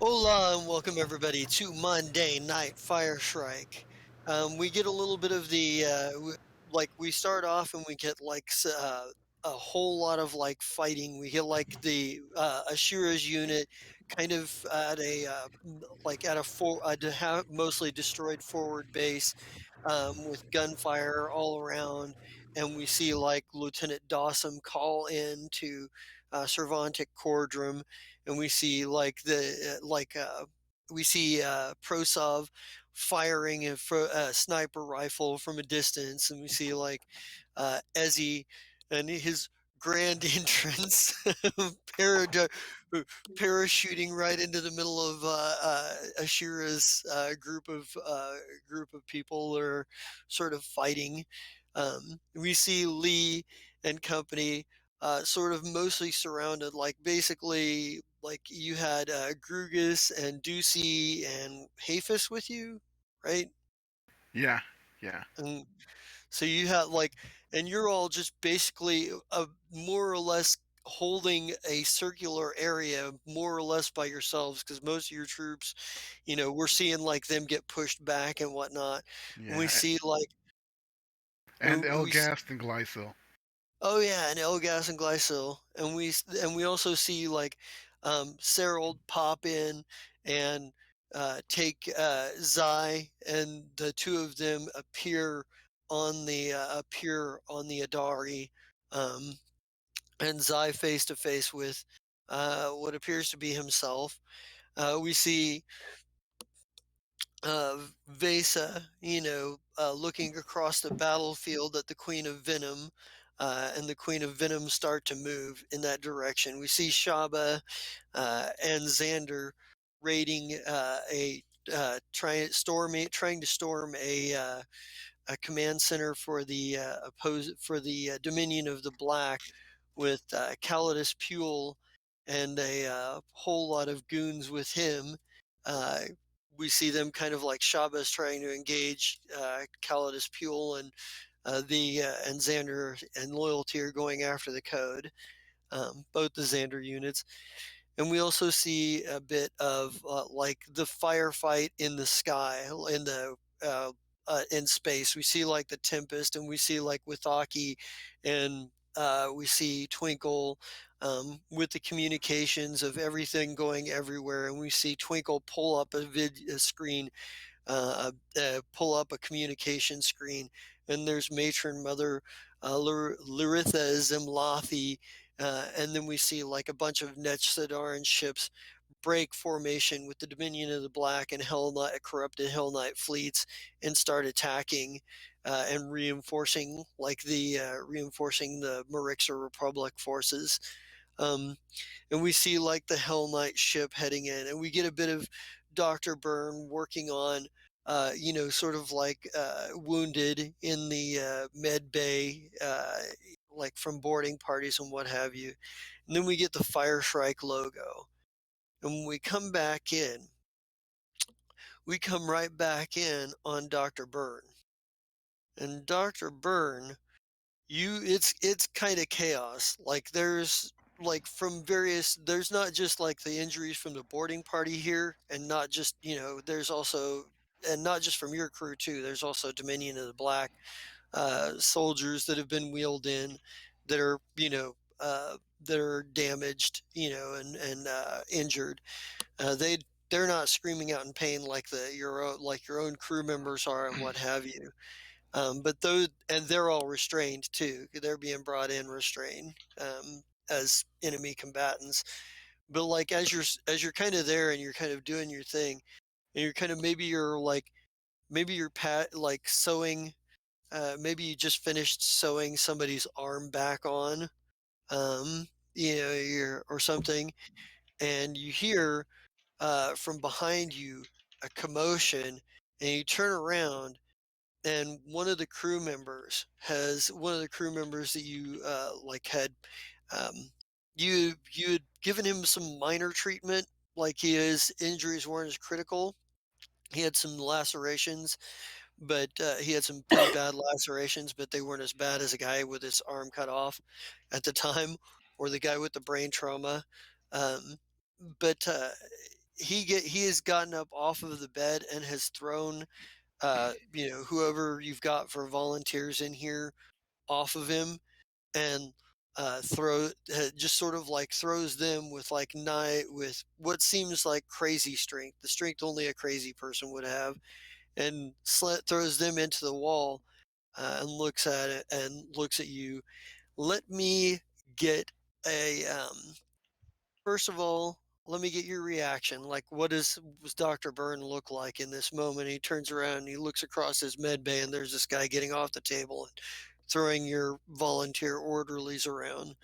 Hola and welcome everybody to Monday Night Fire Shrike. We get a little bit of like we start off and we get a whole lot of like fighting. We get like the Ashira's unit kind of at like at a mostly destroyed forward base with gunfire all around, and we see like Lieutenant Dawson call in to Cervantic Cordrum, and we see we see Prosov firing a sniper rifle from a distance, and we see like Ezzy and his grand entrance parad- parachuting right into the middle of Ashira's group of people that are sort of fighting. We see Lee and company sort of mostly surrounded, like basically like you had Grugus and Ducey and Hafis with you, right? Yeah, yeah, And so you have like, and you're all just basically more or less holding a circular area more or less by yourselves, because most of your troops, we're seeing like them get pushed back and whatnot. And we yeah. see like, And we Elgast and Glycil. Oh yeah, and Elgas and Glycil, and we also see like Serold pop in and take Zai, and the two of them appear on the Adari, um, and Zai face to face with what appears to be himself. We see uh, Vesa, looking across the battlefield at the Queen of Venom, and the Queen of Venom start to move in that direction. We see Shaba and Xander raiding trying to storm a command center for the Dominion of the Black with Calidus Puel and a whole lot of goons with him. Uh, we see them kind of like Shaba's trying to engage Calidus Puel, and and Xander and Loyalty are going after the code. Both the Xander units. And we also see a bit of like the firefight in the sky, in space. We see like the Tempest, and we see like Withaki, and we see Twinkle, with the communications of everything going everywhere. And we see Twinkle pull up a screen, pull up a communication screen, and there's matron mother Laritha Zimlathi, and then we see like a bunch of Netshadaran ships break formation with the Dominion of the Black and Hell Knight, corrupted Hell Knight fleets, and start attacking and reinforcing the Marixa Republic forces. Um, and we see like the Hell Knight ship heading in, and we get a bit of Dr. Byrne working on, sort of like wounded in the med bay, like from boarding parties and what have you. And then we get the Fire Shrike logo. And when we come right back in on Dr. Byrne. And Dr. Byrne, it's kind of chaos. Like there's like from various there's not just like the injuries from the boarding party here, and not just, there's also, and not just from your crew too. There's also Dominion of the Black soldiers that have been wheeled in that are, that are damaged, and injured. They're not screaming out in pain like your own crew members are and what have you. But those, and they're all restrained too. They're being brought in restrained, as enemy combatants. But like as you're kind of there and you're kind of doing your thing, and you're kind of maybe you're like sewing. Maybe you just finished sewing somebody's arm back on, um, or something, and you hear from behind you a commotion, and you turn around, and one of the crew members that you like had, um, you had given him some minor treatment, like his injuries weren't as critical. He had some lacerations, but he had some pretty bad lacerations, but they weren't as bad as a guy with his arm cut off at the time, or the guy with the brain trauma. Um, but he has gotten up off of the bed and has thrown, whoever you've got for volunteers in here off of him, and just sort of like throws them with like night with what seems like crazy strength, the strength only a crazy person would have, and throws them into the wall, and looks at it and looks at you. Let me get a first of all, let me get your reaction. Like, was Dr. Byrne look like in this moment? He turns around and he looks across his med bay, and there's this guy getting off the table and throwing your volunteer orderlies around.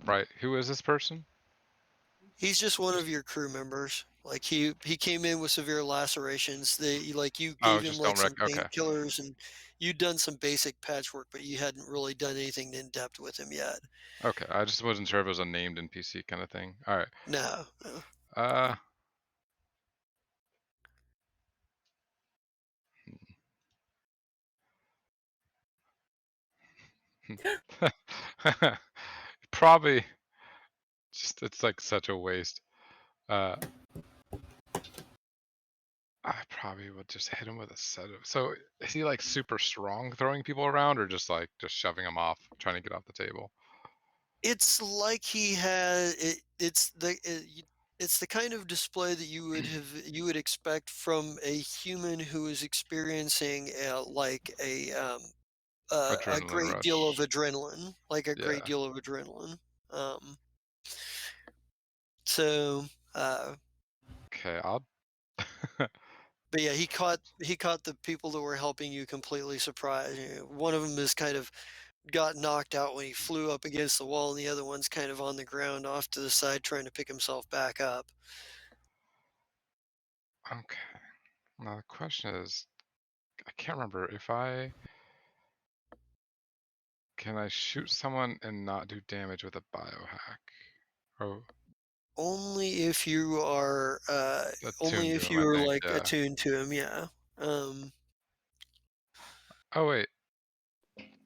Right. Who is this person? He's just one of your crew members. Like he came in with severe lacerations. Like you Oh, gave him just like don't some okay. painkillers, and you'd done some basic patchwork, but you hadn't really done anything in depth with him yet. Okay. I just wasn't sure if it was a named NPC kind of thing. All right. No, no. Uh. Probably just it's like such a waste. Uh, I probably would just hit him with a set of. So is he like super strong throwing people around, or just shoving them off, trying to get off the table? It's like he has it. It's the kind of display that you would expect from a human who is experiencing a Adrenaline great deal of rush. adrenaline, like a great Yeah. deal of adrenaline. Um, so, uh, Okay. I'll. but yeah, he caught the people that were helping you completely surprised. One of them is kind of got knocked out when he flew up against the wall, and the other one's kind of on the ground off to the side trying to pick himself back up. Okay. Now the question is, I can't remember if I can I shoot someone and not do damage with a biohack. Oh, Only attuned to if him, I you are think. like Yeah. attuned to him, yeah. Oh wait.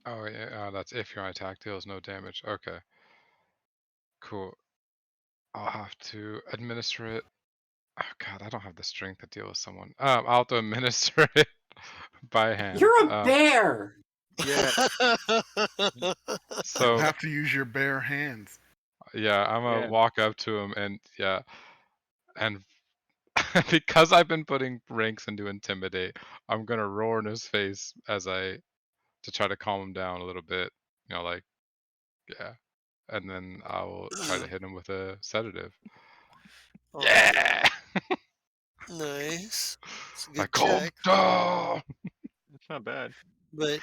Oh yeah. That's if your attack deals no damage. Okay. Cool. I'll have to administer it. Oh god, I don't have the strength to deal with someone. I'll have to administer it by hand. You're a bear. yet. You'll So have to use your bare hands. yeah, I'm gonna Yeah. walk up to him and yeah, and because I've been putting ranks into intimidate, I'm gonna roar in his face as I to try to calm him down a little bit. Like yeah, and then I'll try to hit him with a sedative. All right. Yeah, Nice. It's a like good calm check. down. It's not bad. But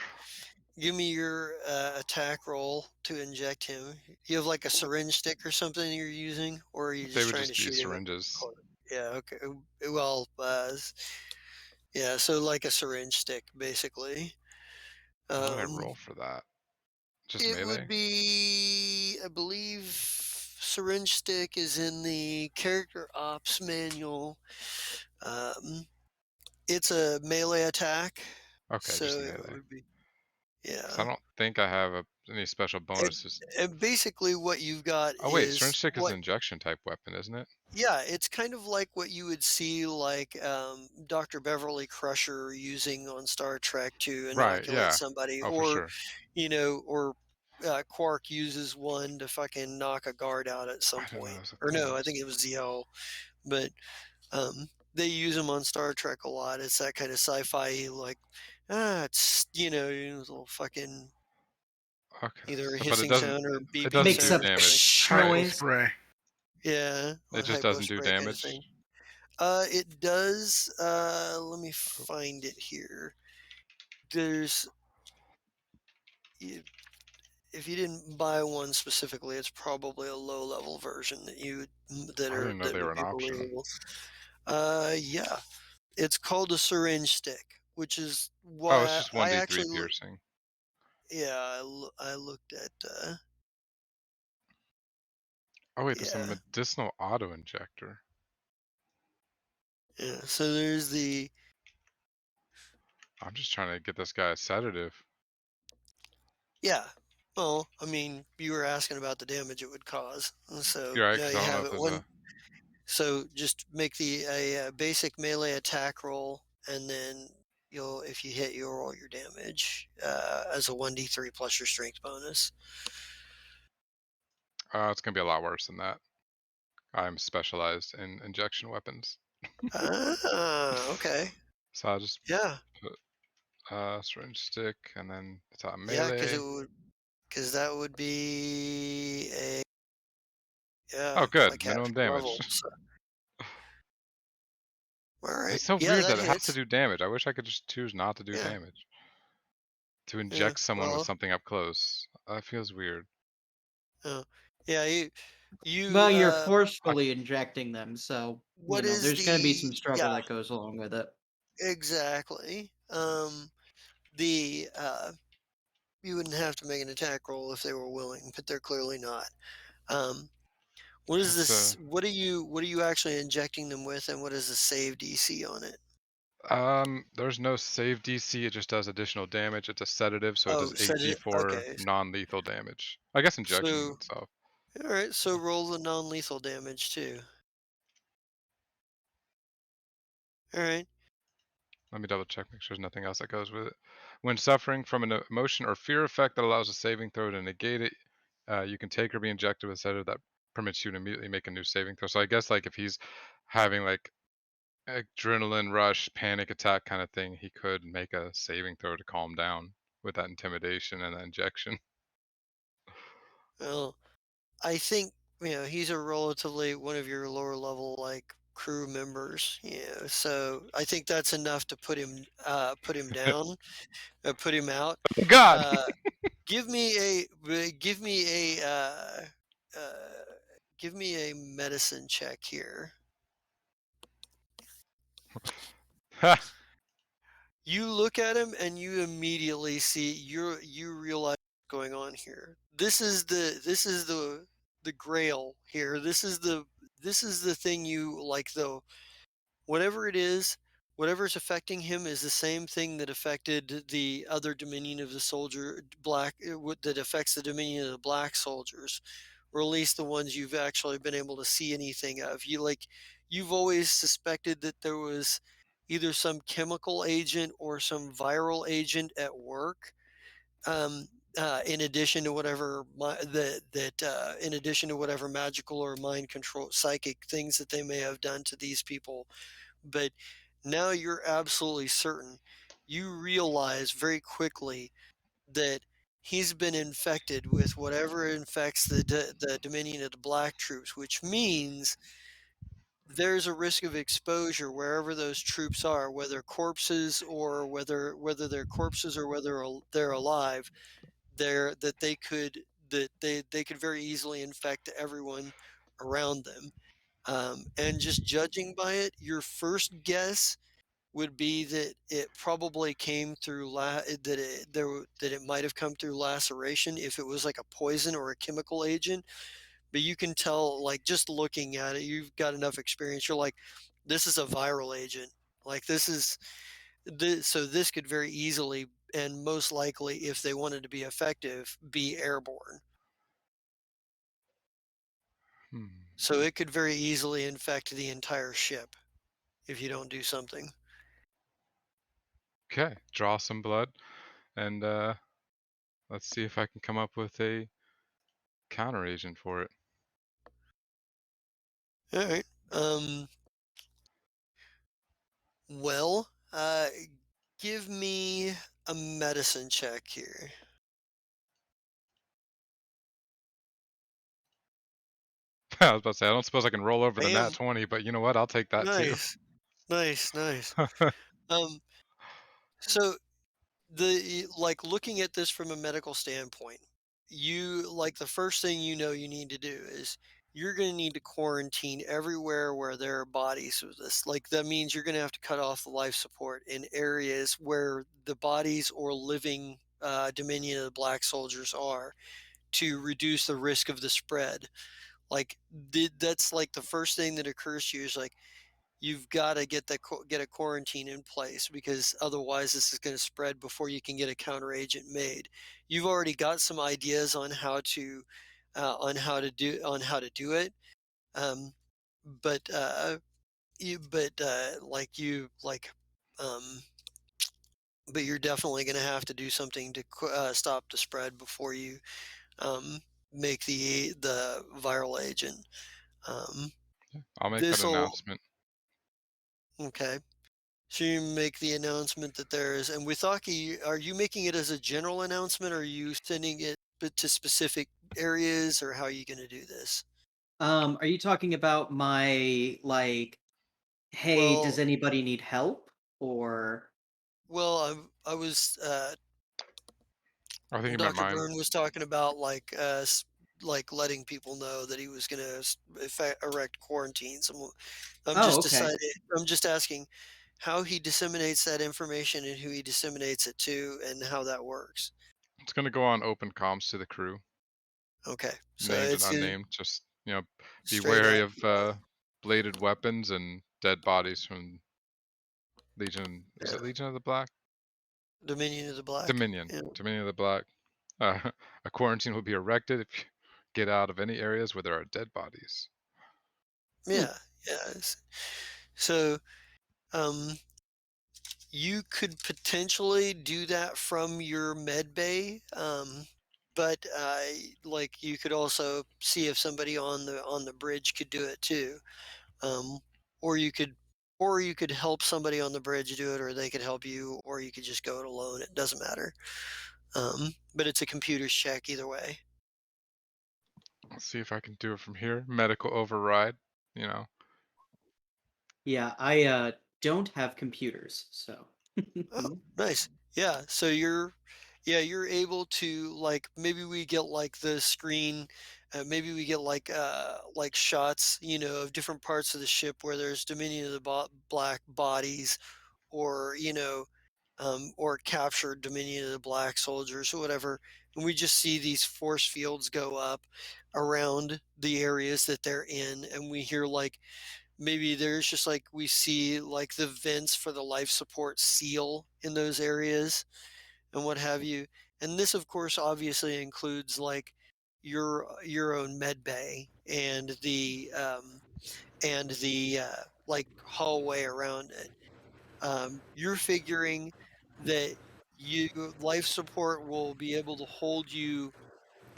give me your attack roll to inject him. You have like a syringe stick or something you're using, or are you They just would trying to just be shoot him at the syringes. corner? Yeah. Okay. Well, yeah. So like a syringe stick, basically. What would I Um, roll for that? Just it would melee? be, I believe, syringe stick is in the character ops manual. Um, it's a melee attack, Okay, so just it melee. would be, 'Cause I yeah. don't think I have any special And, bonuses. and basically, what you've got Oh wait, syringe is stick is what, an injection type weapon, isn't it? yeah, it's kind of like what you would see, like Dr. Beverly Crusher using on Star Trek to Right, inoculate yeah. somebody, Oh, for or sure. or Quark uses one to fucking knock a guard out at some I don't know point. what it Or no, I was. think it was Zio, but they use them on Star Trek a lot. It's that kind of sci-fi, like it's little fucking Okay, either a so but hissing sound or a it beeping doesn't Makes do sound a or something. damage, psh right? Hypo noise. spray. Yeah, It like just hypo doesn't do spray kind of thing. damage. It does. Let me Oh, find it here. There's you- if you didn't buy one specifically, it's probably a low level version I didn't even know that they were would an be option. believable. Yeah, it's called a syringe stick, which is Oh, it's why just I 1d3 actually piercing. yeah I looked at Oh wait, there's a yeah medicinal auto injector. yeah. So there's the I'm just trying to get this guy a sedative. yeah. Well, I mean, you were asking about the damage it would cause, so You're right, now because I you don't know have if it. there's One. a. So just make a basic melee attack roll, and then if you hit, you'll roll your damage as a 1d3 plus your strength bonus. It's gonna be a lot worse than that. I'm specialized in injection weapons, Ah, okay. so I'll just Yeah, put syringe stick, and then it's on yeah, melee. because that would be a Oh, yeah, good, like half minimum your damage. level. So, all right, It's so yeah, weird that that it has to hits. do damage. I wish I could just choose not to do Yeah, damage. To yeah. inject someone with Well, something up close. That feels weird. uh, yeah. Well, you're I, forcefully injecting them, so, What is there's gonna be some the struggle yeah that goes along with it. exactly. The You wouldn't have to make an attack roll if they were willing, but they're clearly not. Um, what is it's this? a What are you actually injecting them with, and what is the save DC on it? there's no save DC, it just does additional damage. It's a sedative, so it does Oh, set it. 8d4 Okay, non-lethal damage. I guess injection so itself. all right, so roll the non-lethal damage too. All right. Let me double check, make sure there's nothing else that goes with it. When suffering from an emotion or fear effect that allows a saving throw to negate it, you can take or be injected with a sedative that permits you to immediately make a new saving throw. So I guess like if he's having like adrenaline rush, panic attack kind of thing, he could make a saving throw to calm down with that intimidation and that injection. Well, I think he's a relatively one of your lower level like crew members. So I think that's enough to put him down, put him out. Oh God! Uh, give me uh, give me a medicine check here. You look at him and you immediately see you realize what's going on here. This is the grail here. This is the thing you like though. Whatever it is, whatever's affecting him is the same thing that affected the other dominion of the soldier black that affects the dominion of the black soldiers, or at least the ones you've actually been able to see anything of. You've always suspected that there was either some chemical agent or some viral agent at work in addition to whatever in addition to whatever magical or mind control psychic things that they may have done to these people. But now you're absolutely certain. You realize very quickly that he's been infected with whatever infects the Dominion of the Black troops, which means there's a risk of exposure wherever those troops are, whether corpses or whether they're corpses or whether they're alive. There that they could that they could very easily infect everyone around them. And just judging by it, your first guess would be that it probably came through that it might have come through laceration if it was like a poison or a chemical agent. But you can tell, like, just looking at it, you've got enough experience. You're like, this is a viral agent. Like, so this could very easily and most likely, if they wanted to be effective, be airborne. Hmm. So it could very easily infect the entire ship if you don't do something. Okay, draw some blood, and let's see if I can come up with a counter agent for it. All right. Well, give me a medicine check here. I was about to say, I don't suppose I can roll over the nat Bam. 20, but you know what? I'll take that too. Nice. Nice, nice. Um, so like looking at this from a medical standpoint, you like the first thing you know you need to do is you're going to need to quarantine everywhere where there are bodies of this. Like that means you're going to have to cut off the life support in areas where the bodies or living Dominion of the Black soldiers are to reduce the risk of the spread. Like that's like the first thing that occurs to you is like you've got to get a quarantine in place because otherwise this is going to spread before you can get a counter agent made. You've already got some ideas on how to do it, um, but you but like you like um, but you're definitely going to have to do something to stop the spread before you um, make the viral agent. Um, I'll make that this will announcement. okay. So you make the announcement that there is, and Withaki, are you making it as a general announcement, or are you sending it to specific areas, or how are you going to do this? Are you talking about my like, hey, does Well, anybody need help? Or I was I think you meant Dr. mine. Byrne was talking about like letting people know that he was going to erect quarantines. I'm oh, just okay. deciding. I'm just asking how he disseminates that information and who he disseminates it to, and how that works. It's gonna go on open comms to the crew, Okay, so named and it's unnamed. Just be straight wary up. of bladed weapons and dead bodies from Legion. Is it Yeah. Legion of the Black? Dominion of the Black. Dominion. Yeah. Dominion of the Black. A quarantine will be erected if you get out of any areas where there are dead bodies. Hmm. Yeah. Yes. So, um, you could potentially do that from your med bay, but like you could also see if somebody on the bridge could do it too, um, or you could or you could help somebody on the bridge do it, or they could help you, or you could just go it alone. It doesn't matter. But it's a computer's check either way. Let's see if I can do it from here. Medical override. You know. Yeah, I don't have computers, so. Oh, nice. Yeah, so you're able to like maybe we get like the screen, maybe we get like shots, of different parts of the ship where there's Dominion of the Black bodies, or or captured Dominion of the Black soldiers or whatever, and we just see these force fields go up around the areas that they're in, and we hear like maybe there's just like we see like the vents for the life support seal in those areas and what have you. And this of course obviously includes like your own med bay and the like hallway around it. You're figuring that you life support will be able to hold you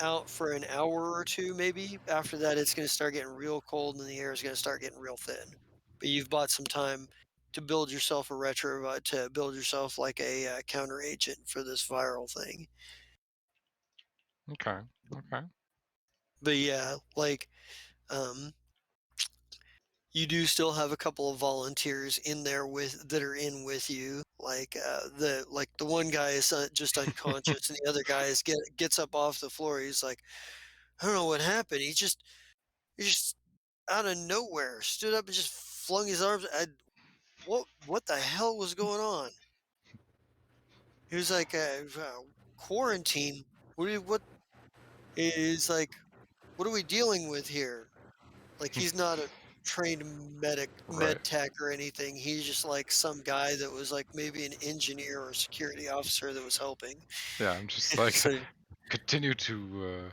out for an hour or two, maybe. After that, it's going to start getting real cold and the air is going to start getting real thin. But you've bought some time to build yourself a to build yourself like a counter agent for this viral thing. Okay. Okay. But yeah, like um, you do still have a couple of volunteers in there with that are in with you. Like the one guy is just unconscious, and the other guy gets up off the floor. He's like, I don't know what happened. He just out of nowhere stood up and just flung his arms. What the hell was going on? He was like, quarantine. What is like? What are we dealing with here? Like he's not a trained Right. med tech or anything. He's just like some guy that was like maybe an engineer or a security officer that was helping. Yeah, I'm just like, So continue to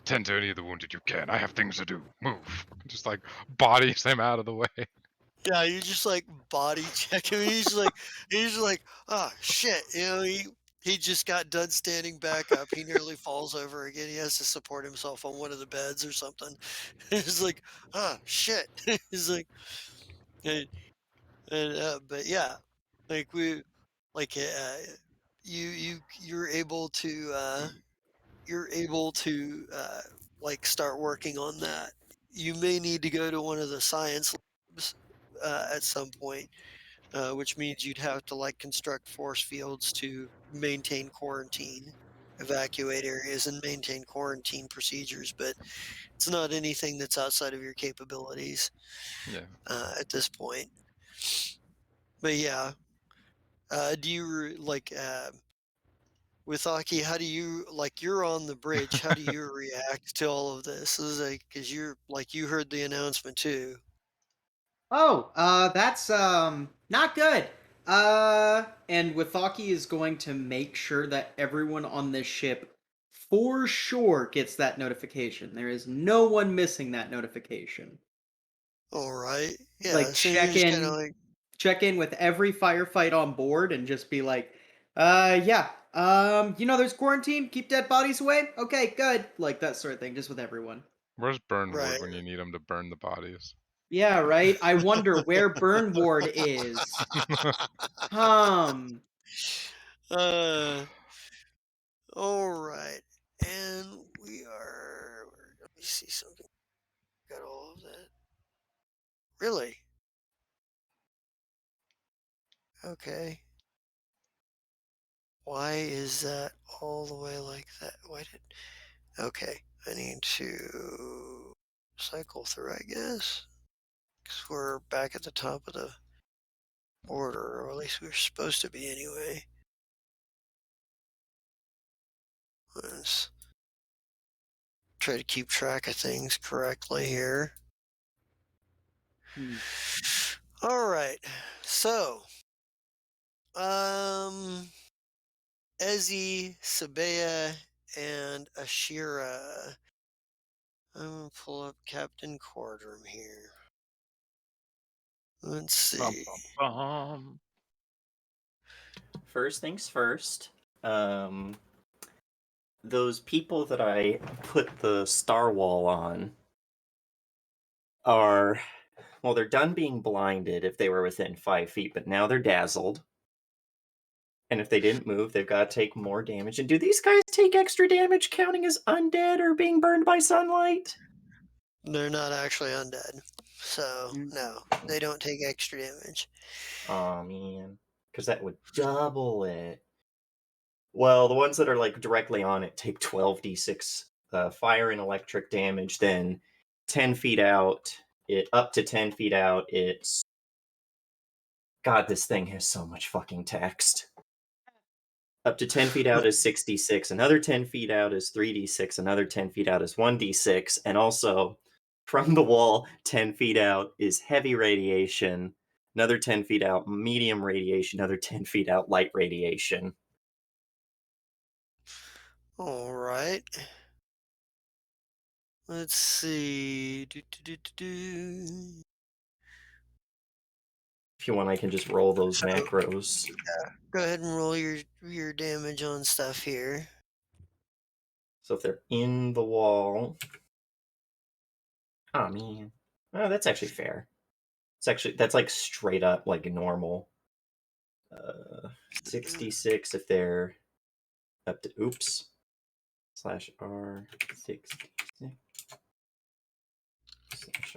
tend to any of the wounded you can. I have things to do. Move. Just like bodies him out of the way. yeah, you just like body check him. He's like, oh shit, he just got done standing back up. He nearly falls over again. He has to support himself on one of the beds or something. He's like, oh shit. He's like, and, but yeah, like we, like you're able to like start working on that. You may need to go to one of the science labs at some point, which means you'd have to like construct force fields to maintain quarantine, evacuate areas, and maintain quarantine procedures. But it's not anything that's outside of your capabilities Yeah. at this point. But yeah, do you like with Aki? How do you like? You're on the bridge. How do you react to all of this? Is like because you're like you heard the announcement too. Oh, that's not good. And Withaki is going to make sure that everyone on this ship for sure gets that notification. There is no one missing that notification. All right, yeah. Like So you're just kind of like, check in with every firefight on board and just be like, yeah, there's quarantine, keep dead bodies away. Okay, good. Like that sort of thing, just with everyone. Where's Burnwood right. when you need him to burn the bodies? Yeah, right. I wonder where Burn Ward is. Um, uh, all right, and we are. Let me see something. Got all of that. Really? Okay. Why is that all the way like that? Why did? Okay, I need to cycle through, I guess, because we're back at the top of the order, or at least we're supposed to be anyway. Let's try to keep track of things correctly here. hmm. All right, so um, Ezzy, Sabea, and Ashira. I'm gonna pull up Captain Quadrum here. Let's Bum, see. bum, bum. First things first, um, those people that I put the star wall on are, well, they're done being blinded if they were within 5 feet, but now they're dazzled. And if they didn't move, they've got to take more damage. And do these guys take extra damage counting as undead or being burned by sunlight? They're not actually undead, so no, they don't take extra damage. Oh, man. Because that would double it. Well, the ones that are like directly on it take 12d6 fire and electric damage. Then 10 feet out, it up to 10 feet out, it's God, this thing has so much fucking text. Up to 10 feet out is 66. Another 10 feet out is 3d6. Another 10 feet out is 1d6. And also, from the wall, 10 feet out is heavy radiation. Another 10 feet out, medium radiation. Another 10 feet out, light radiation. All right. Let's see. If you want, I can just roll those So- macros. Go ahead and roll your damage on stuff here. So if they're in the wall... Oh, man. Oh, that's actually fair. That's like straight up like normal. 66 if they're up to oops /r 66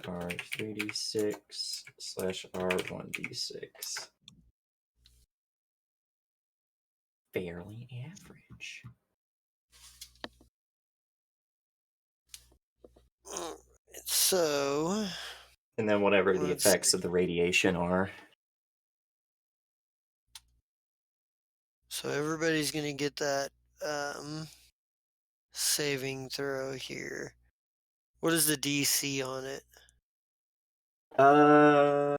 /r 3d6 /r 1d6. Fairly average. So, And then whatever the let's effects of the radiation are. So everybody's gonna get that saving throw here. What is the DC on it? Uh,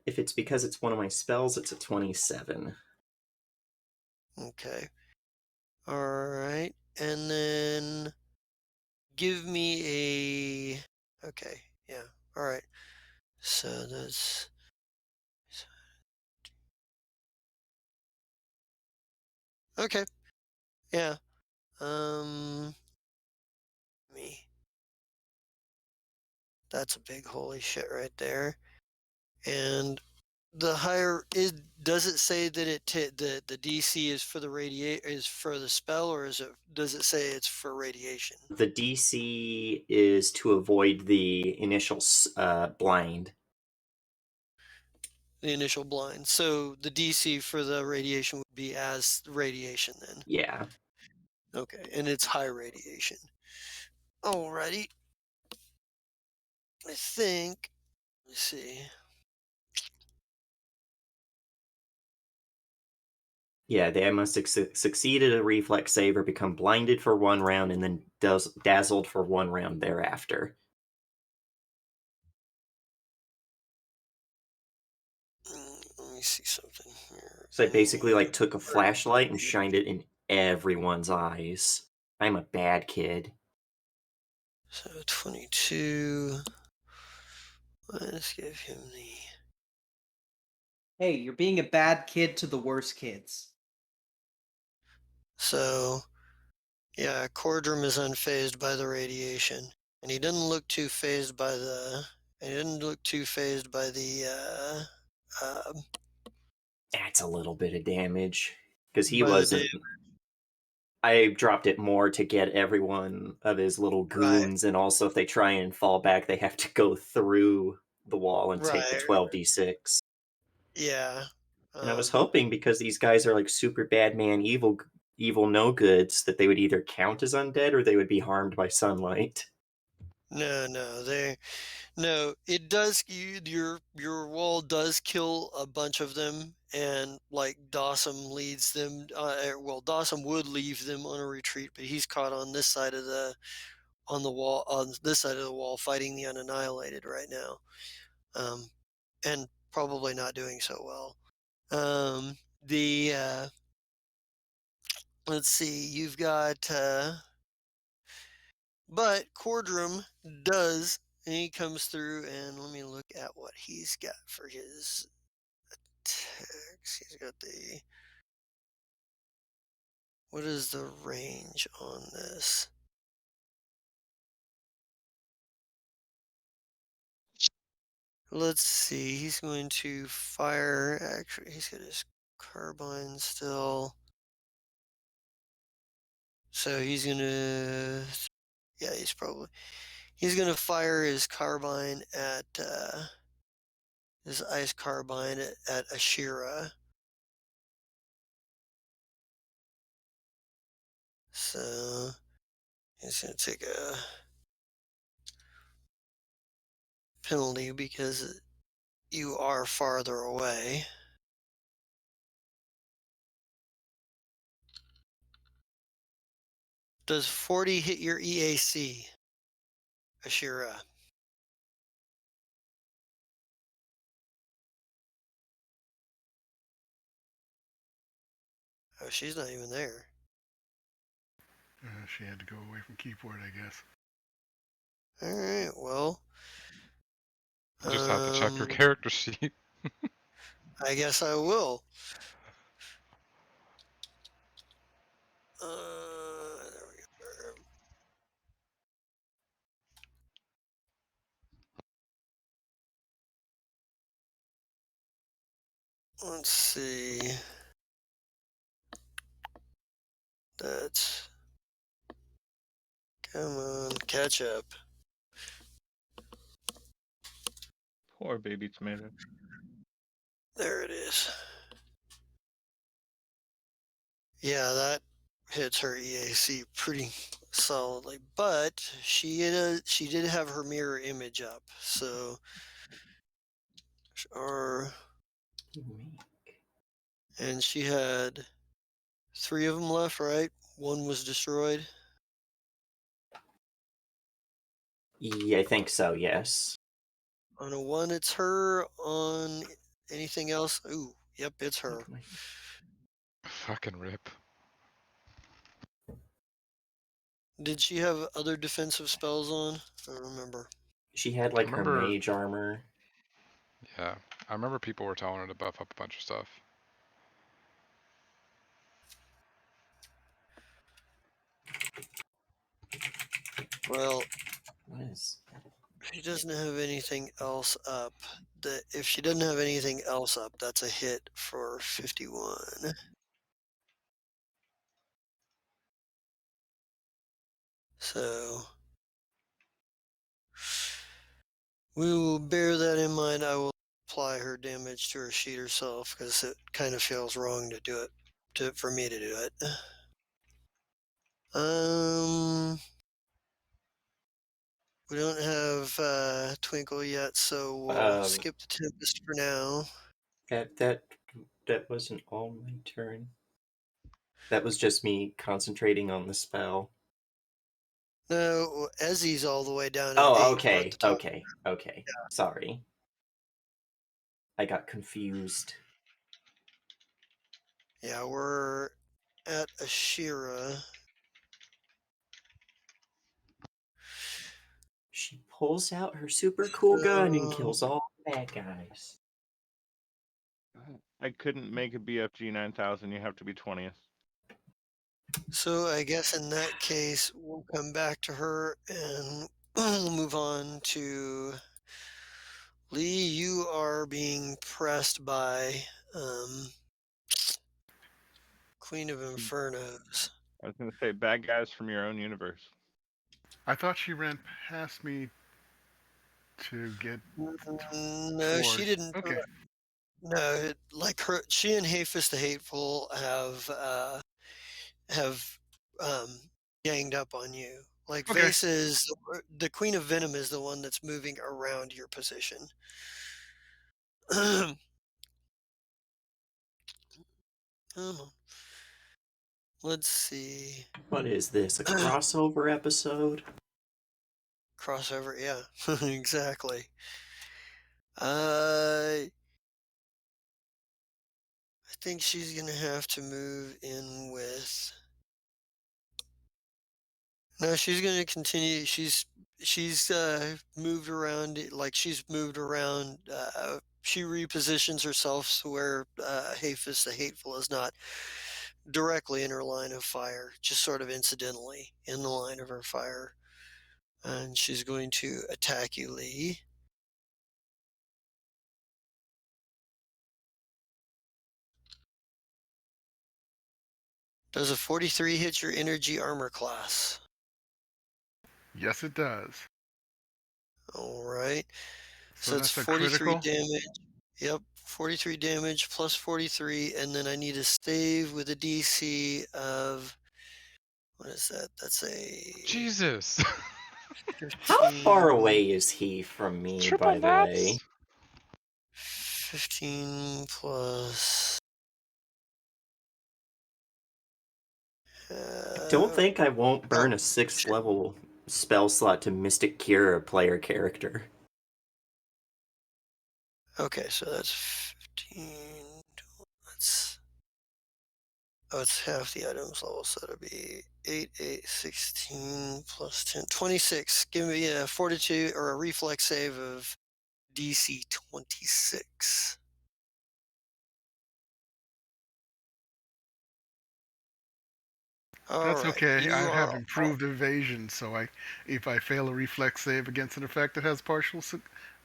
if it's because it's one of my spells, it's a 27. Okay. All right, and then give me a. Okay, yeah. All right. So that's. Okay. Yeah. Me. That's a big holy shit right there. And the higher is does it say that the DC is for the spell, or does it say it's for radiation? The DC is to avoid the initial blind. The initial blind. So the DC for the radiation would be as radiation then. Yeah. Okay, and it's high radiation. Alrighty. I think. Let's see. Yeah, they must succeed at a reflex save or become blinded for 1 round and then dazzled for 1 round thereafter. Let me see something here. So I basically like took a flashlight and shined it in everyone's eyes. I'm a bad kid. So 22. Let's give him the. Hey, you're being a bad kid to the worst kids. So, yeah, Cordrum is unfazed by the radiation, and he didn't look too phased by the. And he didn't look too phased by the. That's a little bit of damage. Because he By the wasn't. I dropped it more to get everyone of his little right, goons, and also if they try and fall back, they have to go through the wall and take the right, 12d6. yeah. And I was hoping because these guys are like super bad man evil no goods that they would either count as undead or they would be harmed by sunlight. No. It does. Your wall does kill a bunch of them, and like Dawson leads them. Well, Dawson would leave them on a retreat, but he's caught on this side of the wall, fighting the unannihilated right now, and probably not doing so well. The Let's see. You've got. But Cordrum does, and he comes through, and let me look at what he's got for his attacks. He's got the. What is the range on this? Let's see. He's going to fire. Actually, he's got his carbine still. So he's gonna. Yeah, He's gonna fire his carbine at. His ice carbine at Ashira. So he's going to take a penalty because you are farther away. Does 40 hit your EAC, Ashira? Oh, she's not even there. She had to go away from keyboard, I guess. All right, well. You just have to check her character sheet. I guess I will. There we go. Let's see. That's. Come on, catch up. Poor baby tomato. There it is. Yeah, that hits her EAC pretty solidly, but she did have her mirror image up, so and she had 3 of them left, right? 1 was destroyed. Yeah, I think so, yes. On a 1, it's her. On anything else? Ooh, yep, it's her. Fucking rip. Did she have other defensive spells on? I don't remember. She had, I like, her remember. mage armor. Yeah, I remember people were telling her to buff up a bunch of stuff. Well, What is... she doesn't have anything else up. If she doesn't have anything else up, that's a hit for 51. So we will bear that in mind. I will apply her damage to her sheet herself because it kind of feels wrong to do it for me to do it. We don't have Twinkle yet, so we'll skip the Tempest for now. That wasn't all my turn. That was just me concentrating on the spell. No, Ezzy's all the way down at Oh, 8. We're at okay, the top. okay. Yeah. Sorry. I got confused. Yeah, we're at Ashira. She pulls out her super cool gun and kills all the bad guys. I couldn't make a BFG 9000. You have to be 20th. So I guess in that case, we'll come back to her and we'll move on to Lee. You are being pressed by Queen of Infernos. I was going to say bad guys from your own universe. I thought she ran past me to get No, toward... she didn't. Okay. No, like her, she and Hafis the Hateful have ganged up on you. Like Okay. Vase is the Queen of Venom is the one that's moving around your position. Come on. Let's see. What is this, a crossover episode? Crossover, yeah, exactly. I think she's gonna have to move in with. No, she's gonna continue. She's moved around. Like she's moved around. She repositions herself so where Hafis the Hateful is not directly in her line of fire, just sort of incidentally in the line of her fire. And she's going to attack you, Lee. Does a 43 hit your energy armor class? Yes, it does. All right. So it's that's a 43 critical? damage. Yep, 43 damage plus 43, and then I need a save with a DC of what is that? That's a Jesus. 15, How far away is he from me, Triple by the way? nats? 15 plus. Don't think I won't burn oh, a 6th shit. level spell slot to Mystic Cure a player character. Okay, so that's 15. That's it's half the items level, so it'll be 8, 8, 16 plus 10, 26. Give me a fortitude or a reflex save of DC 26. All That's right. okay. You I have are improved evasion, so if I fail a reflex save against an effect that has partial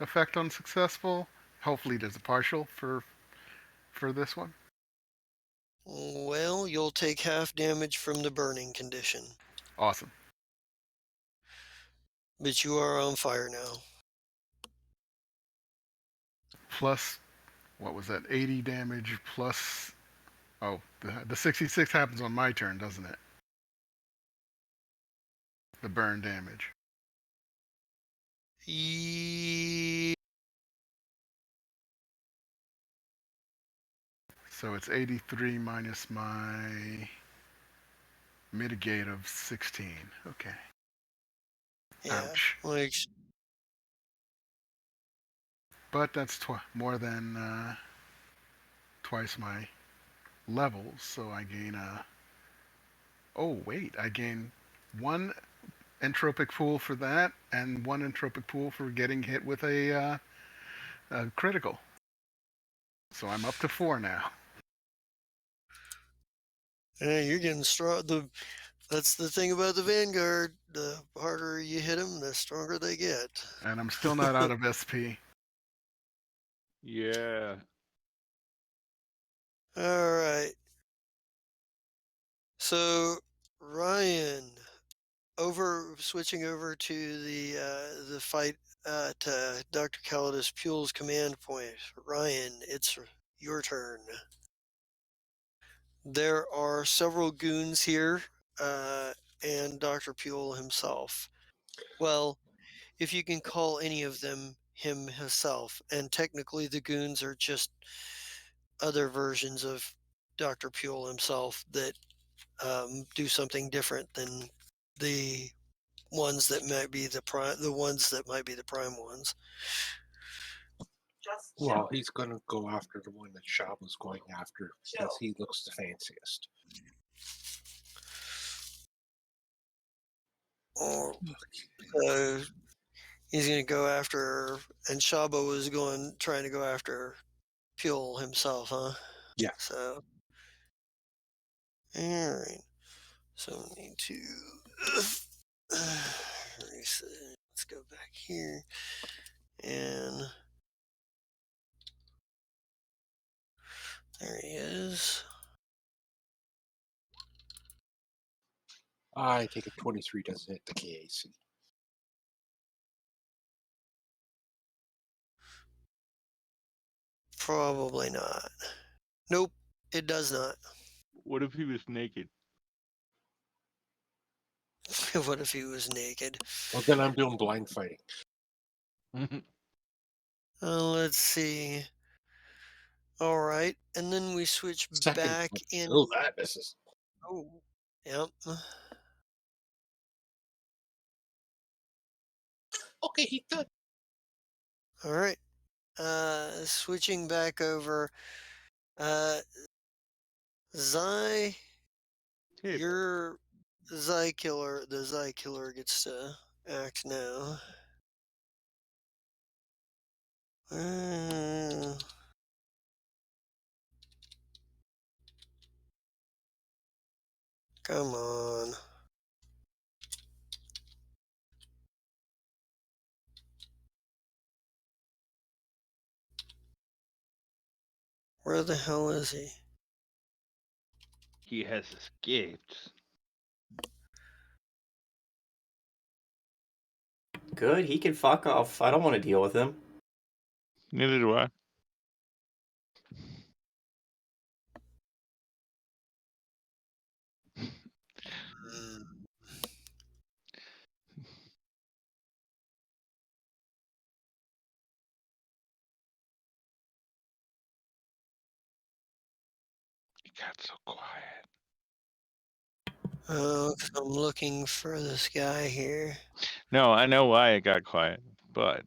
effect on successful, hopefully there's a partial for this one. well. You'll take half damage from the burning condition, Awesome. but you are on fire now. Plus, what was that? 80 damage plus. Oh, the 66 happens on my turn, doesn't it? The burn damage. Ye- So it's 83 minus my mitigate of 16. Okay. yeah. Ouch. Like But that's more than twice my levels, so I gain a. Oh wait, I gain one entropic pool for that, and one entropic pool for getting hit with a critical. So I'm up to 4 now. yeah, you're getting strong. That's the thing about the Vanguard. The harder you hit them, the stronger they get. And I'm still not out of SP. Yeah. All right. So Ryan, switching over to the fight at Dr. Calidus Pule's command point. Ryan, it's your turn. There are several goons here, and Dr. Pule himself. Well, if you can call any of them him himself, and technically the goons are just other versions of Dr. Pule himself that do something different than the ones that might be the prime ones. Well, he's going to go after the one that Shab was going after because he looks the fanciest. Oh, so he's going to go after, and Shaba was trying to go after Pule himself, huh? Yeah. So, all right. So we need to reset. Let's go back here and there he is. I think a 23 doesn't hit the KAC. Probably not. Nope, it does not. What if he was naked? What if he was naked? Well, then I'm doing blind fighting. Let's see. All right, and then we switch Second back one. in. Oh, that misses. Oh, yep. Okay, he's good. All right. Switching back over. Zai, Hey, your Zai killer. The Zai killer gets to act now. Come on. Where the hell is he? he has escaped. Good, he can fuck off. I don't want to deal with him. Neither do I. Hmm. He got so quiet. Oh, 'cause I'm looking for this guy here. No, I know why it got quiet, but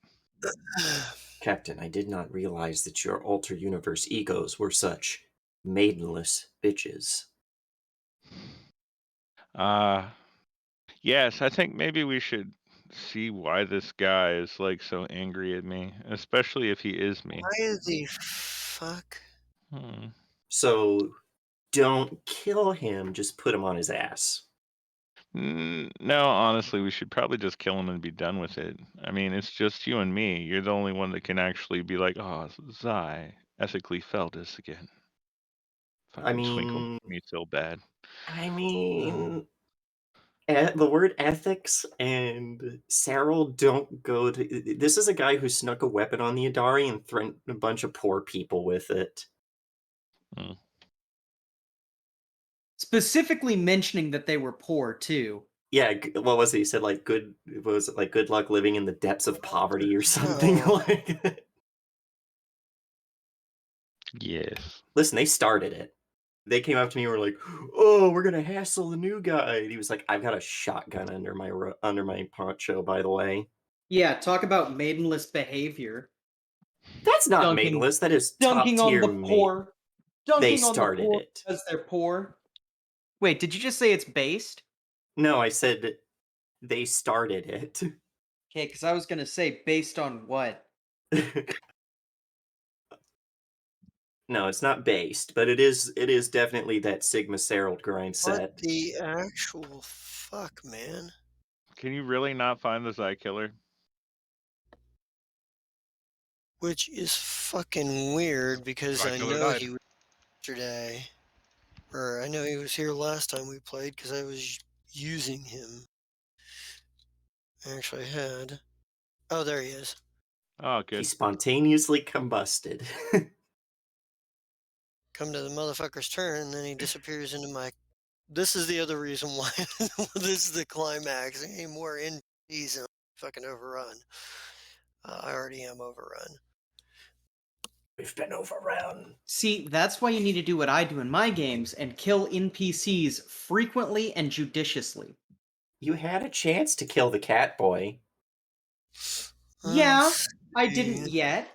Captain, I did not realize that your alter universe egos were such maidenless bitches. yes, I think maybe we should see why this guy is like so angry at me, especially if he is me. Why the fuck? Hmm. So don't kill him, just put him on his ass. No, honestly, we should probably just kill him and be done with it. I mean, it's just you and me. You're the only one that can actually be like, oh, Zai ethically felt this again. I Fucking Twinkle mean, me so bad. The word ethics and Cyril don't go to. This is a guy who snuck a weapon on the Adari and threatened a bunch of poor people with it. Mm. Specifically mentioning that they were poor too. Yeah, what was it? He said like good. What was it like? Good luck living in the depths of poverty or something hell? like that. Yes. Listen, they started it. They came up to me and were like, "Oh, we're gonna hassle the new guy." And he was like, "I've got a shotgun under my poncho, by the way." Yeah, talk about maidenless behavior. That's not Dunking, maidenless. That is top dunking on tier the mate. poor. They Dunking on the started poor it. because they're poor. Wait, did you just say it's based? No, I said they started it. Okay, because I was gonna say based on what? No, it's not based, but it is definitely that Sigma Serald grind What set. the actual fuck, man? Can you really not find the Zai killer? Which is fucking weird because Zai I killer know died. he was yesterday. Or I know he was here last time we played because I was using him. I actually had. Oh, there he is. Oh, He good. spontaneously combusted. Come to the motherfucker's turn, and then he disappears into my. This is the other reason why this is the climax. Any more NPCs and fucking overrun. I already am overrun. We've been overrun. See, that's why you need to do what I do in my games and kill NPCs frequently and judiciously. You had a chance to kill the cat boy. Yeah, Let's I see. didn't yet,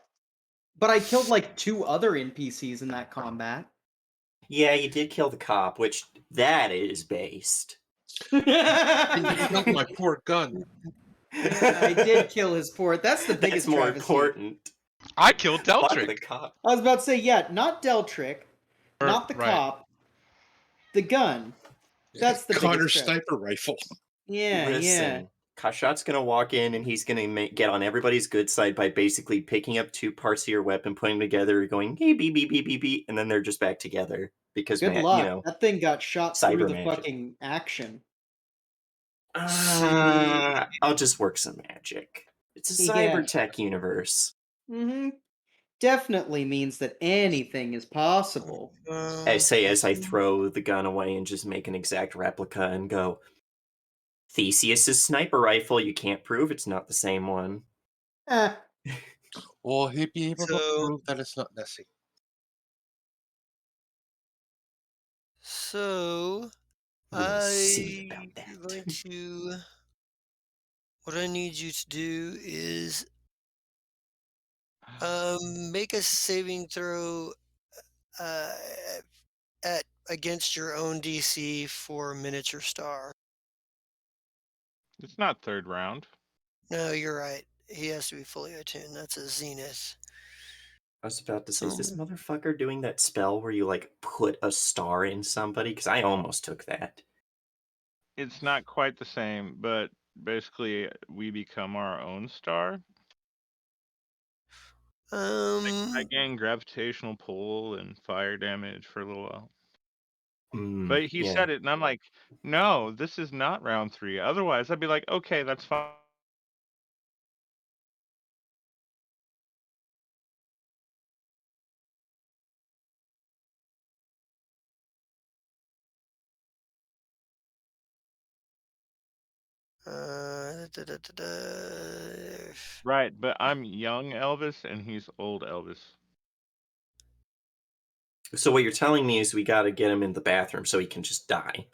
but I killed like 2 other NPCs in that combat. Yeah, you did kill the cop, which that is based. And you killed my poor gun. I did kill his port. That's the That's biggest more travesty. important. I killed Fuck Deltrick. the cop. I was about to say, yeah, not Deltrick, not the Right. cop, the gun. That's the Connor's biggest trap. sniper rifle. Yeah, yeah. Listen, Kashat's gonna walk in and he's gonna get on everybody's good side by basically picking up 2 parts of your weapon, putting them together, going hey beep beep beep beep beep, and then they're just back together because Good luck. know, That thing got shot through cyber the magic. fucking action. See. I'll just work some magic. It's a Yeah. cyber tech universe. Mm-hmm. Definitely means that anything is possible. I say as I throw the gun away and just make an exact replica and go, Theseus's sniper rifle, you can't prove it's not the same one. Eh. Will he be able to So, prove that it's not Nessie? so We'll see about I'm that. going to. What I need you to do is make a saving throw uh, at against your own DC for miniature star. It's not third round. No, you're right. He has to be fully attuned. That's a zenith. I was about to say, is this Um, motherfucker doing that spell where you like put a star in somebody? Because I almost took that. It's not quite the same, but basically we become our own star. I gain gravitational pull and fire damage for a little while. But he said it, and I'm like, no, this is not round 3. Otherwise, I'd be like, okay, that's fine. Right, but I'm young Elvis, and he's old Elvis. So what you're telling me is we got to get him in the bathroom so he can just die.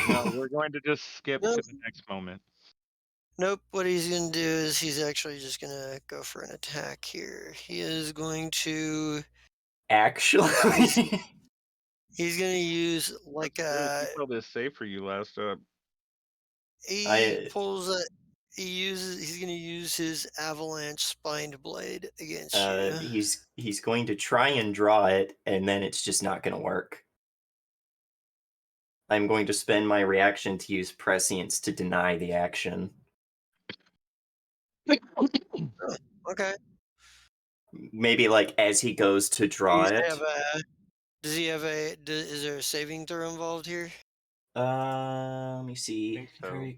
No, we're going to just skip Nope. to the next moment. Nope. What he's going to do is he's actually just going to go for an attack here. He is going to. Actually, He's going to use like He pulled this save for you last up. he pulls a. He's going to use his avalanche spined blade against you. he's going to try and draw it, and then it's just not going to work. I'm going to spend my reaction to use prescience to deny the action. Oh, okay. Maybe like as he goes to draw Does he it. have a? Does he have a? Is there a saving throw involved here? Let me see. think so.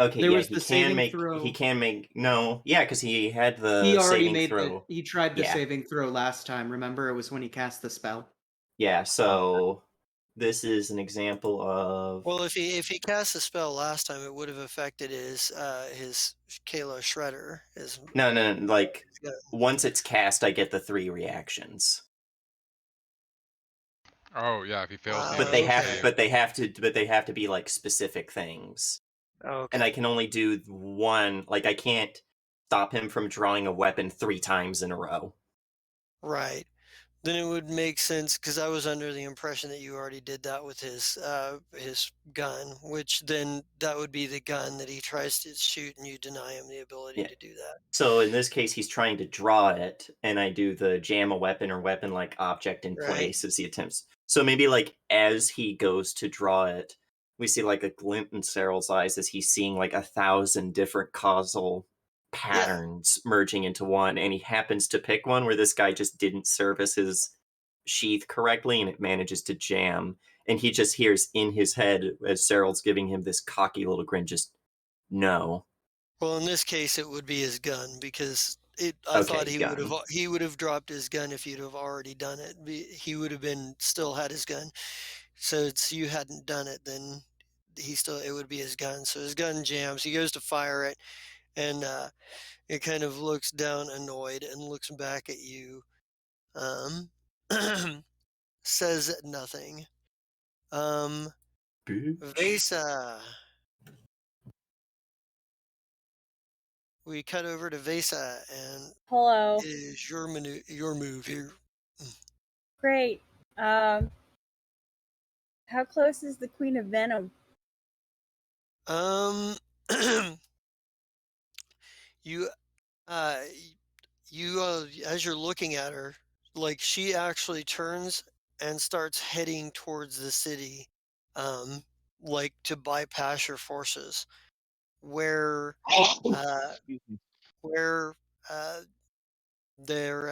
Okay, There yeah, was he the can saving make. throw. He can make. No, yeah, because he had He the already saving made throw. He tried the Yeah. saving throw last time. Remember, it was when he cast the spell. Yeah. So this is an example of. Well, if he cast the spell last time, it would have affected his Kayla Shredder. No, like Yeah. once it's cast, I get the 3 reactions. Oh yeah, if he fails the But they initial have, Okay. save. but they have to be like specific things. Okay. And I can only do one. Like I can't stop him from drawing a weapon 3 times in a row. Right. Then it would make sense because I was under the impression that you already did that with his gun, which then that would be the gun that he tries to shoot, and you deny him the ability Yeah. to do that. So in this case, he's trying to draw it, and I do the jam a weapon or weapon-like object in Right. place as he attempts. So maybe like as he goes to draw it, we see like a glint in Cyril's eyes as he's seeing like 1,000 different causal patterns merging into one, and he happens to pick one where this guy just didn't service his sheath correctly, and it manages to jam. And he just hears in his head as Cyril's giving him this cocky little grin, just no. Well, in this case, it would be his gun because I thought Okay, he gun. would have dropped his gun if you'd have already done it. He would have been still had his gun. So it's you hadn't done it, then it would be his gun. So his gun jams. He goes to fire it, and it kind of looks down, annoyed, and looks back at you. Says nothing. Bitch. Vesa. We cut over to Vesa, and Hello. it is your move here. Great. How close is the Queen of Venom? You, uh, as you're looking at her, like she actually turns and starts heading towards the city, like to bypass your forces, where, uh, Excuse me. where, uh, they're,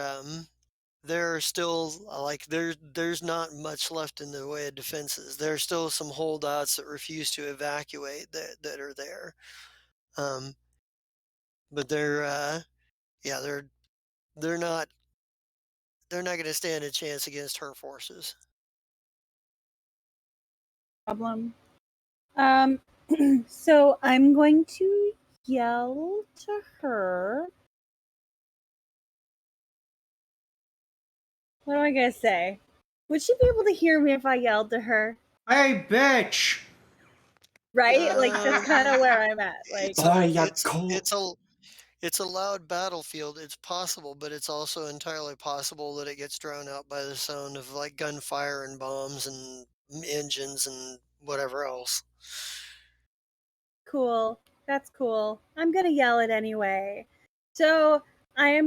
there are still like there's not much left in the way of defenses. There are still some holdouts that refuse to evacuate that are there. But yeah, they're not they're not going to stand a chance against her forces. Problem. So I'm going to yell to her. What am I gonna say? Would she be able to hear me if I yelled to her? Hey, bitch! Right? Like that's kind of where I'm at. Like It's a loud battlefield. It's possible, but it's also entirely possible that it gets drowned out by the sound of like gunfire and bombs and engines and whatever else. cool. That's cool. I'm gonna yell it anyway. So I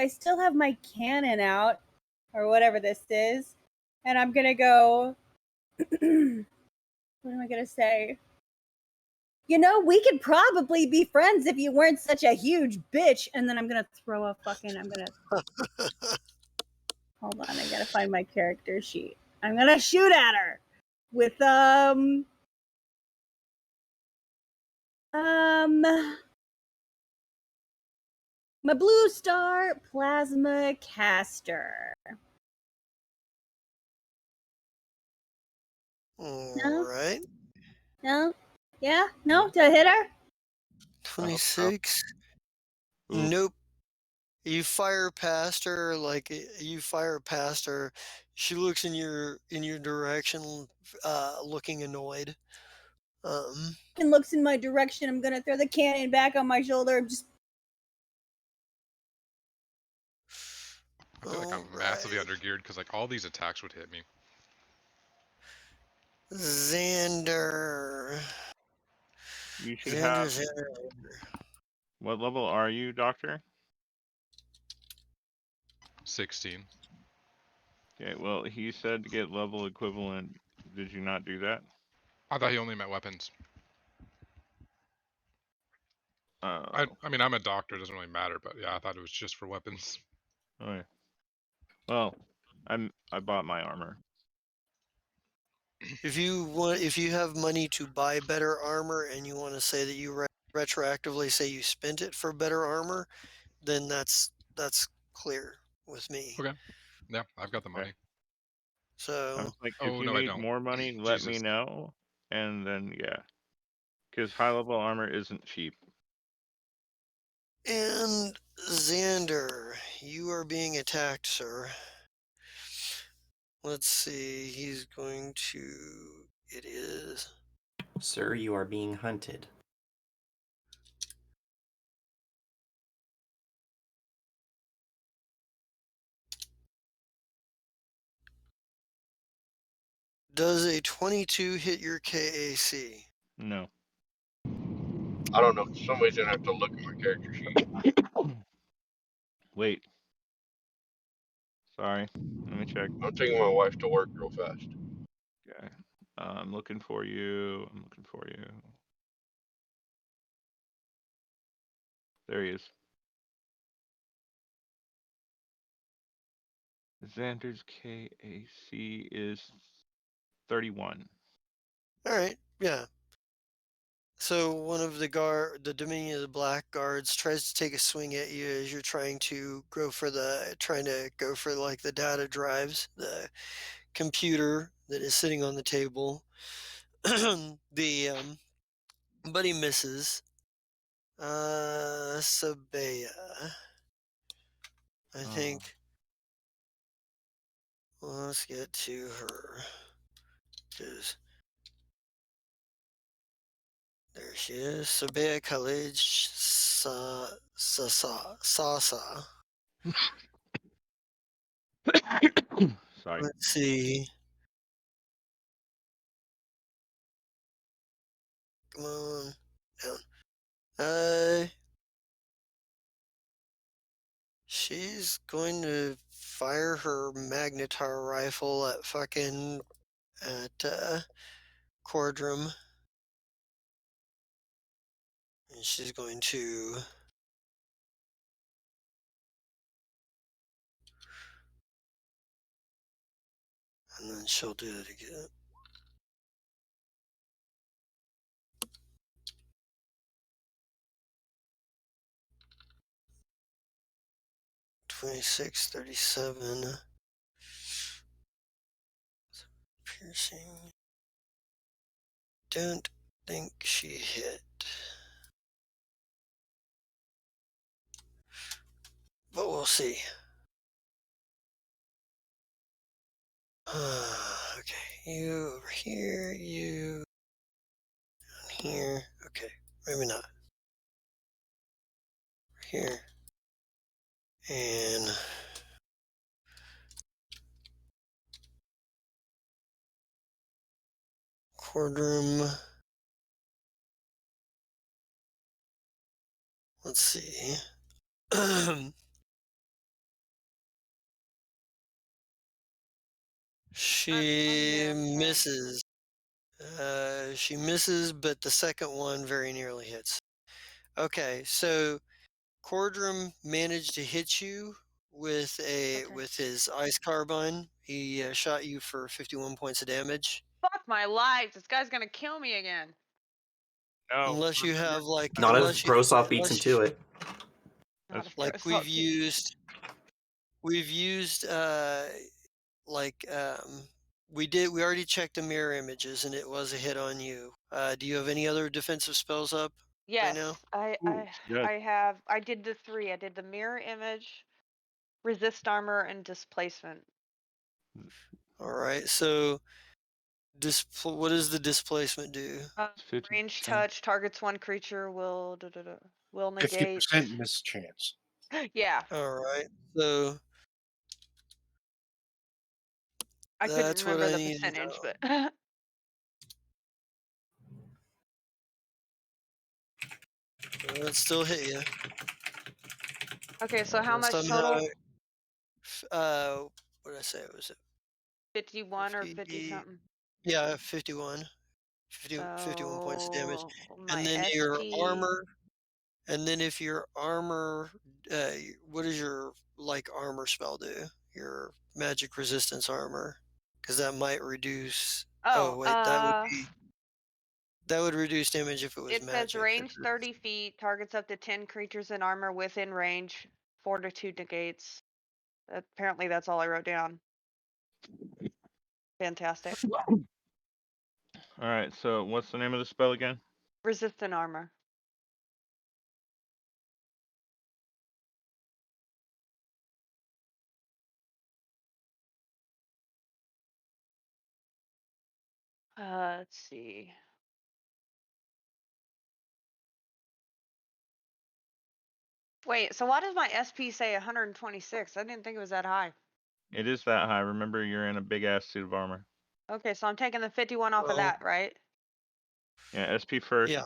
still have my cannon out, or whatever this is, and I'm gonna go. What am I gonna say? You know, we could probably be friends if you weren't such a huge bitch. And then I'm gonna throw a fucking. Hold on, I gotta find my character sheet. I'm gonna shoot at her with my blue star plasma caster. All right. No? Yeah? No? Did I hit her? 26. Oof. Nope. You fire past her, She looks in your direction, looking annoyed. And looks in my direction. I'm gonna throw the cannon back on my shoulder. I feel like I'm massively undergeared because like all these attacks would hit me. Xander. You should have. Xander. What level are you, Doctor? 16. Okay, well, he said to get level equivalent Did you not do that? I thought he only meant weapons. Oh. I mean, I'm a doctor. It doesn't really matter, but yeah, I thought it was just for weapons. Okay. Well, I bought my armor. If you have money to buy better armor and you want to say that you retroactively say you spent it for better armor, then that's clear with me. Okay. Yeah, I've got the Okay. money. I So was like, if Oh, you no, I need don't. more money, let me Jesus. know, and then yeah, because high level armor isn't cheap. and Xander, you are being attacked, sir. Let's see. He's going to. It is. Sir, you are being hunted. Does a 22 hit your KAC? No. I don't know. For some reason, I have to look at my character sheet. Wait. Sorry. Let me check. I'm taking my wife to work real fast. Okay. I'm looking for you. I'm looking for you. There he is. Xander's KAC is 31. All right. Yeah. So one of the Dominion of the Black guards tries to take a swing at you as you're trying to go for like the data drives, the computer that is sitting on the table. the but he misses. Sabea. I think. Well, let's get to her. Cause there she is. Sabea College Sasa. Sorry. Let's see. Come on. Down. She's going to fire her magnetar rifle at Cordrum. And she's going to. And then she'll do it again. 26, 37. Piercing. Don't think she hit. But we'll see. Okay, you over here, you down here. Okay, maybe not. Over here. And Cordrum. Let's see. She misses. She misses, but the second one very nearly hits. Okay, so Cordrum managed to hit you with his ice carbine. He shot you for 51 points of damage. Fuck my life! This guy's gonna kill me again. No. Unless you have Not if Brosov beats him to it. That's like we've used we already checked the mirror images and it was a hit on you. Do you have any other defensive spells up right now? Yes, I did the 3. I did the mirror image, resist armor, and displacement. All right. So what does the displacement do? Range touch targets one creature will negate 50% miss chance. Yeah. All right. So I couldn't that's what remember I the need to percentage, know. but It'll still hit you. okay, so how much Somehow, total? what did I say? Was it 51 or 50 something? Yeah, 51 points of damage. So And my then your SP. armor, and then if your armor, what does your like armor spell do? Your magic resistance armor, because that might reduce. Oh Oh, wait, that would reduce damage if it was it says magic. range 30 feet, targets up to 10 creatures in armor within range, fortitude negates. Apparently, that's all I wrote down. Fantastic. All right. So what's the name of the spell again? Resistant armor. Let's see. Wait, so why does my SP say 126? I didn't think it was that high. It is that high. Remember, you're in a big ass suit of armor. Okay, so I'm taking the 51 off of Well, that, right? Yeah, SP first. yeah.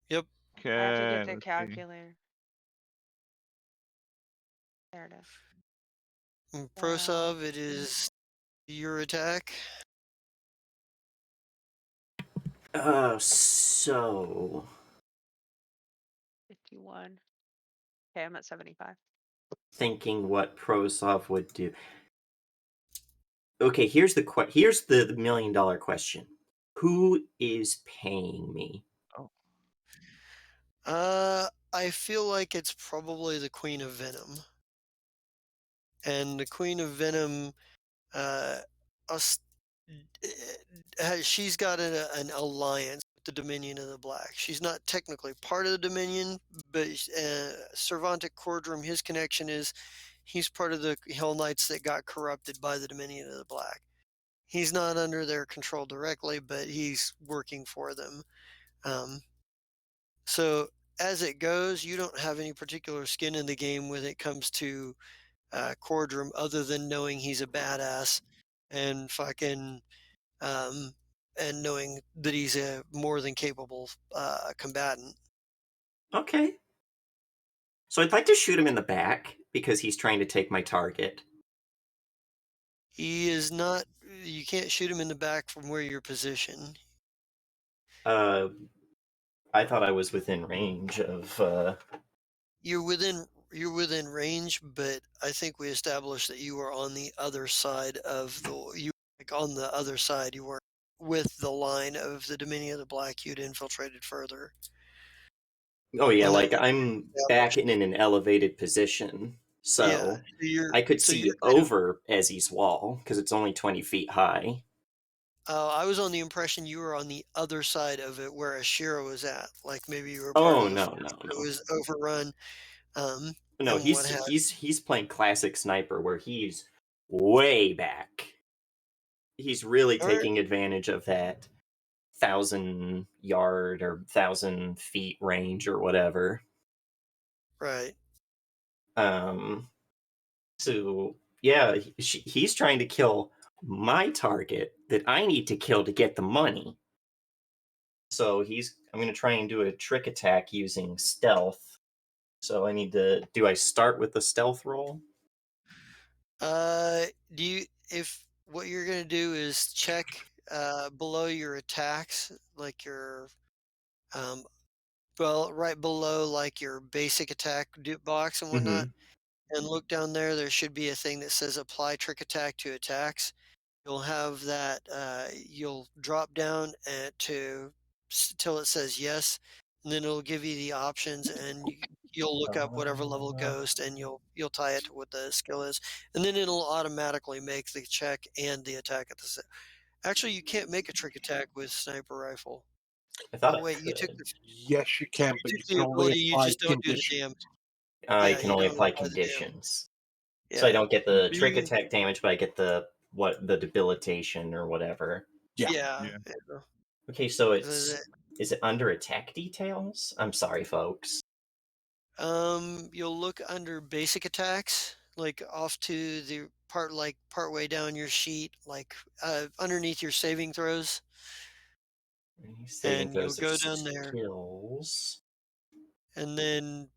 Yep. I have to Okay. get the Let's see. calculator. There it is. Prosov, it is your attack. So 51. Okay, I'm at 75. thinking what Prosov would do. Okay, here's the $1 million question. Who is paying me? I feel like it's probably the Queen of Venom. And the Queen of Venom, uh, she's got an alliance with the Dominion of the Black. She's not technically part of the Dominion, but Cervantic Cordrum, his connection is he's part of the Hell Knights that got corrupted by the Dominion of the Black. He's not under their control directly, but he's working for them. So as it goes, you don't have any particular skin in the game when it comes to Cordrum, other than knowing he's a badass and fucking and knowing that he's a more than capable combatant. Okay. So I'd like to shoot him in the back because he's trying to take my target. He is not. You can't shoot him in the back from where you're positioned. I thought I was within range of. You're within range, but I think we established that you were on the other side of on the other side. You weren't with the line of the Dominion of the Black. You'd infiltrated further. Oh yeah, And that like was I'm back established. in an elevated position, Yeah, so I could so you're see kind of. over Ezzy's wall because it's only 20 feet high. I was on the impression you were on the other side of it where Ashira was at. Like maybe you were part Oh of the no, force no, that no. was overrun, No, and what he's have. he's playing classic sniper where he's way back. He's really All right, taking advantage of that 1,000-yard or 1,000 feet range or whatever. right. Um, so yeah, he's trying to kill my target that I need to kill to get the money. So I'm going to try and do a trick attack using stealth. So I need to. Do I start with the stealth roll? Do you if what you're gonna do is check below your attacks, like your um, well, right below like your basic attack box and Mm-hmm. whatnot, and look down there. There should be a thing that says apply trick attack to attacks. You'll have that. You'll drop down till it says yes, and then it'll give you the options, and you'll look up whatever level ghost, and you'll tie it to what the skill is, and then it'll automatically make the check and the attack at the same. Actually, you can't make a trick attack with sniper rifle. I Oh thought I wait, you took could. Yes, you can, but you can the only ability. You apply just don't do the conditions. damage. You Yeah, can you only don't apply apply the damage. conditions. So I Yeah, don't get the but trick you can. attack damage, but I get the debilitation or whatever. Yeah. Yeah. Yeah. Okay, so Yeah. is it under attack details? I'm sorry, folks. You'll look under basic attacks, like off to the part way down your sheet, like underneath your saving throws, Saving and you'll throws of go down there, skills. and then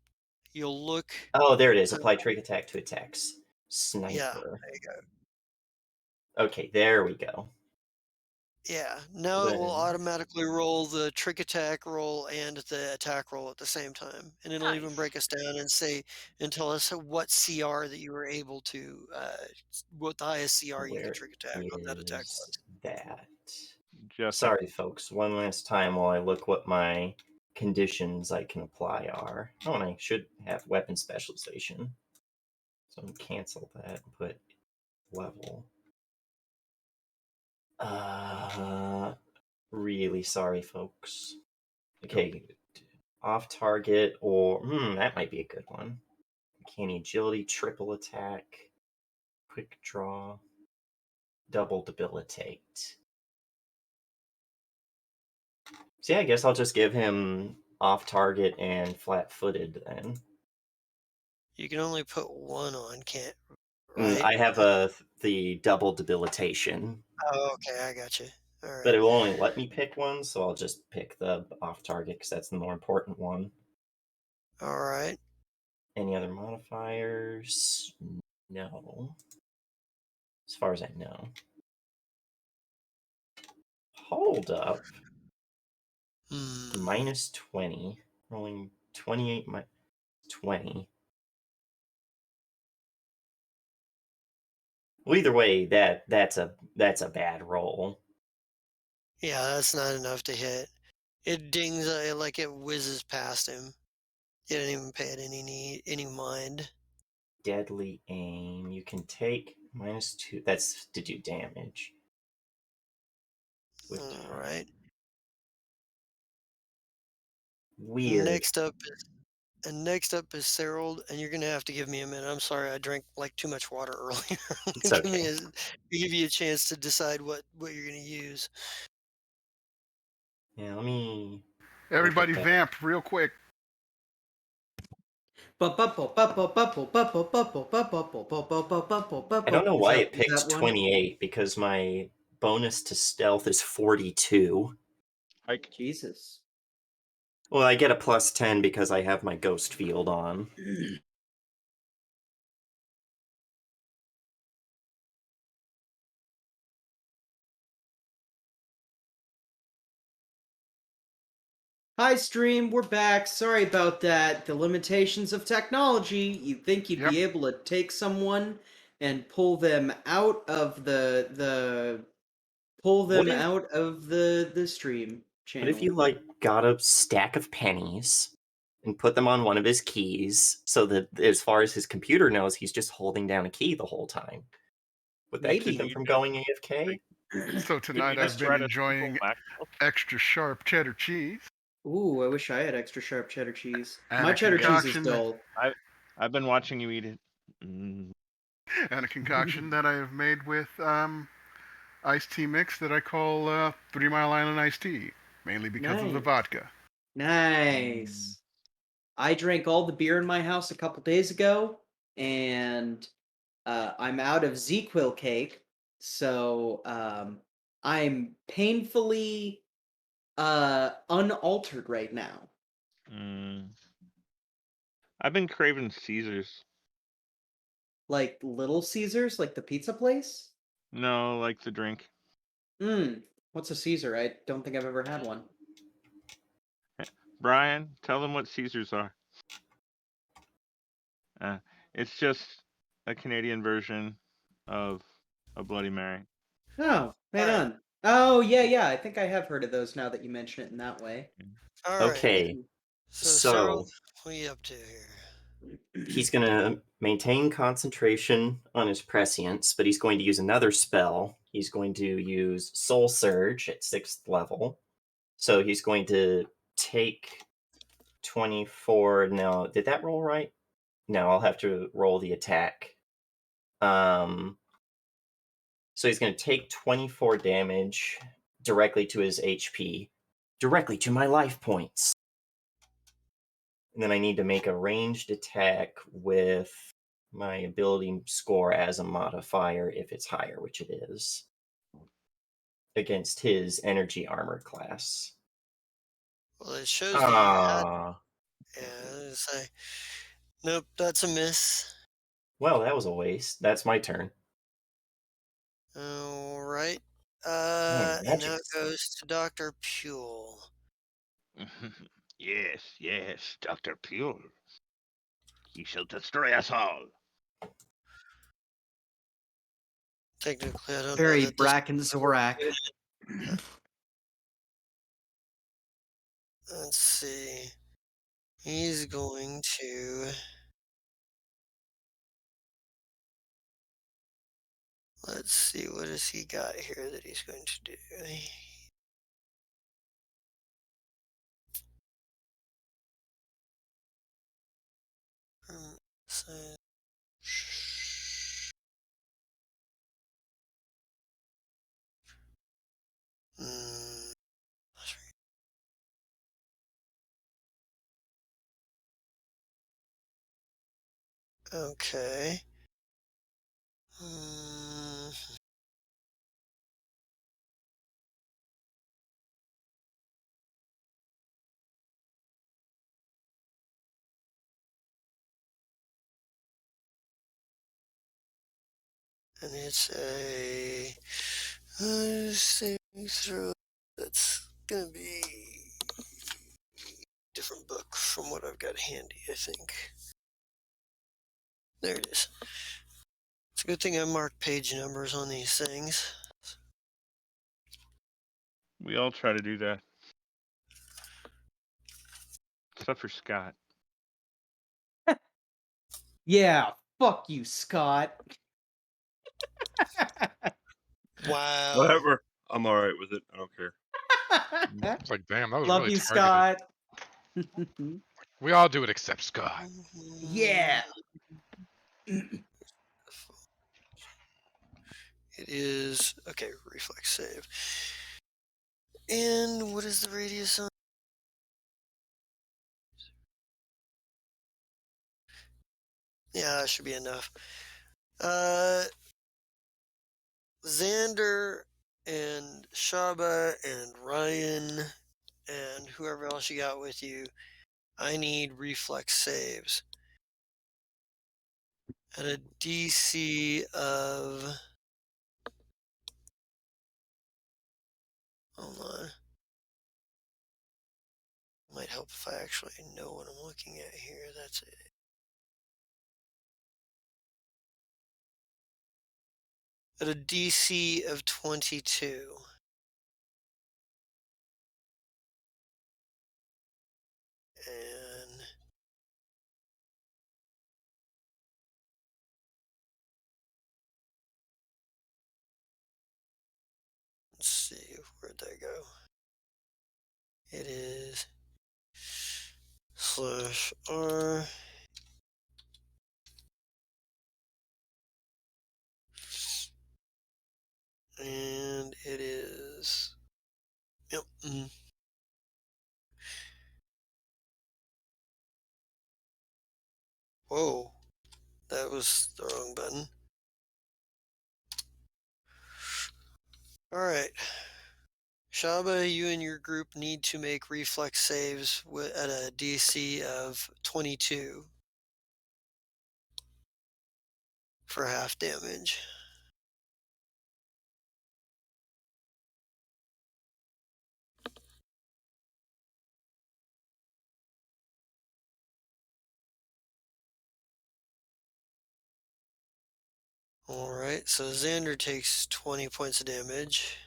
you'll look. Oh, there it is. Uh, Apply trick attack to attacks. yeah, Sniper. there you go. Okay, there we go. Yeah, now it will Then automatically roll the trick attack roll and the attack roll at the same time, and it'll even break Nice. us down and say and tell us what CR that you were able to, what the highest CR you could where trick attack on that attack was. is that? Just like Sorry, folks. One last time while I look what my conditions I can apply are. Oh, and I should have weapon specialization. So I'm gonna cancel that and put level. Really sorry, folks. Okay, off target or that might be a good one. Uncanny agility, triple attack, quick draw, double debilitate. So yeah, I guess I'll just give him off target and flat footed then. You can only put one on, can't right? I have the double debilitation, Oh, okay, I got you. All but right. it will only let me pick one, so I'll just pick the off target because that's the more important one. All right. Any other modifiers? No. As far as I know. Hold up. Hmm. Minus 20. Rolling 28 minus 20. Well, either way, that's a bad roll. Yeah, that's not enough to hit. It dings like it whizzes past him. You didn't even pay it any mind. Deadly aim. You can take minus 2. That's to do damage. With All right. weird. Next up is Serold, and you're gonna have to give me a minute. I'm sorry, I drank like too much water earlier. It's give okay. give you a chance to decide what you're gonna use. Yeah, let me. Everybody vamp real quick. I don't know why it Is picks that one? 28 because my bonus to stealth is 42. like Jesus. Well, I get a plus 10 because I have my ghost field on. Hi, stream. We're back. Sorry about that. The limitations of technology. You'd think you'd Yep. be able to take someone and pull them out of the stream channel. What if you like got a stack of pennies and put them on one of his keys so that as far as his computer knows, he's just holding down a key the whole time? Would that keep him Maybe. from going AFK? So could you tonight I've just been write a simple enjoying macro? extra sharp cheddar cheese Ooh, I wish I had extra sharp cheddar cheese. and My a cheddar cheese is concoction dull. I've been watching you eat it. Mm. that I have made with iced tea mix that I call 3 Mile Island iced tea, mainly because of the Nice. vodka. Nice. I drank all the beer in my house a couple days ago, and I'm out of ZQuil cake, so I'm painfully unaltered right now. I've been craving Caesars. Like Little Caesars, like the pizza place? No, like the drink. What's a Caesar? I don't think I've ever had one. Brian, tell them what Caesars are. It's just a Canadian version of a Bloody Mary. Oh, right All right. on. Oh, yeah, I think I have heard of those now that you mention it in that way. All right. Okay, So Serold, so what are you up to here? he's going to maintain concentration on his prescience, but he's going to use another spell. He's going to use Soul Surge at 6th level. So he's going to take 24. No, did that roll right? No, I'll have to roll the attack. So he's going to take 24 damage directly to his HP, directly to my life points. And then I need to make a ranged attack with my ability score as a modifier if it's higher, which it is, against his energy armor class. Well, it shows that you had. Ah, Yeah, say, nope, that's a miss. well, that was a waste. That's my turn. All right. Man, And now magic. it goes to Dr. Puel. Yes, Dr. Pure. He shall destroy us all. Technically, I don't know Very that this. Bracken Zorak. Let's see. He's going to. Let's see, what has he got here that he's going to do? So, mm, okay. Mm, and it's a saving throw that's gonna be different book from what I've got handy, I think. There it is. It's a good thing I marked page numbers on these things. We all try to do that. Except for Scott. Yeah, fuck you, Scott. Wow. Whatever. I'm all right with it. I don't care. It's like, damn, that was Love really you, targeted. Scott. We all do it except Scott. Yeah. It is okay, reflex save. And what is the radius on? Yeah, that should be enough. Xander and Shaba and Ryan and whoever else you got with you, I need reflex saves at a DC of. Hold on. Might help if I actually know what I'm looking at here. That's it. At a DC of 22. And let's see, where'd that go? It is /R. And it is. Yep. Whoa. That was the wrong button. Alright. Shaba, you and your group need to make reflex saves at a DC of 22 for half damage. Alright, so Xander takes 20 points of damage.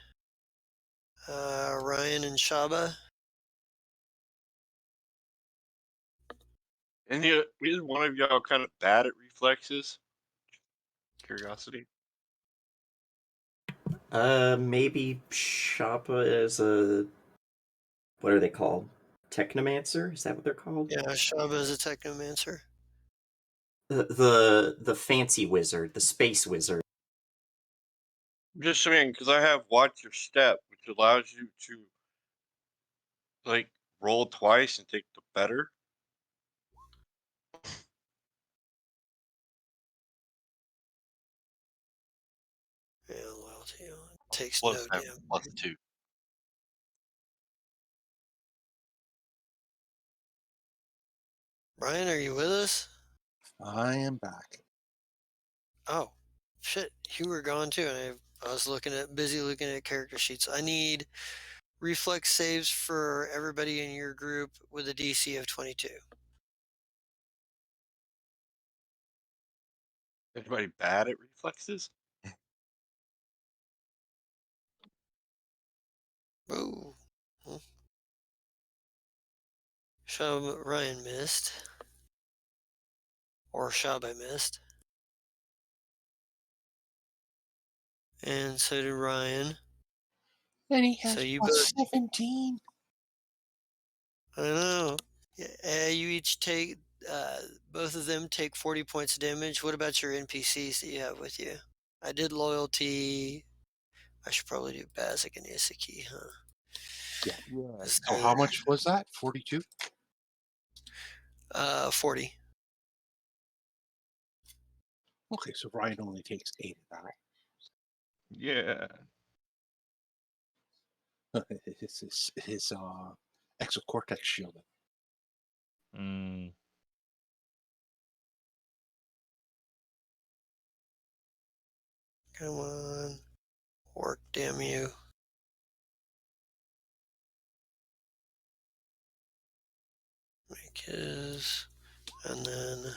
Ryan and Shaba. And is one of y'all kind of bad at reflexes? Curiosity. Maybe Shoppa is a. What are they called? Technomancer? Is that what they're called? Yeah, Shaba is a technomancer. The fancy wizard, the space wizard. I'm just saying, because I have Watch Your Step, which allows you to, like, roll twice and take the better. Yeah, loyalty on. Takes Plus no damage. plus 2. Brian, are you with us? I am back. Oh, shit. You were gone too, and I I was busy looking at character sheets. I need reflex saves for everybody in your group with a DC of 22. Anybody bad at reflexes? Oh. Ryan missed. Or Shabe missed. And so did Ryan. And he has So you plus both. 17. I know. Yeah, you each take. Both of them take 40 points of damage. What about your NPCs that you have with you? I did loyalty. I should probably do Bazik and Isaki, huh? Yeah. So how much was that? 42? 40. Okay, so Ryan only takes 8 of that. Yeah. His exocortex shielded. Mm. Come on. Work, damn you. Make his. And then.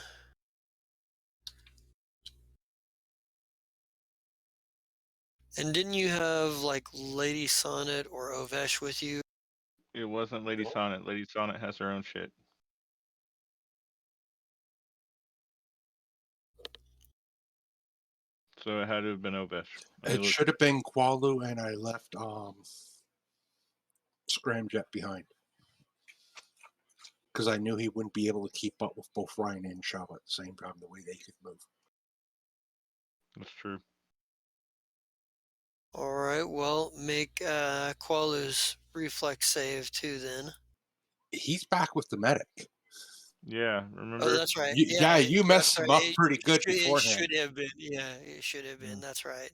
And didn't you have like Lady Sonnet or Ovesh with you? It wasn't Lady Sonnet. Lady Sonnet has her own shit. So it had to have been Ovesh. It should have been Qualu, and I left Scramjet behind. Because I knew he wouldn't be able to keep up with both Ryan and Shaba at the same time, the way they could move. That's true. All right, well, make Qualu's reflex save too then. He's back with the medic. Yeah, remember? Oh, that's right. Yeah, you messed him up pretty good It beforehand. should have been. Yeah, it should have been. That's right.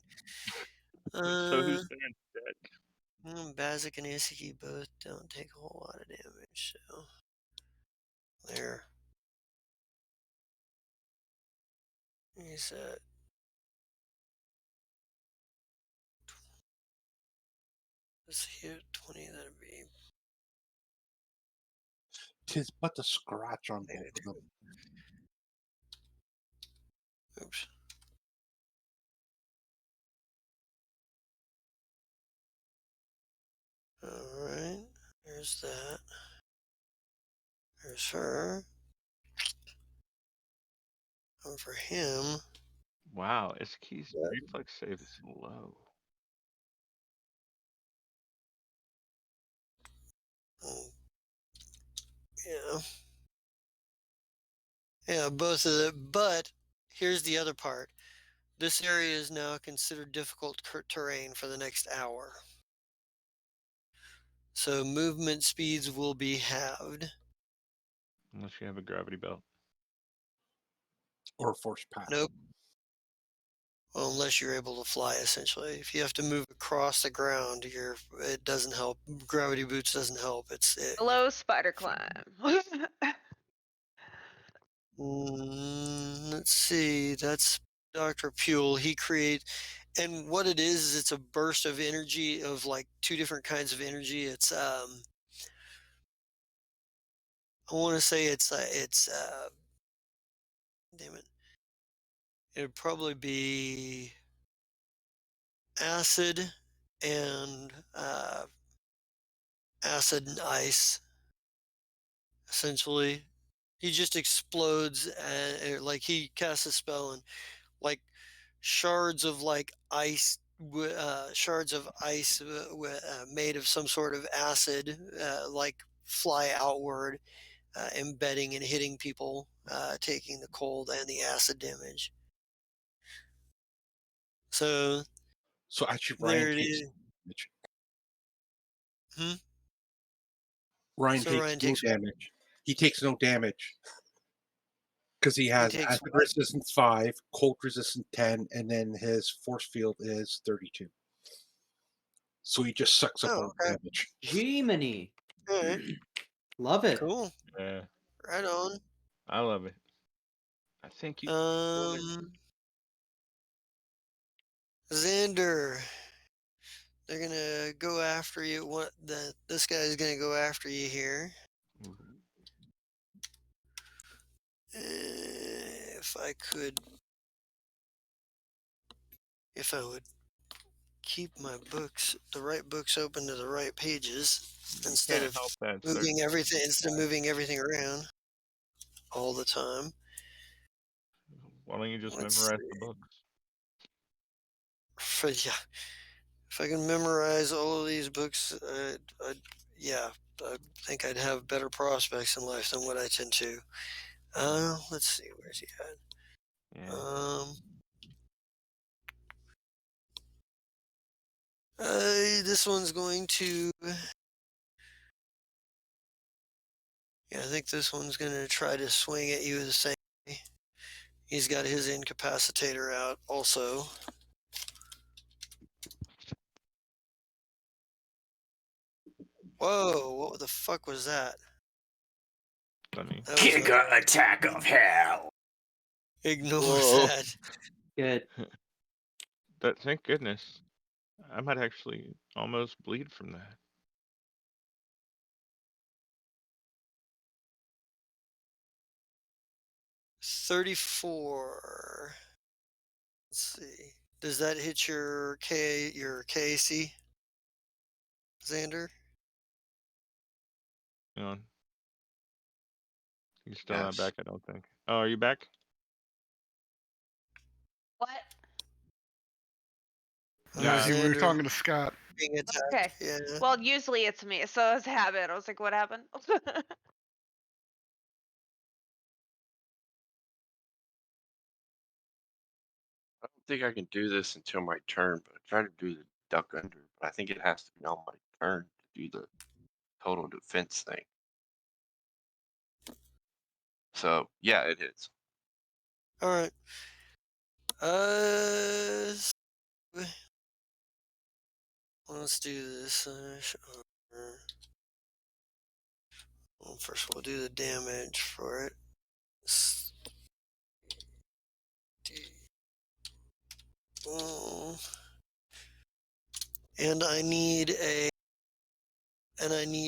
So who's there instead? Bazik and Isaki both don't take a whole lot of damage, so there. He's at let's hit 20. That'd be. Tis but a scratch on both of them. Oops. All right. There's that. There's her. And for him. Wow, Isaki's reflex save is low. Yeah. Yeah, both of them. But here's the other part. This area is now considered difficult terrain for the next hour. So movement speeds will be halved. Unless you have a gravity belt. Or a force path. Nope. Well, unless you're able to fly, essentially. If you have to move across the ground, it doesn't help. Gravity boots doesn't help. Low spider climb. Let's see. That's Dr. Puel. He creates, and what it is it's a burst of energy of like two different kinds of energy. It's I want to say it's damn it. It'd probably be acid and acid and ice. Essentially, he just explodes and like he casts a spell and like shards of like ice shards of ice made of some sort of acid like fly outward, embedding and hitting people, taking the cold and the acid damage. So actually there Ryan it takes is. Ryan So takes Ryan no takes damage. He takes no damage. Because he has acid what? resistance 5, cold resistance 10, and then his force field is 32. So he just sucks up all the damage. Gemini. All right. Love it. Cool. Yeah. Right on. I love it. I think you. Xander, they're gonna go after you. This guy's gonna go after you here. If I would keep my books, the right books open to the right pages instead Can't of help that, sir. moving everything around all the time. Why don't you just Let's memorize the see. books? If I can memorize all of these books, I think I'd have better prospects in life than what I tend to. Let's see, where's he at? Yeah. This one's going to. Yeah, I think this one's going to try to swing at you the same way. He's got his incapacitator out also. Whoa, what the fuck was that? Funny. That was Giga attack of hell. Ignore Whoa. that. Good. Thank goodness. I might actually almost bleed from that. $34. Let's see. Does that hit your KC, Xander? Hang on. You're still not Yes. back, I don't think. Oh, are you back? What? Yeah, we were Xander talking to Scott. being attacked. Okay. Yeah. Well, usually it's me, so it's a habit. I was like, what happened? I don't think I can do this until my turn, but I try to do the duck under. But I think it has to be on my turn to do the total defense thing. So yeah, it hits. All right. Let's do this. Well, first we'll do the damage for it. And I need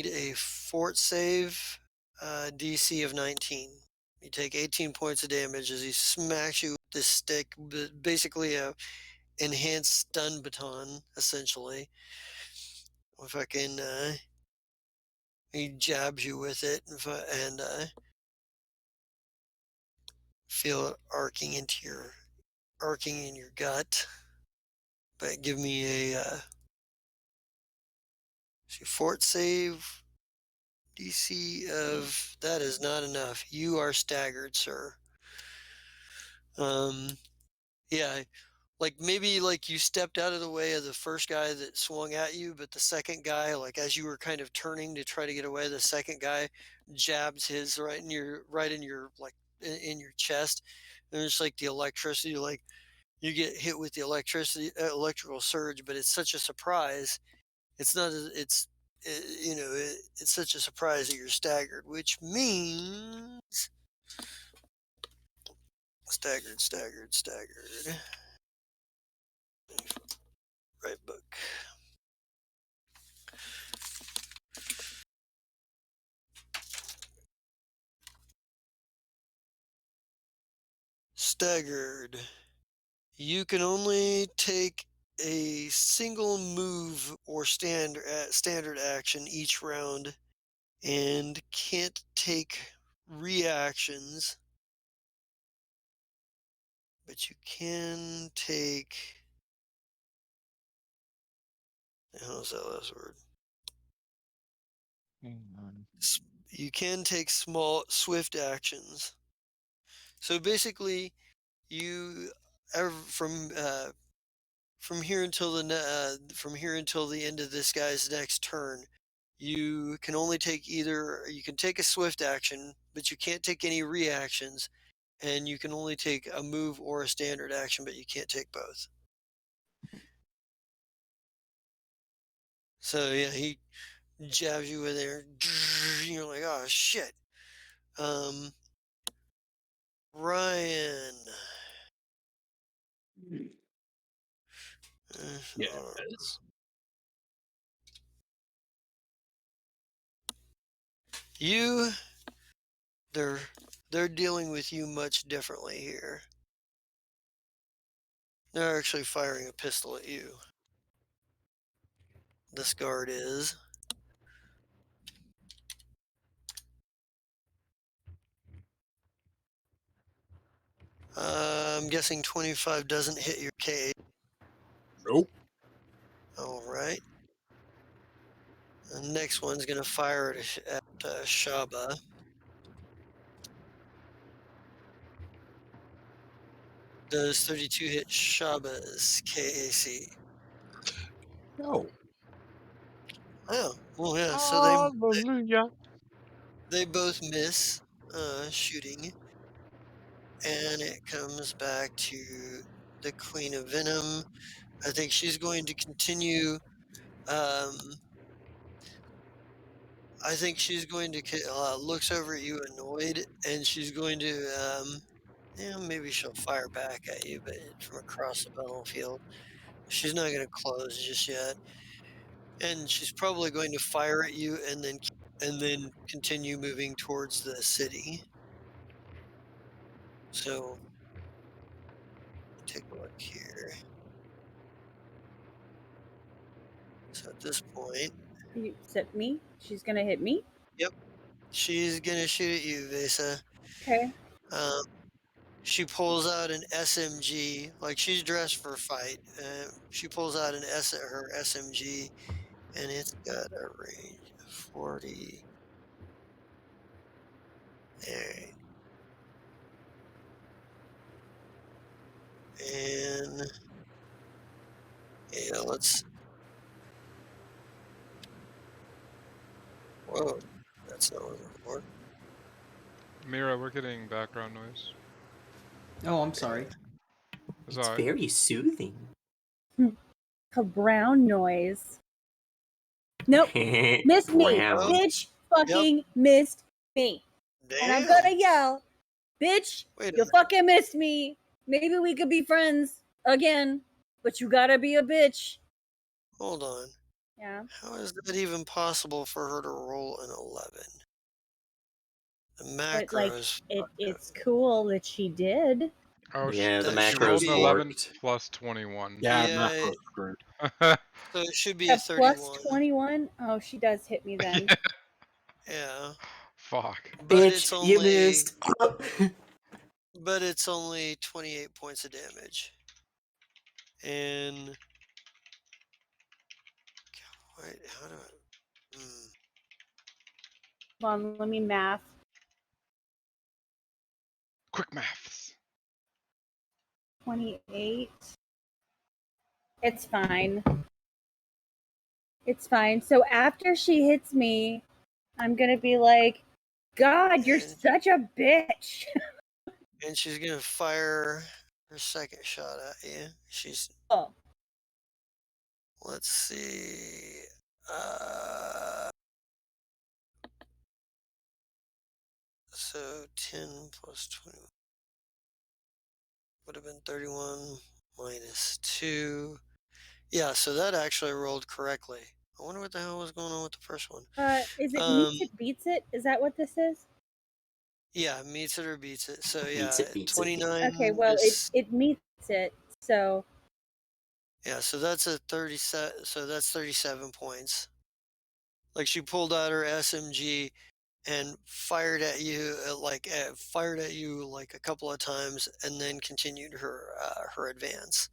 a fort save DC of 19. You take 18 points of damage as he smacks you with this stick, basically a enhanced stun baton, essentially. If I can, he jabs you with it, and feel it arcing in your gut. But give me a fort save DC of that is not enough. You are staggered, sir. Yeah, like maybe like you stepped out of the way of the first guy that swung at you, but the second guy, like as you were kind of turning to try to get away, the second guy jabs his right in your like in your chest, and it's like the electricity, like you get hit with the electrical surge, but it's such a surprise. It's not. It's such a surprise that you're staggered, which means staggered. Right book. Staggered. You can only take a single move or standard action each round, and can't take reactions. But you can take. How's that last word? Hang on. You can take small, swift actions. So basically, you from here until the end of this guy's next turn, you can only take you can take a swift action, but you can't take any reactions, and you can only take a move or a standard action, but you can't take both. So yeah, he jabs you in there, and you're like, oh shit. Ryan. Yes. You, they're dealing with you much differently here. They're actually firing a pistol at you. This guard is. I'm guessing 25 doesn't hit your K. Nope. All right. The next one's going to fire at Shaba. Does 32 hit Shaba's KAC? No. Oh, well, yeah. So Hallelujah. they both miss shooting, and it comes back to the Queen of Venom. I think she's going to continue. I think she's going to looks over at you annoyed, and she's going to maybe she'll fire back at you, but from across the battlefield. She's not going to close just yet, and she's probably going to fire at you and then continue moving towards the city. So take a look here. So at this point, You said me? She's gonna hit me? yep, she's gonna shoot at you, Vesa. Okay. She pulls out an SMG, like she's dressed for a fight. She pulls out her SMG, and it's got a range of 40. Alright. And yeah, whoa, that's not what I'm looking for. Mira, we're getting background noise. Oh, I'm sorry. It's It's all right. very soothing. A brown noise. Nope. Missed me. Brown. Bitch fucking missed me. And I'm Damn. gonna yell, bitch, Wait a you minute. fucking missed me. Maybe we could be friends again, but you gotta be a bitch. Hold on. Yeah. How is that even possible for her to roll an 11? The But like macros. it's cool that she did. Oh, Yeah, the That should she rolled macros an be 11 worked. plus 21. Yeah, Yeah, macro screwed. so it should be a A plus 31. 21. Oh, she does hit me then. Yeah. Yeah. Fuck. But it's Bitch, you only missed. but it's only 28 points of damage. And wait, how do I Hold on, let me math. Quick maths. 28. It's fine. It's fine. So after she hits me, I'm gonna be like, God, you're And- such a bitch. and she's gonna fire her second shot at you. Oh, Let's see. So 10 plus 20 would have been 31 minus 2. Yeah, so that actually rolled correctly. I wonder what the hell was going on with the first one. is it meets it beats it? Is that what this is? Yeah, meets it or beats it. So yeah, Beats it, beats it. 29. Okay, well it meets it. So Yeah, so that's a 37. So that's 37 points. Like she pulled out her SMG and fired at you, fired at you like a couple of times, and then continued her advance.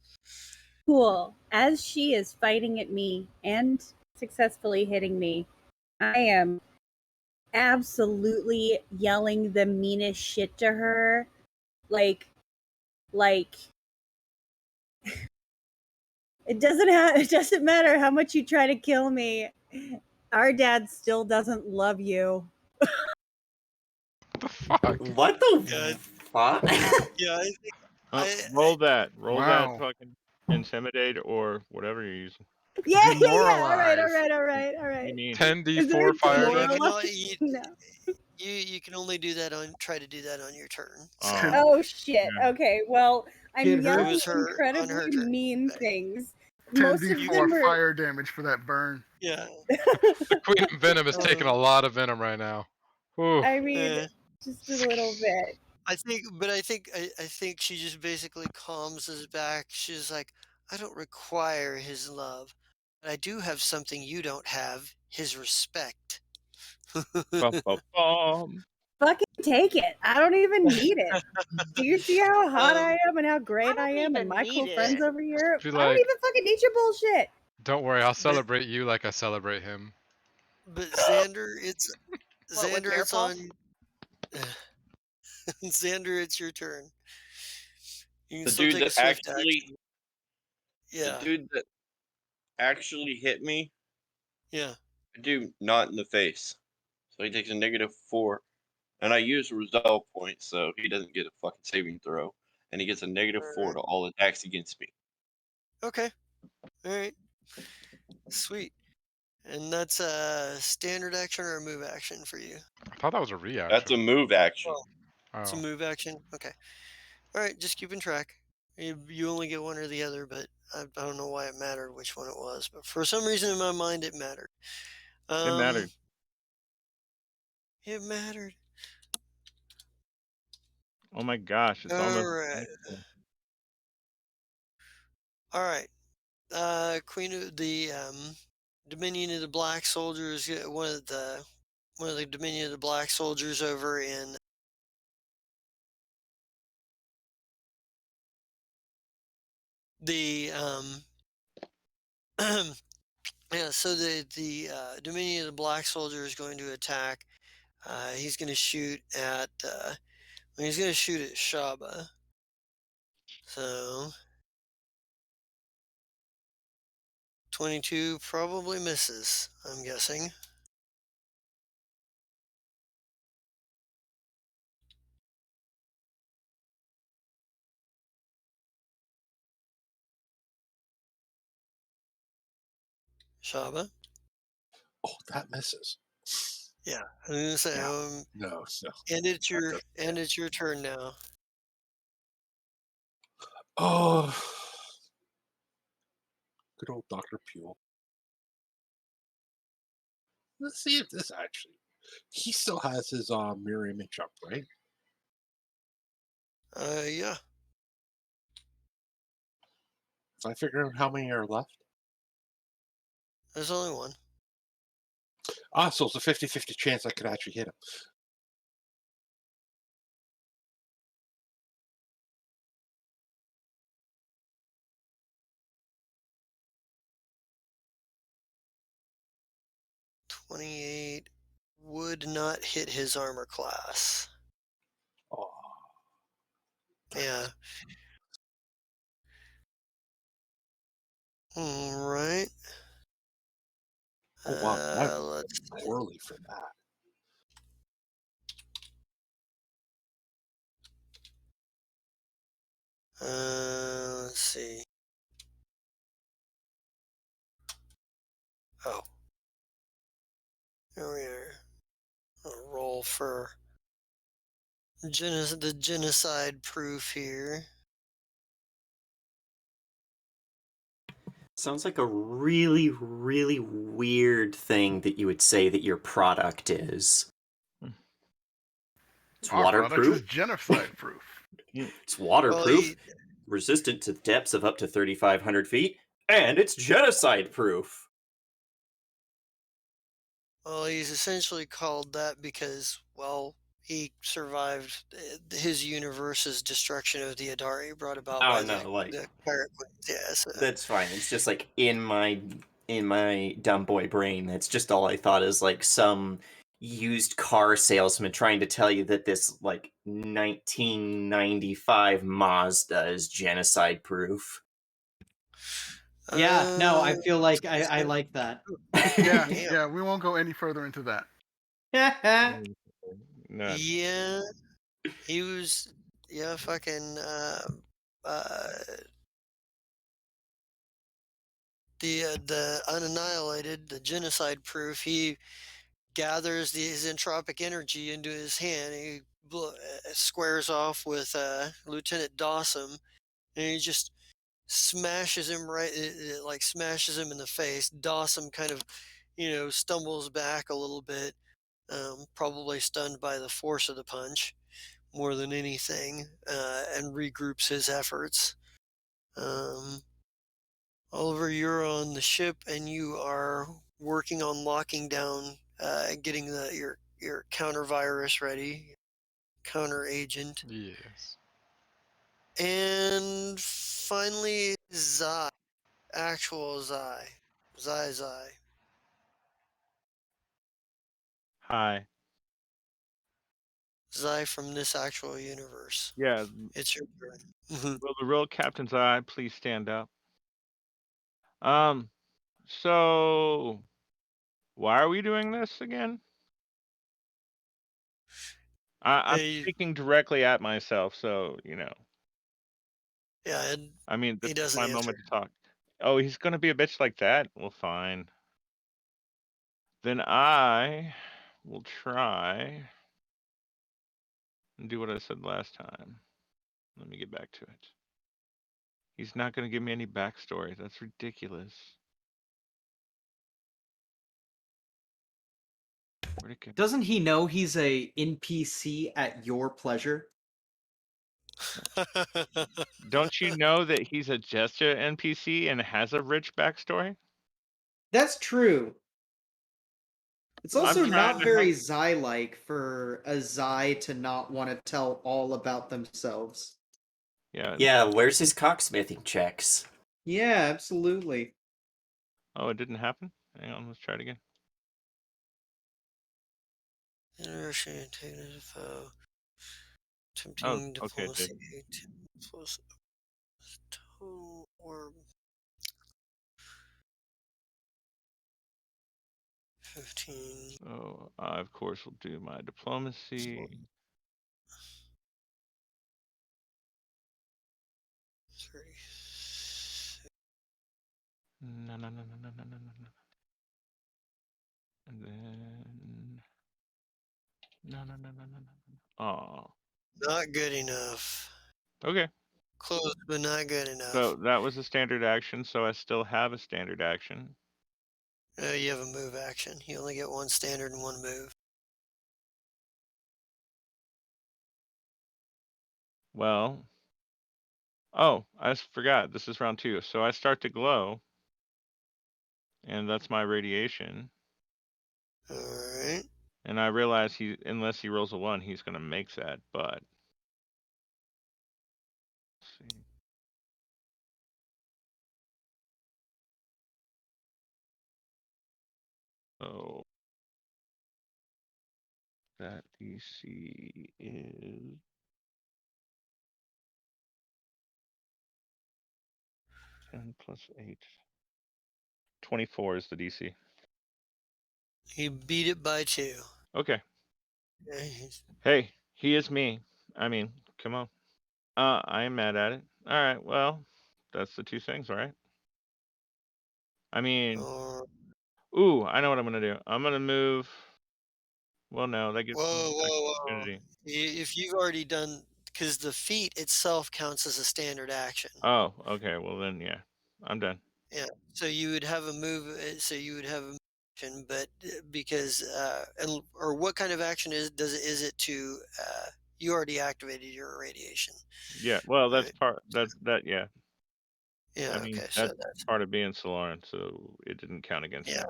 cool. As she is fighting at me and successfully hitting me, I am absolutely yelling the meanest shit to her. Like it doesn't matter how much you try to kill me. Our dad still doesn't love you. What the fuck? What the Yeah, fuck? yeah, I think Roll that. Roll that Wow. fucking intimidate or whatever you're using. Yeah, yeah. All Demoralize. right. You need Is there 10d4 fire you damage. can, demoralize? No. you can only do that try to do that on your turn. Oh. Oh shit. Yeah. Okay. Well, I'm Get her. It yelling was her on her incredibly turn. mean Okay. things. most of 10d4 them are. fire damage for that burn. Yeah. The Queen of Venom is taking a Um, lot of venom right now. Whew. I mean, eh. just a little bit. I think she just basically calms us back. She's like, I don't require his love, but I do have something you don't have, his respect. Bum, bum, bum. Fucking take it. I don't even need it. Do you see how hot I am and how great I I don't am and even my cool need friends it. over here? Be I don't like- even fucking need your bullshit. Don't worry, I'll celebrate you like I celebrate him. But Xander, What, with Xander, bear it's paw? on. Xander, it's your turn. You can The still dude take a that swift actually, action. the Yeah, dude that actually hit me, yeah. I do not in the face. So he takes a -4. And I use a resolve point, so he doesn't get a fucking saving throw. And he gets a -4 to all attacks against me. Okay. All right. Sweet. And that's a standard action or a move action for you? I thought that was a reaction. That's a move action. Oh. It's a move action? Okay. All right, just keeping track. You only get one or the other, but I don't know why it mattered which one it was. But for some reason in my mind, it mattered. It mattered. It mattered. Oh my gosh, it's All almost. right. All right. Queen of the Dominion of the Black Soldiers. One of the Dominion of the Black Soldiers over in the yeah. So the Dominion of the Black Soldier is going to attack. He's going to shoot at. He's going to shoot at Shaba. So 22 probably misses, I'm guessing. Shaba? Oh, that misses. Yeah. I was going to say, No, no. and it's your turn now. Oh, good old Dr. Pule. Let's see if this actually. He still has his mirror image up, right? Yeah. So I figure out how many are left. There's only one. So it's a 50-50 chance I could actually hit him. $28 would not hit his armor class. Oh. Yeah. All right. Oh wow, that Let's poorly for that. let's see. Oh. Here we are. I'll roll for the genocide proof here. Sounds like a really, really weird thing that you would say that your product is. It's Our product is waterproof. genocide proof. It's waterproof, resistant to depths of up to 3,500 feet, and it's genocide proof. Well, he's essentially called that because, well, he survived his universe's destruction of the Adari brought about by the Pirate Queens. Yeah, so. That's fine. It's just like in my dumb boy brain, that's just all I thought is like some used car salesman trying to tell you that this like 1995 Mazda is genocide proof. Yeah, no, I feel like I like that. Yeah, we won't go any further into that. No. Yeah, he was, fucking, the unannihilated, the genocide proof, he gathers his entropic energy into his hand. He squares off with Lieutenant Dawson, and he just smashes him right. It like smashes him in the face. Dawson kind of, stumbles back a little bit, probably stunned by the force of the punch more than anything, and regroups his efforts. Oliver, you're on the ship and you are working on locking down, getting your counter virus ready, counter agent, Yes. and finally Zai, actual Zai. Hi. Zai from this actual universe. Yeah. It's your turn. Will the real Captain's Eye please stand up? So why are we doing this again? I'm Hey, speaking directly at myself, so yeah, I mean, this he is doesn't my answer. moment to talk. Oh, he's gonna be a bitch like that? Well, fine. Then I will try and do what I said last time. Let me get back to it. He's not gonna give me any backstory. That's ridiculous. Where'd it go? Doesn't he know he's a NPC at your pleasure? Don't you know that he's a gesture NPC and has a rich backstory? That's true. It's I'm also trying not to help. very Zai-like for a Zai to not want to tell all about themselves. Yeah. Yeah, where's his cocksmithing checks? Yeah, absolutely. Oh, it didn't happen? Hang on, let's try it again. Inertia, antagonist, foe, Oh, tempting okay, it did. diplomacy, plus total orb, 15. So I, of course, will do my diplomacy. 36. No, no, no, no, no, no, no, no. And then no, no, no, no, no, no. Oh, Not good enough. okay. Close, but not good enough. So that was a standard action. So I still have a standard action. You have a move action. You only get one standard and one move. Well, oh, I forgot. This is round 2. So I start to glow, and that's my radiation. All right. And I realize unless he rolls a 1, he's gonna make that. But let's see. So that DC is 10 plus 8. 24 is the DC. You beat it by 2. Okay. Okay. Hey, he is me. I mean, come on. I am mad at it. All right. Well, that's the 2 things, right? I mean, ooh, I know what I'm gonna do. I'm gonna move. Well, no, that gives me Whoa. opportunity. If you've already done, because the feat itself counts as a standard action. Oh, okay. Well, then, yeah, I'm done. Yeah. So you would have a move. So you would have a action, but because or what kind of action is it to? You already activated your irradiation. Yeah. Well, that's Right. part that yeah. Yeah. I mean, Okay. So that's that's part of being Solaran, so it didn't count against yeah. me.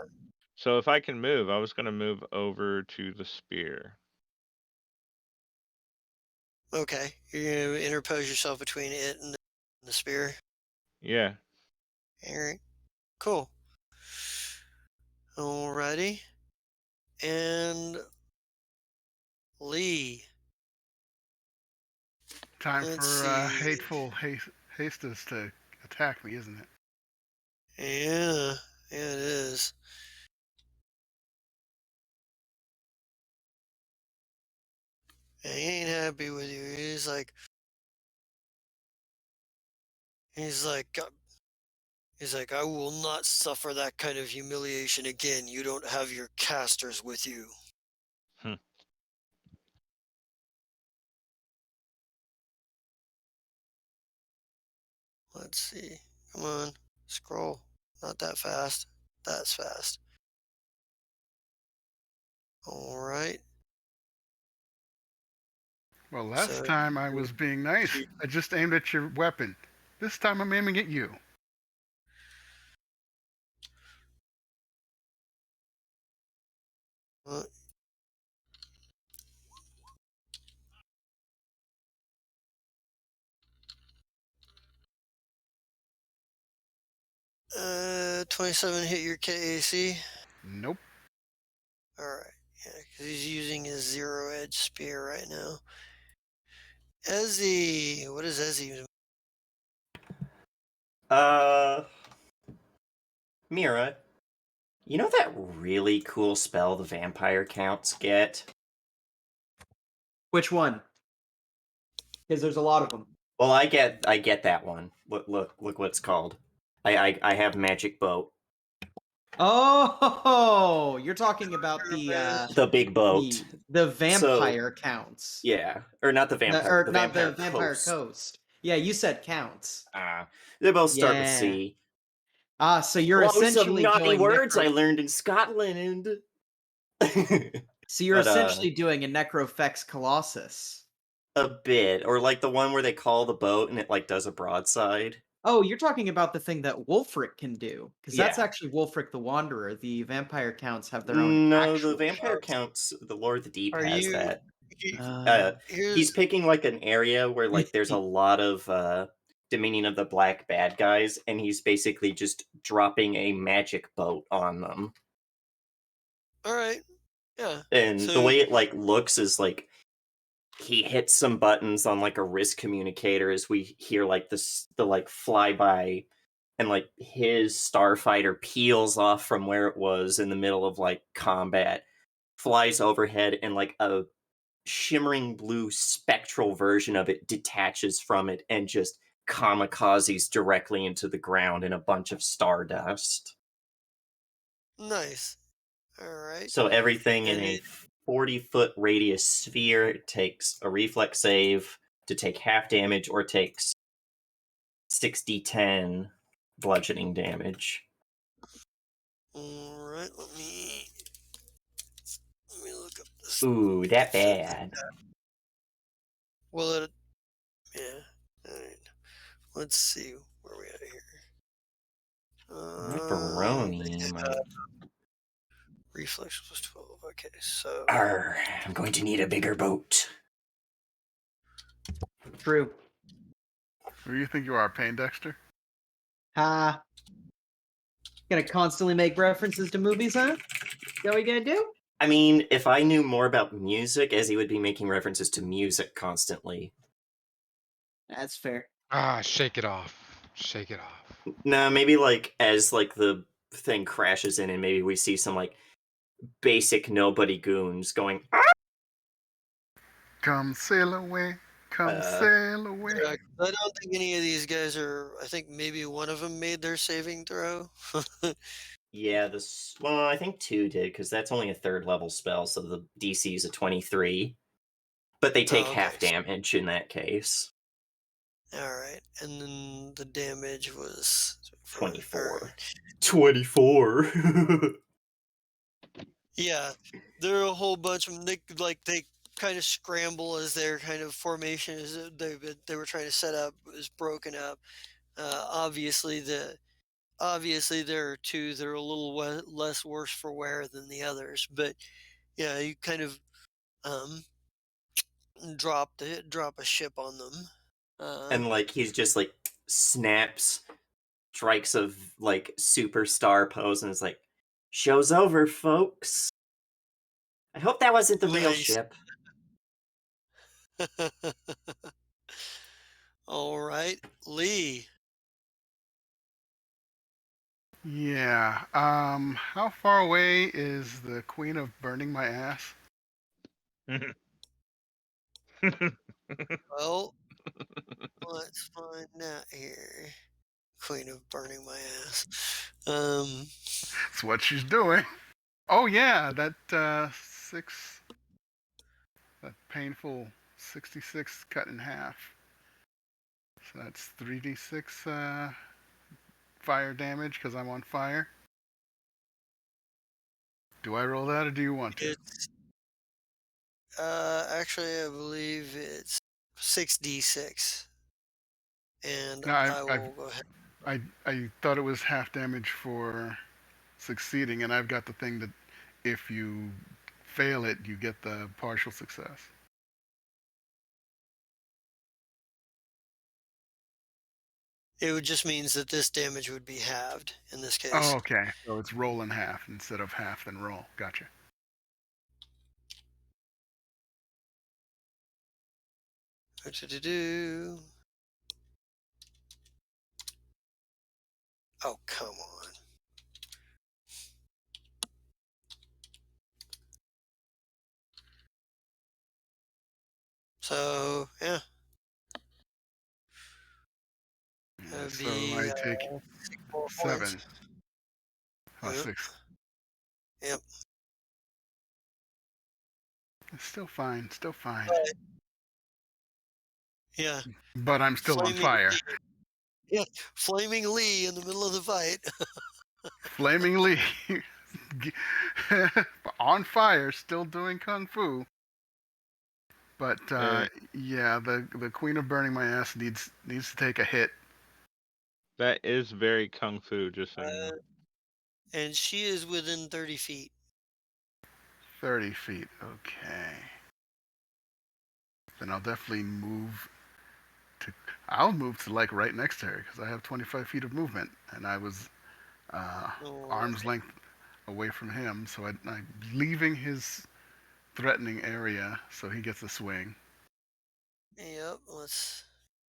So if I can move, I was gonna move over to the spear. Okay. You're gonna interpose yourself between it and the spear. Yeah. All right. Cool. Alrighty. And Lee. Time Let's for see. hateful Hastus to attack me, isn't it? Yeah, it is. And he ain't happy with you. He's like, I will not suffer that kind of humiliation again. You don't have your casters with you. Hmm. Let's see. Come on, scroll. Not that fast. That's fast. All right. Well, last So time I was being nice. I just aimed at your weapon. This time I'm aiming at you. uh, 27 hit your KAC. Nope. All right. Yeah, because he's using his zero edge spear right now. Ezzy, what is Ezzy? Mira, you know that really cool spell the vampire counts get? Which one? Because there's a lot of them. Well, I get that one. Look what it's called. I have magic boat. Oh, you're talking about The big boat. the vampire counts. Yeah, or not the vampire. Or The not vampire the vampire coast. coast. Yeah, you said counts. They both start with Yeah. C. So you're Close some essentially naughty doing words I learned in Scotland. So you're But, essentially doing a Necrofex Colossus. a bit, or like the one where they call the boat and it like does a broadside. Oh, you're talking about the thing that Wulfric can do, because that's Yeah. actually Wulfric the Wanderer. The vampire counts have their own No, the actual vampire shows. counts. The Lord of the Deep Are has you? that. Here's He's picking like an area where like there's a lot of Dominion of the Black bad guys, and he's basically just dropping a magic boat on them. all right. Yeah. And the So way it like looks is like he hits some buttons on like a wrist communicator as we hear like the like flyby, and like his starfighter peels off from where it was in the middle of like combat, flies overhead, and like a shimmering blue spectral version of it detaches from it and just kamikazes directly into the ground in a bunch of stardust. nice. All right. So everything in And a it, 40-foot radius sphere takes a reflex save to take half damage or takes 60-10 bludgeoning damage. all right. Let me look up this. Ooh, that bad. Well, yeah. All right. Let's see where we at here. Ripperoni, my... Reflex plus 12. Okay, so Arr, I'm going to need a bigger boat. True. Who do you think you are, Pain Dexter? Ha. Gonna constantly make references to movies, huh? Is that what you gonna do? I mean, if I knew more about music, as he would be making references to music constantly. That's fair. Shake it off. Shake it off. Nah, maybe like as like the thing crashes in and maybe we see some like basic nobody goons going, Come sail away, come sail away. yeah, I don't think any of these guys are. I think maybe one of them made their saving throw. yeah, well, I think 2 did, because that's only a 3rd level spell, so the DC is a 23. But they take Oh, okay. half damage in that case. All right, and then the damage was 24. 24. Yeah, there are a whole bunch of them. They kind of scramble as their kind of formation is they were trying to set up is broken up. Obviously, there are two that are a little less worse for wear than the others, but yeah, you kind of drop a ship on them. And like he's just like snaps, strikes of like superstar pose, and is like, "Show's over, folks. I hope that wasn't the real Nice. ship." All right, Lee. Yeah. How far away is the Queen of Burning My Ass? Well, let's find out here. Queen of Burning My Ass. That's what she's doing. Oh yeah, that that painful 66 cut in half. So that's 3d6 fire damage because I'm on fire? Do I roll that or do you want to? It's actually I believe it's 6d6, and No, I will go ahead. I thought it was half damage for succeeding, and I've got the thing that if you fail it, you get the partial success. It would just means that this damage would be halved in this Oh, case. okay. So it's roll in half instead of half then roll. Gotcha. Do-do-do-do. Oh, come on. So, yeah, Yeah, that'd so be I take 4 points. 7. Oh, Yep. 6. Yep. It's still fine. Still fine. But, yeah, But I'm still on Flaming fire. Lee. Yeah, Flaming Lee in the middle of the fight. Flaming Lee. On fire, still doing kung fu. But yeah, the Queen of Burning My Ass needs to take a hit. That is very kung fu, just so you know. And she is within 30 feet. 30 feet. Okay. Then I'll definitely move to. I'll move to like right next to her because I have 25 feet of movement, and I was arm's length away from him, so I'm leaving his threatening area, so he gets a swing. Yep, let's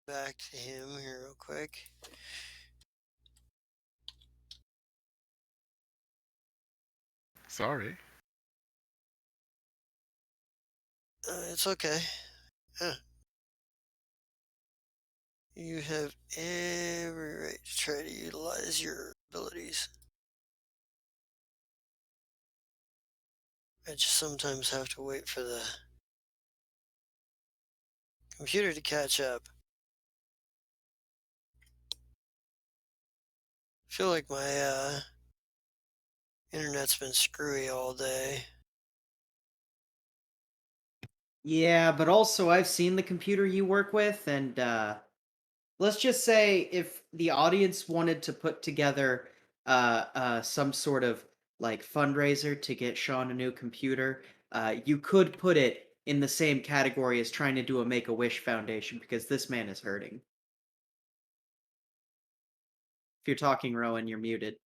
back to him here real quick. Sorry. It's okay. You have every right to try to utilize your abilities. I just sometimes have to wait for the computer to catch up. I feel like my internet's been screwy all day. Yeah, but also I've seen the computer you work with, and let's just say if the audience wanted to put together some sort of like fundraiser to get Sean a new computer, you could put it in the same category as trying to do a Make-A-Wish Foundation because this man is hurting. If you're talking, Rowan, you're muted.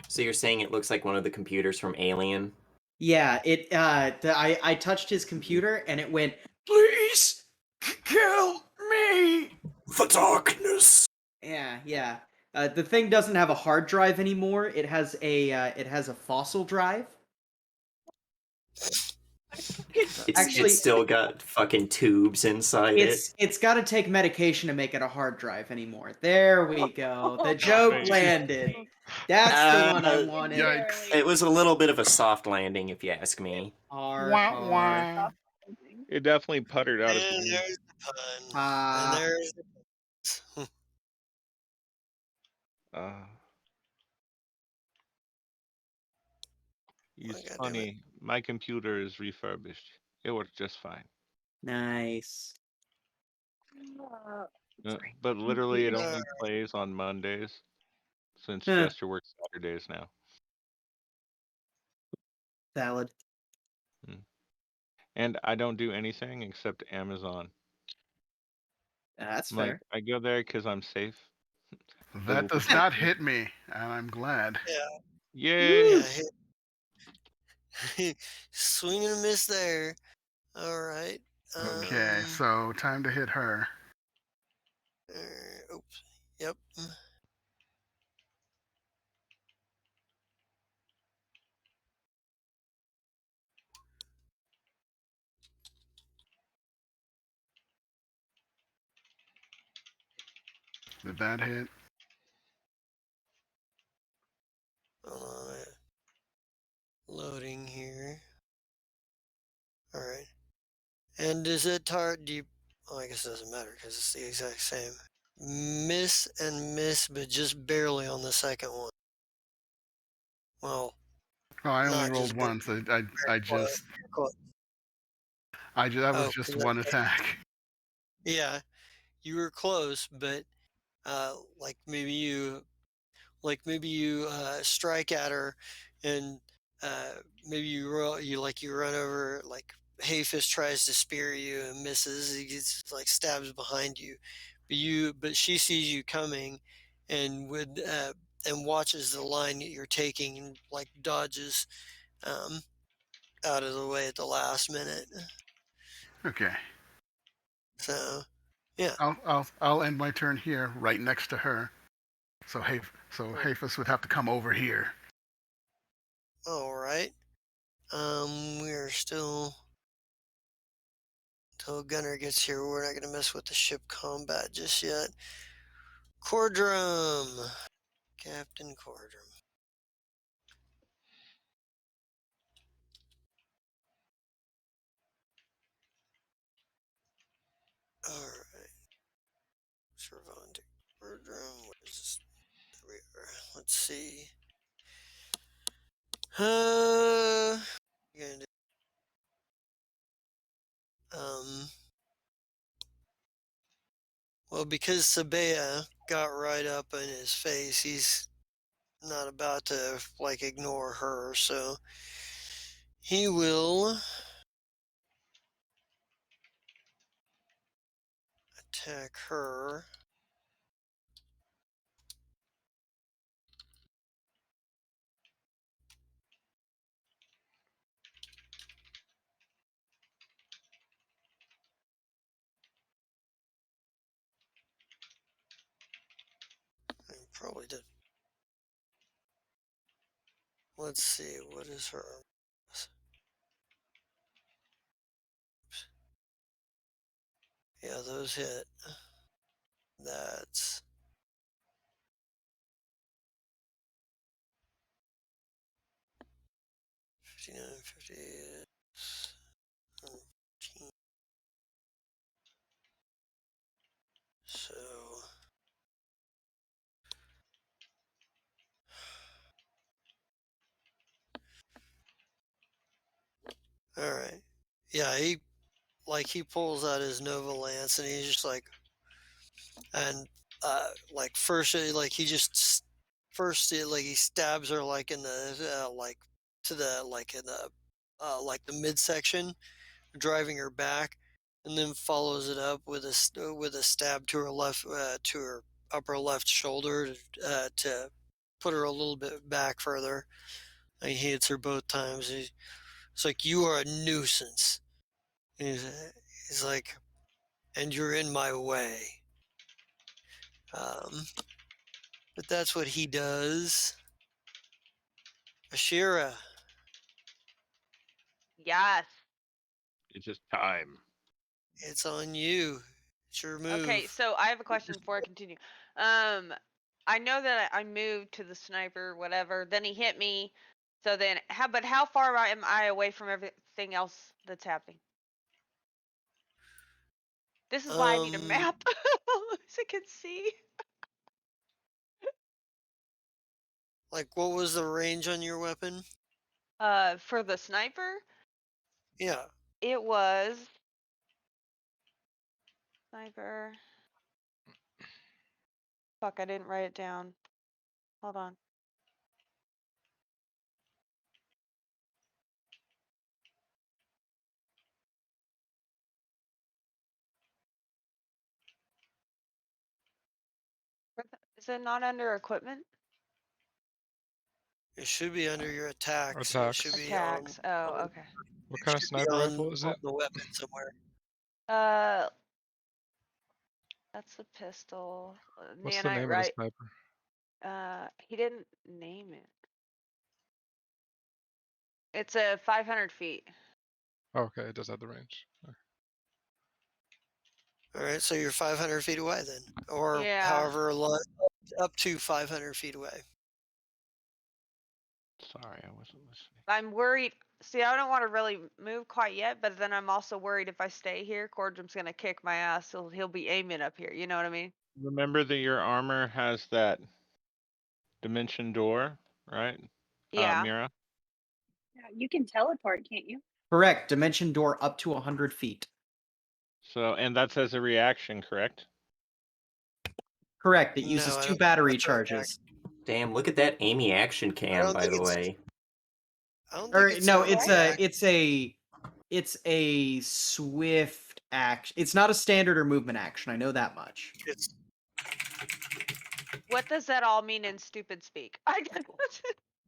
So you're saying it looks like one of the computers from Alien? Yeah, I touched his computer and it went, "Please kill me." The darkness. Yeah. The thing doesn't have a hard drive anymore. It has a fossil drive. It's still got fucking tubes inside it. It's got to take medication to make it a hard drive anymore. There we go. The joke Wait. landed. That's the one I wanted. Yikes. It was a little bit of a soft landing, if you ask me. R. It definitely puttered out at the And end. there's the pun. And Ah. there's the He's God damn it. funny. My computer is refurbished. It works just fine. Nice. But literally, it only Alright. plays on Mondays, since Huh. Jester works Saturdays now. Valid. And I don't do anything except Amazon. That's Like, fair. I go there because I'm safe. That does not hit me, and I'm glad. Yeah. Yay! Yeah. Swing and a miss there. Alright. Okay, so time to hit her. Oops. Yep. Did that hit? Loading here. Alright. And is it do you... Oh, I guess it doesn't matter because it's the exact same. Miss and miss, but just barely on the second one. Well, Oh, I only not rolled just barely. once. I Very just close. that was Oh, just 'cause one attack. yeah, you were close, but like maybe you strike at her, and maybe you run over, like Hayfist tries to spear you and misses. He gets like stabs behind you, but she sees you coming, and watches the line that you're taking, and like dodges um, out of the way at the last minute. Okay. So yeah. I'll end my turn here, right next to her. So Cool. Hafus would have to come over here. All right. We're still until Gunner gets here. We're not going to mess with the ship combat just yet. Cordrum, Captain Cordrum. All right. Servante Cordrum. What is this? There we are. Let's see. Gonna do, well, because Sabea got right up in his face, he's not about to like ignore her, so he will attack her. I probably did. Let's see, what is her? Yeah, those hit. That's 59, 58, 14. So, all right. Yeah, he pulls out his Nova Lance, and he's just like, and like first like he just first like he stabs her like in the like to the like in the like the midsection, driving her back, and then follows it up with a stab to her left to her upper left shoulder to put her a little bit back further. And he hits her both times. It's like, you are a nuisance. He's like, and you're in my way. But that's what he does. Ashira, Yes. It's just time. it's on you. It's your Okay, move. so I have a question before I continue. I know that I moved to the sniper, whatever. Then he hit me. So then, how far am I away from everything else that's happening? This is why I need a Um, map, so I can see. like, what was the range on your weapon? For the sniper, Yeah. it was sniper. Fuck, I didn't write it down. Hold on. Is it not under equipment? It should be under your attacks. It should Attacks. be on. Attacks. Oh, okay. What It kind of should be sniper rifle is on it? the weapon somewhere. Uh, that's the pistol. What's the Nanite, name of the right? sniper? He didn't name it. It's a 500 feet. Oh, okay, it does have the range. All right, so you're 500 feet away then, or Yeah. however up to 500 feet away. Sorry, I wasn't listening. I'm worried. See, I don't want to really move quite yet, but then I'm also worried if I stay here, Cordrum's gonna kick my ass. He'll be aiming up here. You know what I mean? Remember that your armor has that dimension door, right? Yeah. Mira? Yeah, you can teleport, can't you? Correct. Dimension door up to 100 feet. So, and that's as a reaction, correct? Correct. It No, uses I 2 don't. battery That's a charges. Damn, look at that Amy action I cam, don't by think the it's. way. I don't think Or it's no, a What? it's a swift action. It's not a standard or movement action. I know that much. It's What does that all mean in stupid speak?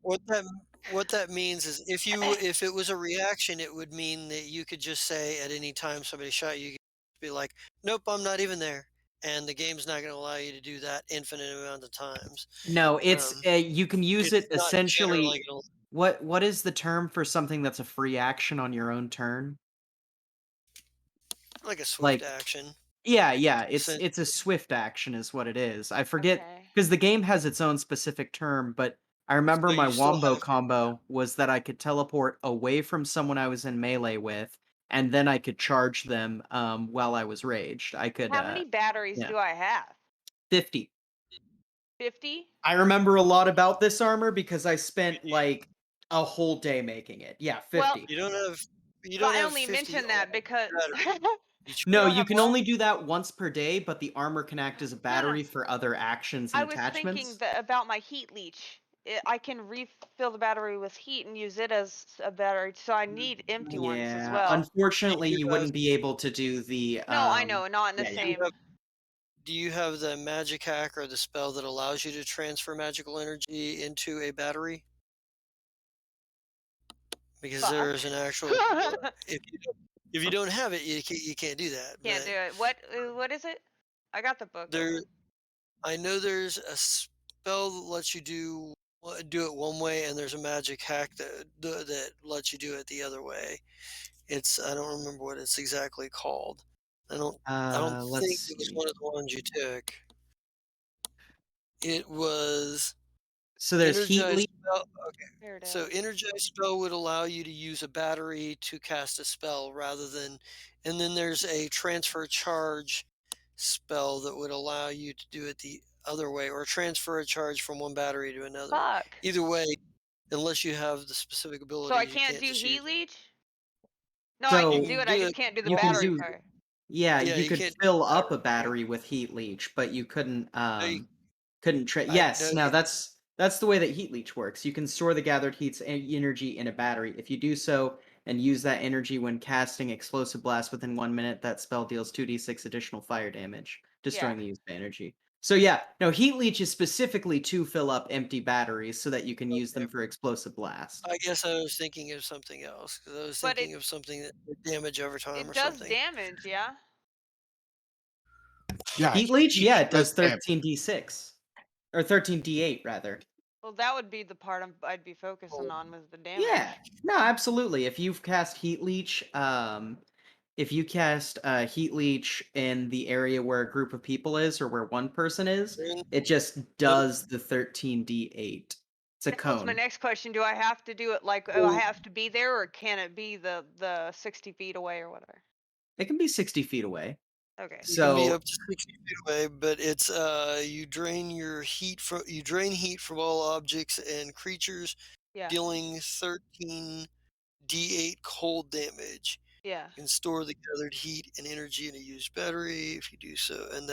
what that means is if it was a reaction, it would mean that you could just say at any time somebody shot you, you could be like, "Nope, I'm not even there," and the game's not going to allow you to do that infinite amount of times. No, it's Um, you can use it it's not essentially. generally gonna, What is the term for something that's a free action on your own turn? like a swift Like action. yeah, Since it's a swift action is what it is. I forget Okay. because the game has its own specific term, but I remember so my you still wombo have combo was that I could teleport away from someone I was in melee with, and then I could charge them while I was raged. I could How many batteries yeah, do I have? 50. 50? I remember a lot about this armor because I spent like a whole day making it. Yeah, Well, 50. you don't have you but don't I have only 50 mentioned that because batteries each you No, don't one. you have can what? only do that once per day, but the armor can act as a No, no. battery for other actions and I was thinking attachments. about my heat leech. I can refill the battery with heat and use it as a battery, so I need empty ones as Yeah, well. Do unfortunately, you you have wouldn't be able to do the No, I know, not in the yeah, yeah. do you same. have do you have the magic hack or the spell that allows you to transfer magical energy into a battery? Because there Fuck. is an actual if you don't have it, you can't do that. Can't But do it. What is it? I got the book there, open. I know there's a spell that lets you do it one way, and there's a magic hack that lets you do it the other way. I don't remember what it's exactly called. I don't Let's think it was see. one of the ones you took. It was So there's heat energized leak. spell. There it So is. energized spell would allow you to use a battery to cast a spell rather than, and then there's a transfer charge spell that would allow you to do it the other way, or transfer a charge from one battery to another. Fuck. Either way, unless you have the specific So I abilities, you can't can't do just heat use it. leech? No, I You can So do can it. I do just it. can't do the you can battery do part. yeah, Yeah, you you could can't do fill the up a battery. battery with heat leech, but you couldn't No, you, I yes, no, now that's the way that heat leech works. You can store the gathered heat's energy in a battery. If you do so and use that energy when casting explosive blast within 1 minute, that spell deals 2d6 additional fire damage, Yeah. destroying the used energy. So yeah, no, heat leech is specifically to fill up empty batteries so that you can use them okay. for explosive blast. I guess I was thinking of something else because I was But thinking of something that did damage over time it or does something. damage, yeah? Yeah, Heat leech, yeah, it does damage. 13d6 or 13d8 rather. Well, that would be the part I'd be focusing Oh, on was the Yeah, damage. no, absolutely. If you've cast heat leech, if you cast heat leech in the area where a group of people is or where one person is, then it just no, does the 13d8. It's a That was my cone. next question. Do I have to do it like I well, have to be there, or can it be the 60 feet away or whatever? It can be 60 feet away. Okay. you can be So up to 60 feet away, but it's you drain heat from all objects and creatures, Yeah. dealing 13d8 cold damage. Yeah. You can store the gathered heat and energy in a used battery if you do so, and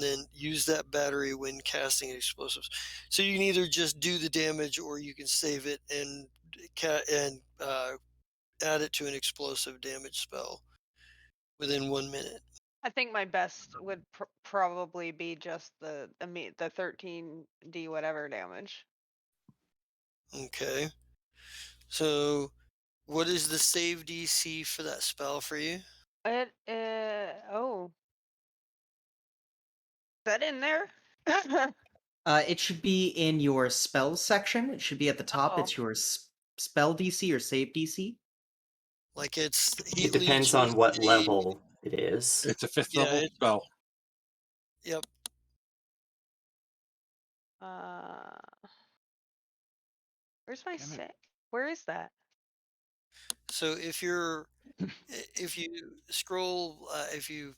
then use that battery when casting explosives. So you can either just do the damage, or you can save it and add it to an explosive damage spell within 1 minute. I think my best would probably be just the 13d whatever damage. Okay. So, what is the save DC for that spell for you? It oh, is that in there? it should be in your spells section. It should be at the top. Oh. It's your spell DC or save DC. Like it's It heat leech depends is on what a level it is. It's a fifth yeah. level spell. Yep. Uh, where's my Damn it. set? Where is that? So if you scroll, if you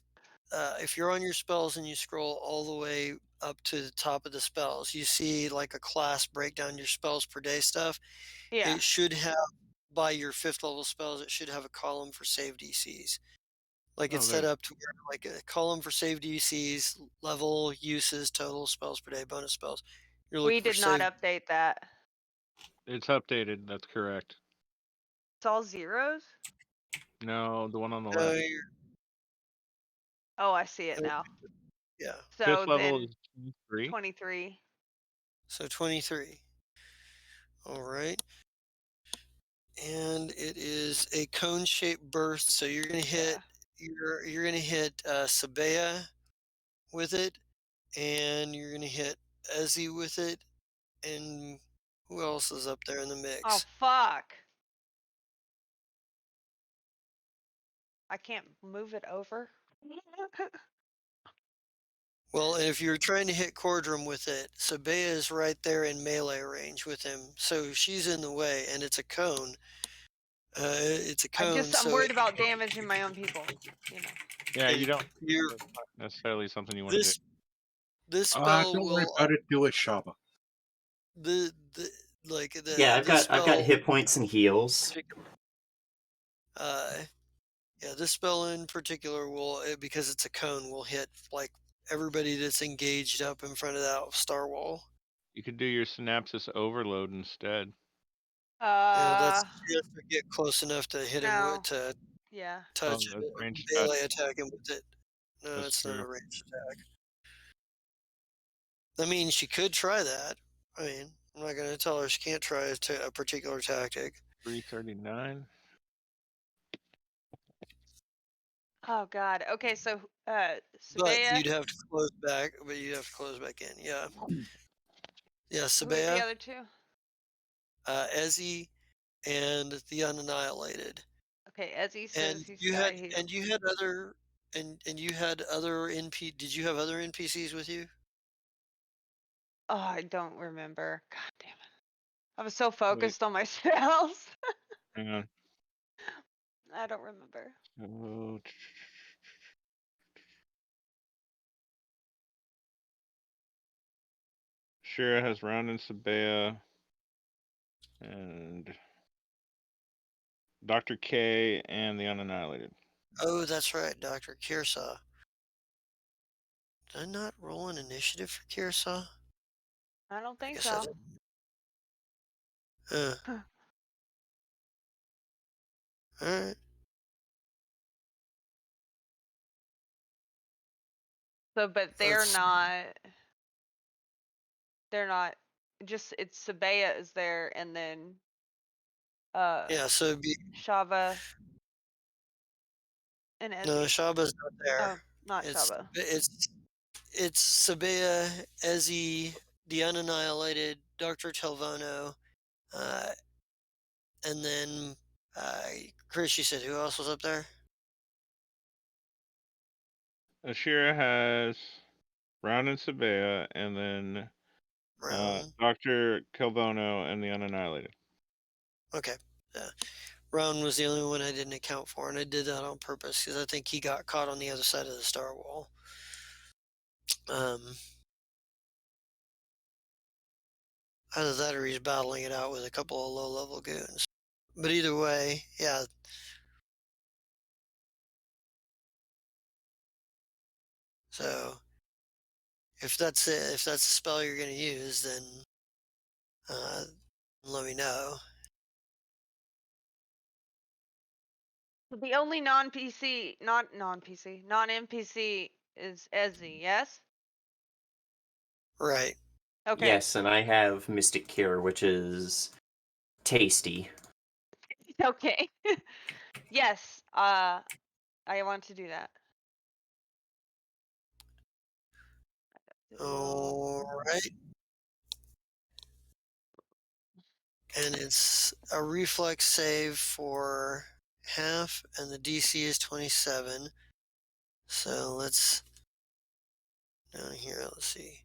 if you're on your spells and you scroll all the way up to the top of the spells, you see like a class breakdown your spells per day stuff. Yeah. It should have, by your 5th level spells, it should have a column for save DCs. Like it's set up to where like a column for save DCs, level, uses, total spells per day, bonus spells. You're We looking for did not save. update that. It's updated. That's correct. It's all zeros? No, the one on the No, left. Oh, I see it now. yeah. So 5th level then is 23. 23. So 23. All right. And it is a cone-shaped burst. So you're gonna hit you're gonna hit Sabea with it, and you're gonna hit Ezzy with it, and who else is up there in the Oh, mix? fuck. I can't move it over. Well, if you're trying to hit Cordrum with it, Sabea is right there in melee range with him, so she's in the way, and it's a cone. It's a cone, I'm so worried about damaging my own people, you know. Yeah, you don't. you're That's not necessarily something you want to do. this spell Don't worry will about it. Do it, Shaba. the Yeah, I've this got spell hit points and heals. uh yeah, this spell in particular will because it's a cone will hit like everybody that's engaged up in front of that star wall. You could do your synapses overload instead. That's you have to get close enough to hit him with No. to Yeah. touch that's ranged attack. melee attack him with it. No, That's it's not true. a ranged attack. I mean, she could try that. I mean, I'm not going to tell her she can't try a particular tactic. 339. Oh god. Okay, so But Sabea. you'd have to close back. But you'd have to close back in. Yeah. Yeah, Who's the Sabea, other two? Ezzy, and the Unannihilated. Okay, Ezzy And says he's you got had heal. and you had other and you had other NP. Did you have other NPCs with you? Oh, I don't remember. God damn it. I was so Wait, focused on my spells. hang on. I don't remember. So, Shira has Round and Sabea, and Dr. K and the Unannihilated. Oh, that's right, Dr. Kirsaw. Did I not roll an initiative for Kirsaw? I don't I think guess I so. didn't. All right. So, but Let's. they're not, just, it's Sabea is there, and then, Yeah, so it'd be Shava and no, Ezzy. Shaba's not Oh, there. not It's Shava. it's Sabea, Ezzy, the Unannihilated, Dr. Telvono, uh, and then Chris. You said who else was up there? Ashira has Round and Sabea, and then Round. Dr. Kelvono and the Unannihilated. Okay. Yeah. Round was the only one I didn't account for, and I did that on purpose because I think he got caught on the other side of the star wall. Either that or he's battling it out with a couple of low-level goons. But either way, yeah. So if that's it, if that's the spell you're going to use, then let me know. The only non-PC, not non-PC, non-NPC is Ezzy, yes? Right. Okay. Yes, and I have Mystic Cure, which is tasty. Okay. Yes, I want to do that. All right. And it's a reflex save for half, and the DC is 27. So let's down here. Let's see.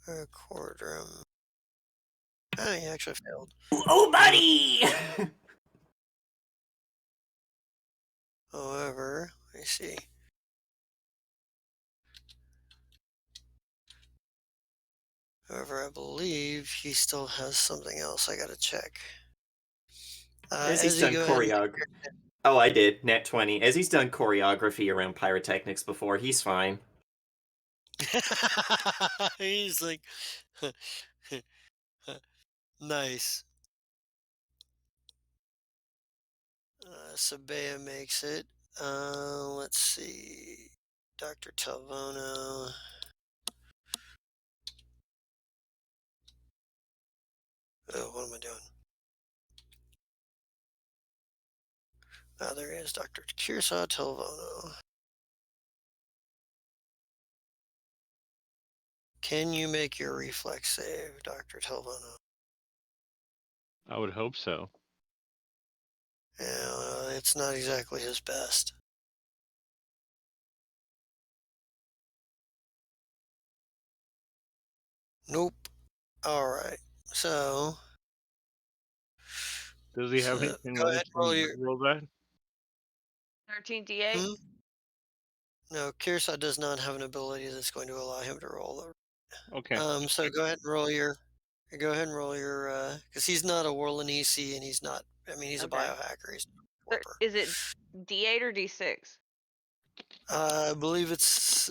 A quarter. Oh, he actually failed. Oh, buddy! However, let me see. However, I believe he still has something else I gotta check. As he's Ezzy, done go ahead and choreography. Oh, I did. Nat 20. As he's done choreography around pyrotechnics before, he's fine. He's like, nice. Sabea makes it. Let's see. Dr. Telvono. Oh, what am I doing? Ah, there he is, Dr. Kirsa Telvono. Can you make your reflex save, Dr. Telvono? I would hope so. Yeah, it's not exactly his best. Nope. Alright, so... Does he have anything go that ahead lets and roll him your... roll that? 13 d8. No, Kirsa does not have an ability that's going to allow him to roll the... Okay. So go ahead and roll your... because he's not a Warlanisi and he's not... I mean, he's a Okay. biohacker. He's a warper. Is it d8 or d6? I believe it's...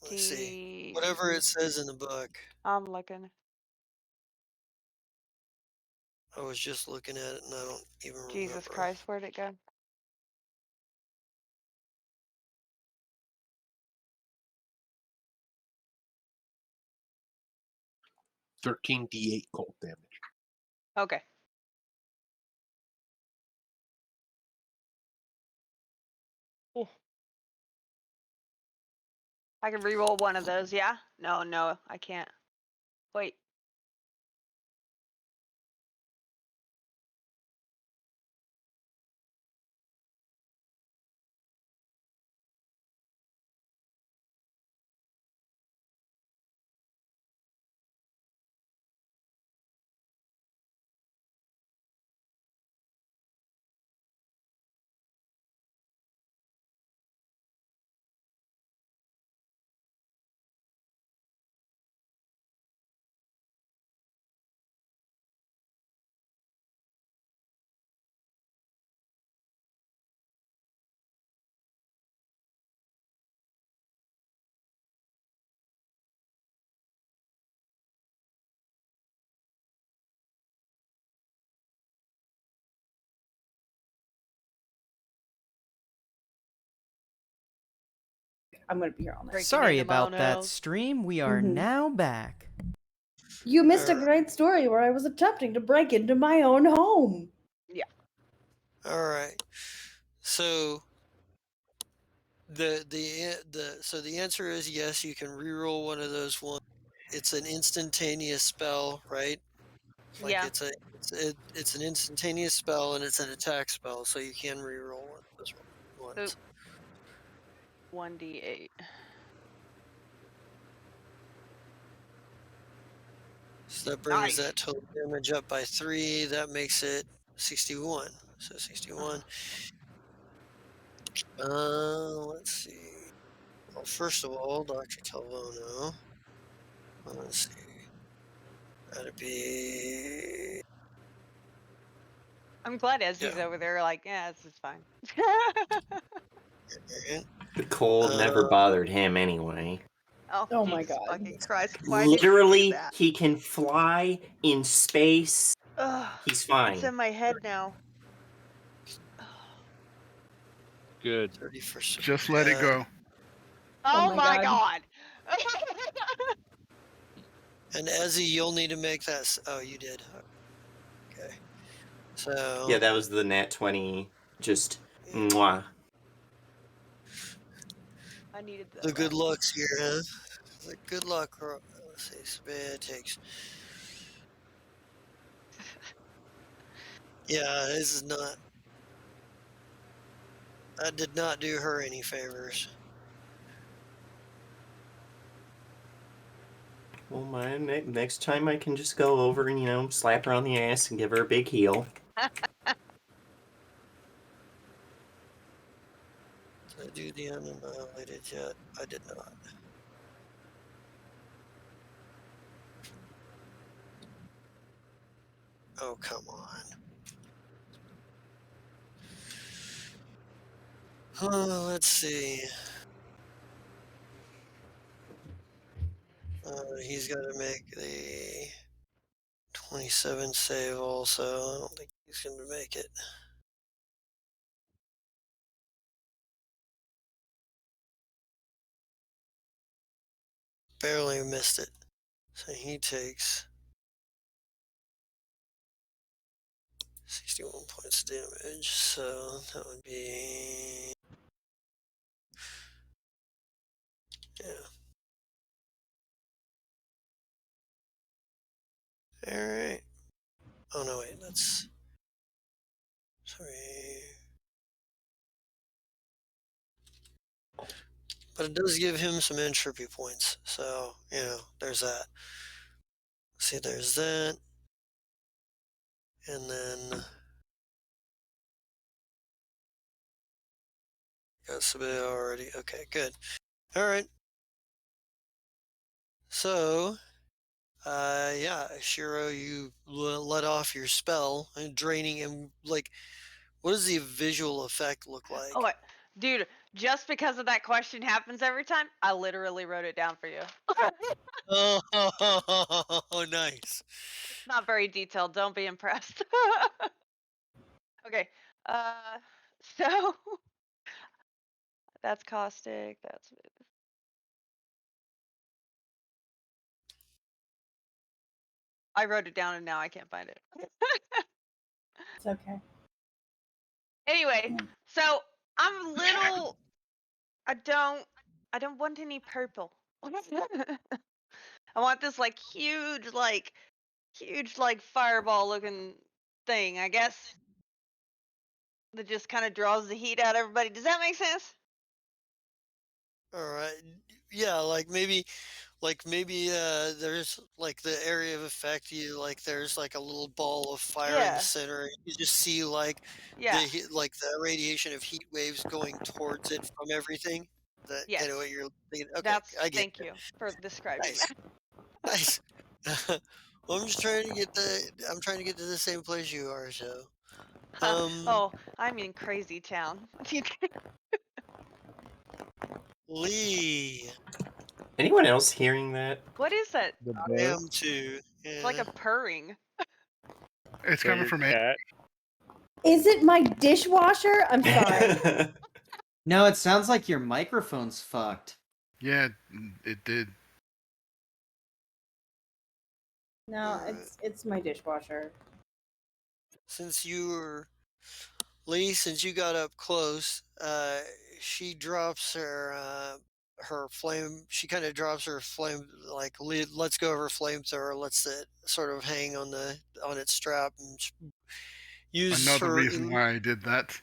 Let's see. Whatever it says in the book. I'm looking. I was just looking at it and I don't even remember. Jesus Christ, where'd it go? D8 cold damage. Okay. Oh. I can reroll one of those, yeah? No, I can't. Wait. I'm going to be here all night. Sorry about that, stream. We are now back. You missed a great story where I was attempting to break into my own home. Yeah. All right. So the answer is yes. You can reroll one of those ones. It's an instantaneous spell, right? Like Yeah. it's an instantaneous spell and it's an attack spell, so you can reroll one of those ones. 1d8. So that brings that total damage up by 3. That makes it 61. So 61. Let's see. Well, first of all, Dr. Telvono. Let's see. That'd be... I'm glad Ezzy's over there like, yeah, this is fine. The cold never bothered him anyway. Oh my Jesus God. fucking Christ. Why did you do Literally, that? he can fly in space. Ugh, He's fine. It's in my head now. Good. 31st. Just let it go. Oh, my my God. God. And Ezzy, you'll need to make that... Oh, you did. Okay. So... Yeah, that was the nat 20. Just mwah. I needed that. The good luck's here, huh? The good luck. Let's see. Sabea takes... Yeah, this is not... That did not do her any favors. Well, my next time I can just go over and slap her on the ass and give her a big heel. Did I do the unannihilated yet? I did not. Oh, come on. Let's see. He's got to make the 27 save also. I don't think he's going to make it. Barely missed it. So he takes 61 points of damage. So that would be... Yeah. Alright. Oh no, wait, that's... Sorry. But it does give him some entropy points. So, there's that. See, there's that. And then... Got somebody already. Okay, good. Alright. So... yeah, Shiro, you let off your spell and draining him. Like, what does the visual effect look like? Oh, dude, just because of that question happens every time, I literally wrote it down for you. Oh, nice. It's not very detailed. Don't be impressed. Okay. So that's caustic. That's I wrote it down and now I can't find it. It's okay. Anyway, so I'm little. I don't want any purple. I want this huge fireball looking thing. I guess that just kind of draws the heat out of everybody. Does that make sense? All right. Yeah, maybe there's the area of effect. There's a little ball of fire in the Yeah. center. And you just see Yeah. the radiation of heat waves going towards it from everything. That Yes. kind of what you're thinking. Okay, I get Thank it. you for describing Nice, nice. Well, I'm trying to get to the same place you are. So, that. Oh, I'm in crazy town. Lee, Anyone else hearing that? What is that? The I book. am too. It's like Yeah. a purring. It's Is that coming your from me. cat? Is it my dishwasher? I'm sorry. No, it sounds like your microphone's fucked. Yeah, it did. No, it's my dishwasher. Since you got up close, she drops her flame. She kind of drops her flame, lets go of her flamethrower, lets it sort of hang on its strap, and uses Another her. reason why I did that.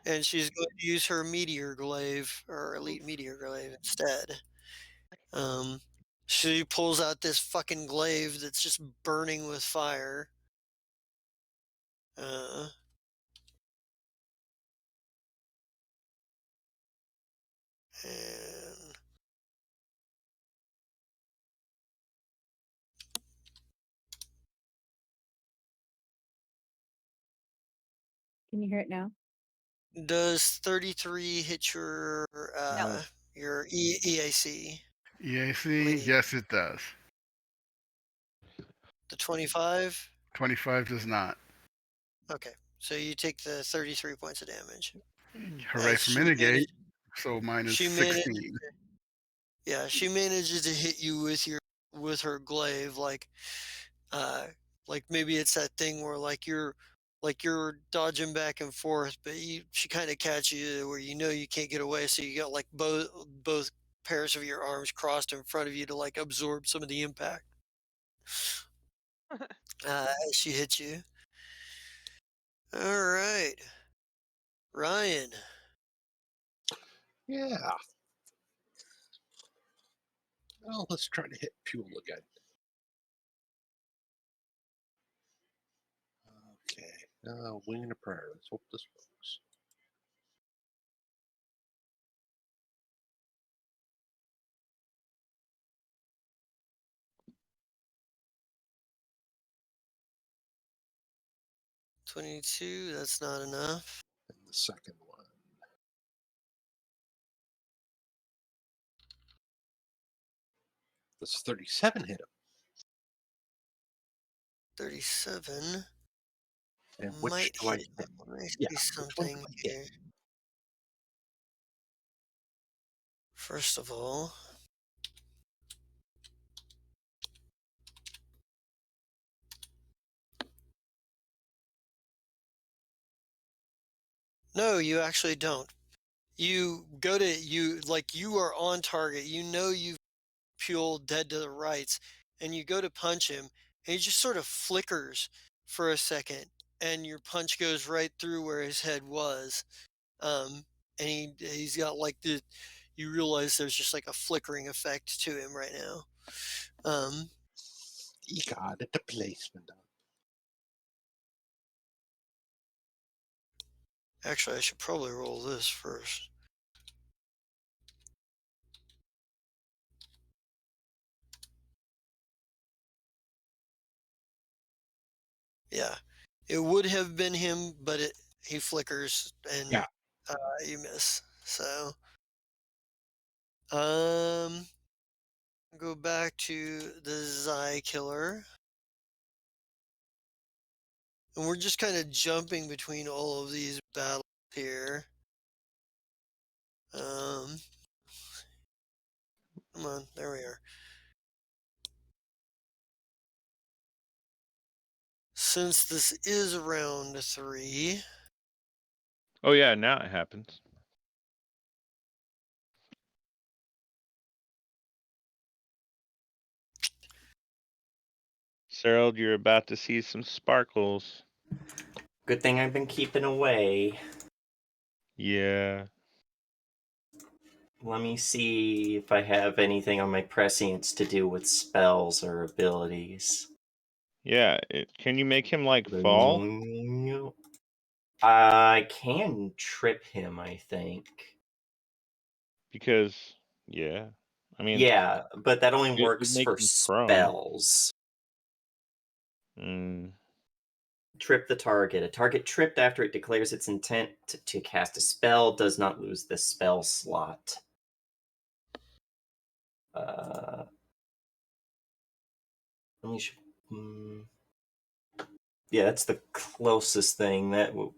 And she's going to use her meteor glaive or elite meteor glaive instead. She pulls out this fucking glaive that's just burning with fire. And Can you hear it now? does 33 hit your No. EAC? EAC, Lee. yes, it does. The 25? 25 does not. Okay, so you take the 33 points of damage. Hooray As for she mitigate. So mine is she 16. Yeah, she manages to hit you with her glaive, maybe it's that thing where you're dodging back and forth, but she kind of catches you where you can't get away, so you got both pairs of your arms crossed in front of you to absorb some of the impact as she hits you. All right, Ryan. Yeah. Well, let's try to hit Puel again. Okay. Wing and a prayer. Let's hope this works. $22, that's not enough. And the second one. That's 37 hit him. 37 And which might do I hit. hit? Let me Yeah, see which one do something I hit? here. First of all, no, you actually don't. You go to you are on target. You know you've Puel dead to the rights, and you go to punch him, and he just sort of flickers for a second, and your punch goes right through where his head was. And he's got like you realize there's just like a flickering effect to him right now. He got it, the placement. Actually, I should probably roll this first. Yeah, it would have been him, but he flickers and Yeah. You miss. So, go back to the Zai killer. And we're just kind of jumping between all of these battles here. Come on, there we are. Since this is round 3. Oh yeah, now it happens. Cyril, you're about to see some sparkles. Good thing I've been keeping away. Yeah. Let me see if I have anything on my prescience to do with spells or abilities. Yeah. Can you make him like fall? I can trip him, I think. Because yeah, I mean, yeah, but that only it works make for him prone. spells. Mm. Trip the target. A target tripped after it declares its intent to cast a spell does not lose the spell slot. Let me yeah, that's the closest thing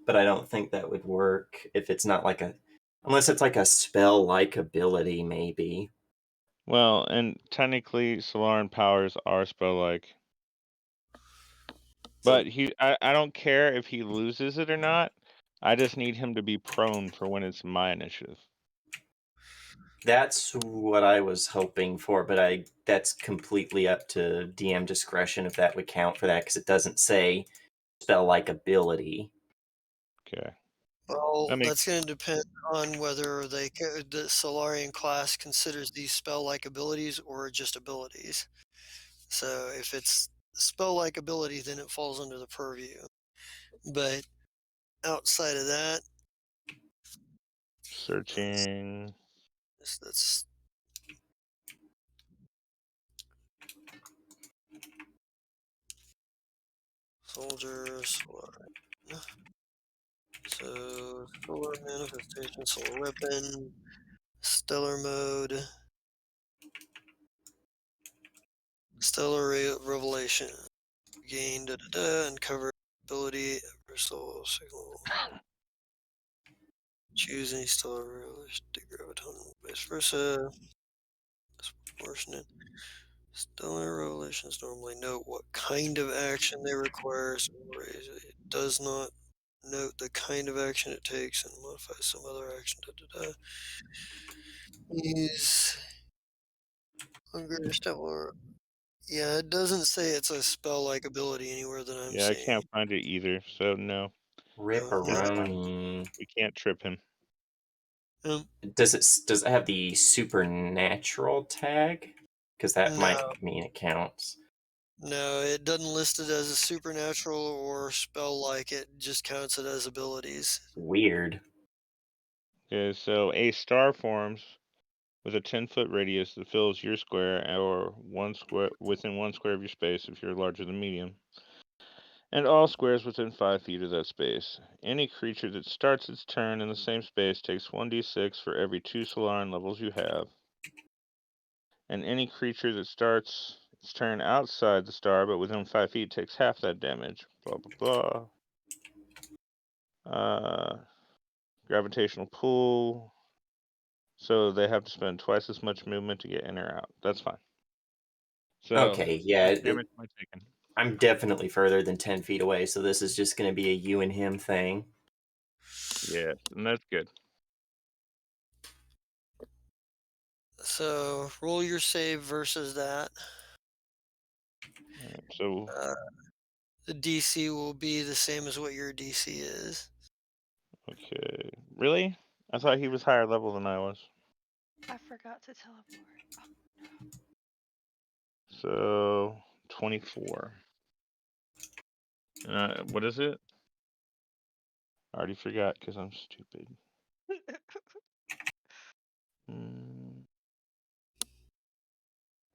but I don't think that would work if it's not like unless it's like a spell-like ability, maybe. Well, and technically, Solaran powers are spell-like. But I don't care if he loses it or not. I just need him to be prone for when it's my initiative. That's what I was hoping for, but that's completely up to DM discretion if that would count for that, because it doesn't say spell-like ability. Okay. Well, that's going to depend on whether the Solarian class considers these spell-like abilities or just abilities. So if it's spell-like ability, then it falls under the purview. But outside of that, searching. That's soldiers. So solar manifestation, solar weapon, stellar mode, stellar revelation, gain uncover ability, soul signal. Choose any stellar realistic graviton, vice versa. Disproportionate. Stellar revelations normally note what kind of action they require, so it does not note the kind of action it takes and modify some other action. Use stellar. Yeah, it doesn't say it's a spell-like ability anywhere that I'm Yeah, I seeing. can't find it either, so no. Ripperoni. We can't trip him. Does it have the supernatural tag? Because that might No, mean it counts. no, it doesn't list it as a supernatural or spell like. It just counts it as abilities. Weird. Okay, so a star forms with a 10-foot radius that fills your square or one square within 1 square of your space if you're larger than medium, and all squares within 5 feet of that space. Any creature that starts its turn in the same space takes 1d6 for every 2 Solaran levels you have. And any creature that starts its turn outside the star but within 5 feet takes half that damage. Blah, blah, blah. Gravitational pull. So they have to spend twice as much movement to get in or out. That's fine. So, Okay, yeah. damage am I taking? I'm definitely further than 10 feet away, so this is just going to be a you and him thing. Yes, and that's good. So roll your save versus that. Alright, so The DC will be the same as what your DC is. okay, really? I thought he was higher level than I was. I forgot to teleport. So 24. What is it? I already forgot because I'm stupid. Mm,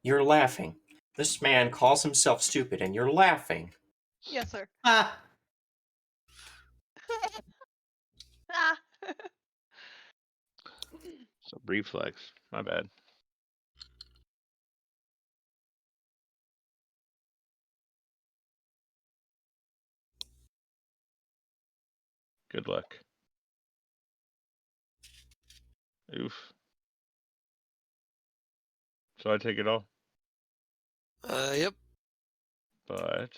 You're laughing. This man calls himself stupid, and you're laughing. Yes, sir. Ah, Ah. so reflex. My bad. Good luck. Oof. So I take it all, Yep. but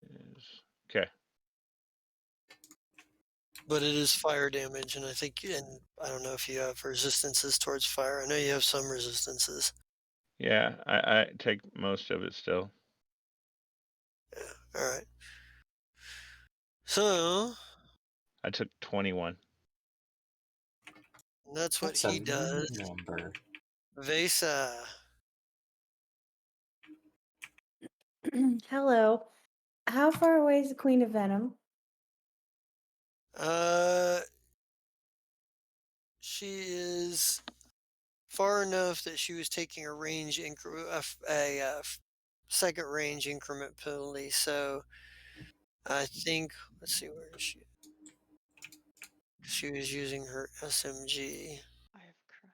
is okay. But it is fire damage, and I don't know if you have resistances towards fire. I know you have some resistances. Yeah, I take most of it still. All right. So I took 21. that's what That's a he does. number. Vesa. Hello. How far away is the Queen of Venom? She is far enough that she was taking a second range increment penalty. So I think, let's see, where is she? She was using her SMG. I have cr-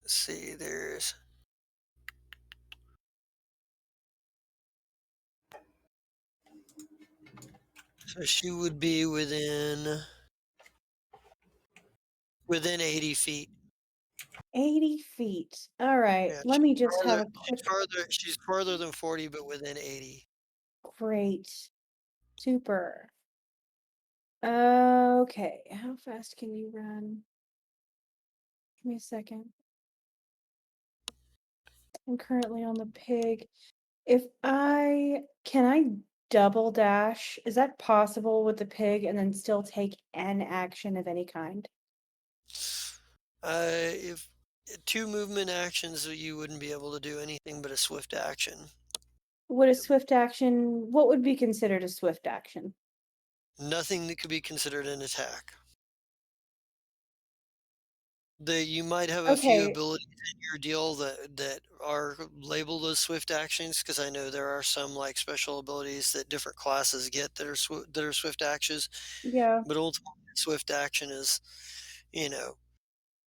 Let's see, there's. So she would be within 80 feet. 80 feet. All right. Yeah, Let me just have a quick. she's farther than 40, but within 80. Great. Super. Okay. How fast can you run? Give me a second. I'm currently on the pig. Can I double dash? Is that possible with the pig and then still take an action of any kind? If 2 movement actions, you wouldn't be able to do anything but a swift action. What would be considered a swift action? Nothing that could be considered an attack. You might have a few Okay, abilities in your deal that are labeled as swift actions, because I know there are some like special abilities that different classes get that are swift actions. yeah. But ultimately, swift action is, you know,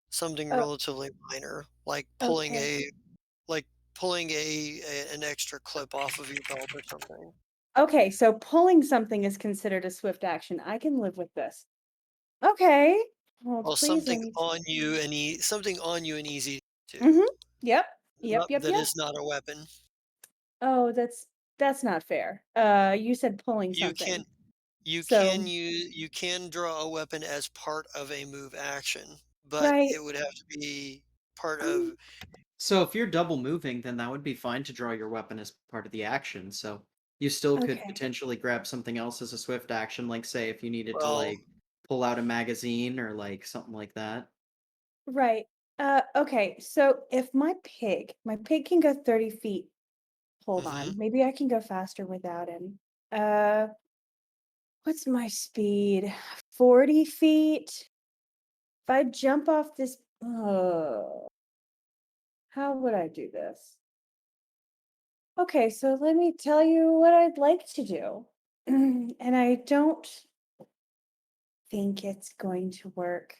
something Oh, relatively minor, like okay. pulling an extra clip off of your belt or something. Okay, so pulling something is considered a swift action. I can live with this. Okay. Well, Well, please let something me. on you and something on you and easy to. Mm-hmm. Yep. Yep. Yep. That Yep. is not a weapon. Oh, that's not fair. You said pulling You can something. So, you can draw a weapon as part of a move action, but right. it would have to be part of. Um, so if you're double moving, then that would be fine to draw your weapon as part of the action. So you still could okay. potentially grab something else as a swift action, like say if you needed to Well, like pull out a magazine or like something like that. Right. Okay. So if my pig can go 30 feet. Hold Mm-hmm. on. Maybe I can go faster without him. Uh, what's my speed? 40 feet. If I jump off this, how would I do this? Okay, so let me tell you what I'd like to do. And I don't think it's going to work.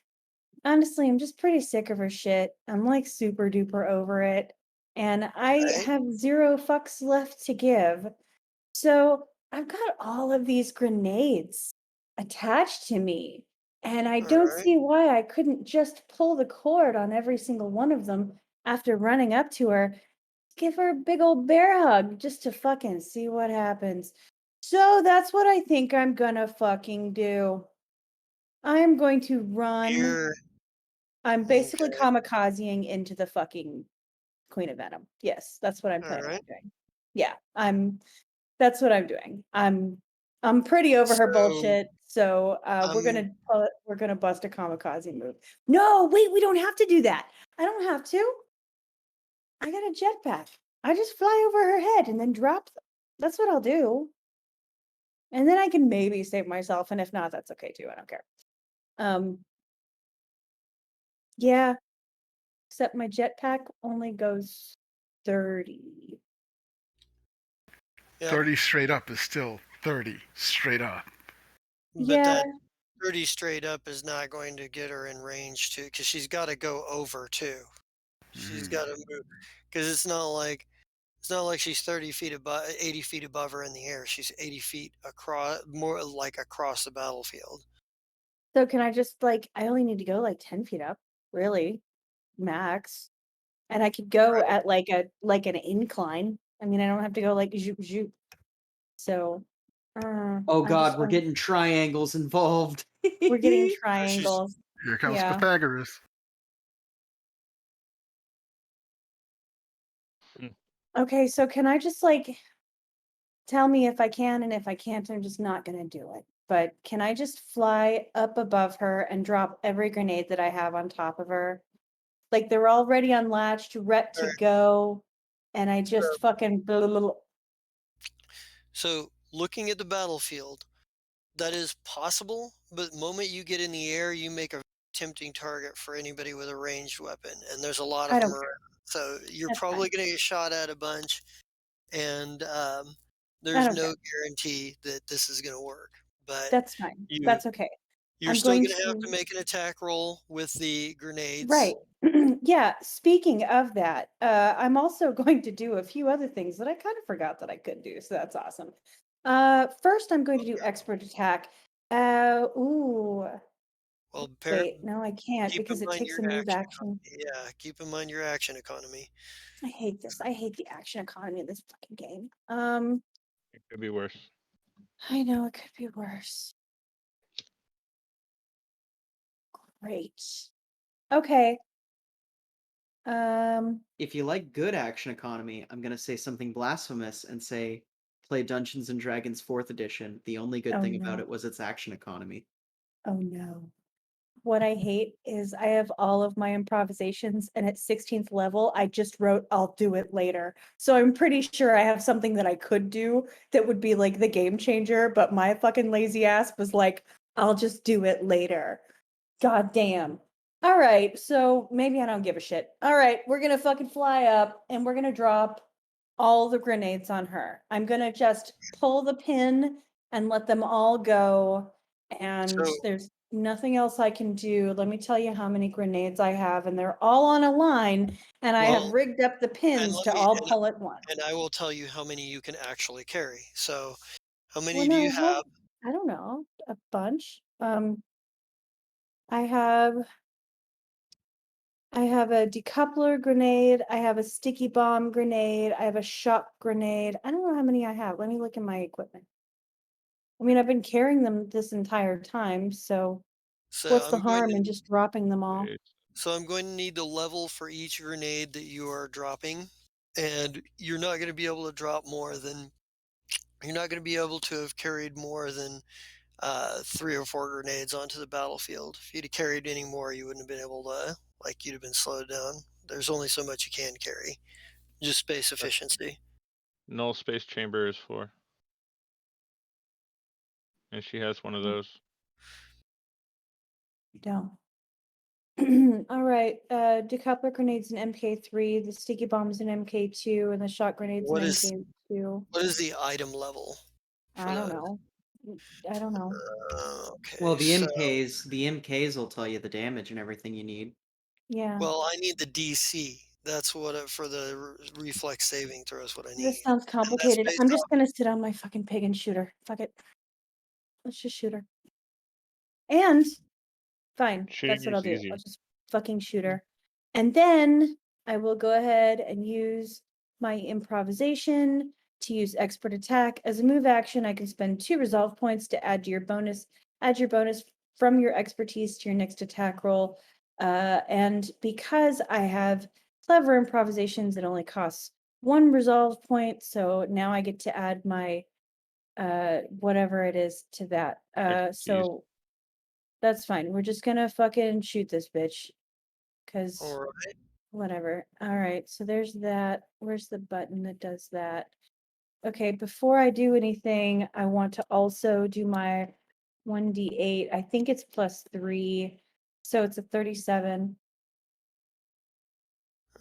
Honestly, I'm just pretty sick of her shit. I'm like super duper over it. And I Okay. have 0 fucks left to give. So I've got all of these grenades attached to me. And I All don't right. see why I couldn't just pull the cord on every single one of them after running up to her. Give her a big old bear hug just to fucking see what happens. So that's what I think I'm gonna fucking do. I'm going to run. You're I'm basically okay. kamikazing into the fucking Queen of Venom. Yes, that's what I'm All planning right. on doing. Yeah, that's what I'm doing. I'm pretty over her So, bullshit. So um, we're gonna bust a kamikaze move. No, wait, we don't have to do that. I don't have to. I got a jetpack. I just fly over her head and then drop them. That's what I'll do. And then I can maybe save myself, and if not, that's okay too. I don't care. Um, yeah, except my jetpack only goes 30. yep. 30 straight up is still 30 straight up. But Yeah, that 30 straight up is not going to get her in range too, because she's got to go over too. She's got to move, because it's not like she's 30 feet above, 80 feet above her in the air. She's 80 feet across, more like across the battlefield. so can I just like I only need to go like 10 feet up, really, max. And I could go Right. at like an incline. I mean, I don't have to go like zoop zoop. So Oh I'm just god, we're getting triangles involved. we're getting She's triangles. Here comes Yeah. Pythagoras. Okay, so can I just like tell me if I can, and if I can't, I'm just not gonna do it. But can I just fly up above her and drop every grenade that I have on top of her? Like they're already unlatched, ready to Sure. go, and I So, just fucking blah, blah, blah. so looking at the battlefield, that is possible, but the moment you get in the air, you make a tempting target for anybody with a ranged weapon, and there's a lot I of them don't care. around. So you're That's probably fine. going to get shot at a bunch, and I there's don't no care. guarantee that this is going to work. But That's fine. you That's okay. you're I'm still going going to have to to make an attack roll with the grenades. right. Yeah, speaking of that, I'm also going to do a few other things that I kind of forgot that I could do, so that's awesome. First I'm going to do expert attack. Ooh, Well, wait, no, I can't keep in because it mind takes your a move action action. economy. Yeah, keep in mind your action economy. I hate this. I hate the action economy of this fucking game. It could be worse. I know it could be worse. Great. Okay. If you like good action economy, I'm gonna say something blasphemous and say play Dungeons and Dragons 4th edition. The only good Oh thing about no. it was its action economy. Oh no. What I hate is I have all of my improvisations, and at 16th level, I just wrote, I'll do it later. So I'm pretty sure I have something that I could do that would be like the game changer, but my fucking lazy ass was like, I'll just do it later. God damn. All right, so maybe I don't give a shit. All right, we're gonna fucking fly up and we're gonna drop all the grenades on her. I'm gonna just pull the pin and let them all go. And So, there's nothing else I can do. Let me tell you how many grenades I have, and they're all on a line, and I have well, rigged up the and pins let to me all pull at once. and I will tell you how many you can actually carry. So, how Well, many do you no, have? I don't know, a bunch. I have I have a decoupler grenade. I have a sticky bomb grenade. I have a shock grenade. I don't know how many I have. Let me look in my equipment. I mean, I've been carrying them this entire time, so So what's the harm in just dropping them all? I'm going to need the level for each grenade that you are dropping, and you're not going to be able to drop more than you're not going to be able to have carried more than 3 or 4 grenades onto the battlefield. If you'd have carried any more, you wouldn't have been able to like you'd have been slowed down. There's only so much you can carry. Just space efficiency. Null space chamber is 4. And she has one of those. You don't. All right. Decoupler grenades an MK3, the sticky bombs an MK2, and the shot grenades What an is MK2. what is the item level? I don't know. I don't know. Okay. Well, the so, MKs will tell you the damage and everything you need. Yeah. well, I need the DC. That's what for the reflex saving throw is what I need. This sounds complicated. I'm just gonna sit on my fucking pig and shoot her. Fuck it. Let's just shoot her. And fine, that's what I'll do. Easier. I'll just fucking shoot her. And then I will go ahead and use my improvisation to use expert attack. As a move action, I can spend 2 resolve points to add your bonus from your expertise to your next attack roll. And because I have clever improvisations, it only costs 1 resolve point. So now I get to add my whatever it is to that. So that's fine. We're just gonna fucking shoot this bitch. Cause All right. whatever. All right. So there's that. Where's the button that does that? Okay. Before I do anything, I want to also do my 1d8. I think it's +3. So it's a 37.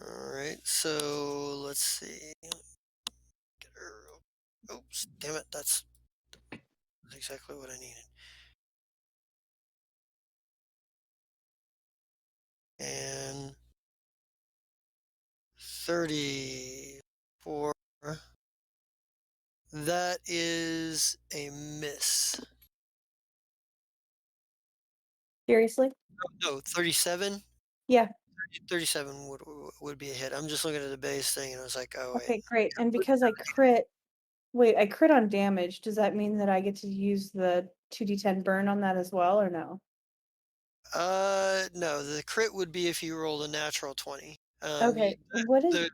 All right. So let's see. Get her. Oops. Damn it. That's exactly what I needed. And 34. That is a miss. Seriously? No, 37? Yeah. 37 would be a hit. I'm just looking at the base thing and I was like, oh, wait. Okay, great. And because I crit on damage, does that mean that I get to use the 2d10 burn on that as well, or no? No, the crit would be if you rolled a natural 20. Okay. What is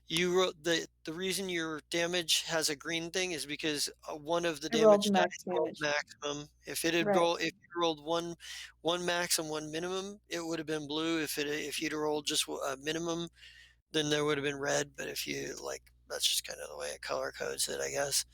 You wrote the reason your damage has a green thing is because one of the I rolled damage max dice rolled damage. maximum. If it had Right. if you rolled one max and one minimum, it would have been blue. If you'd rolled just a minimum, then there would have been red. But if you that's just kind of the way it color codes it, I guess.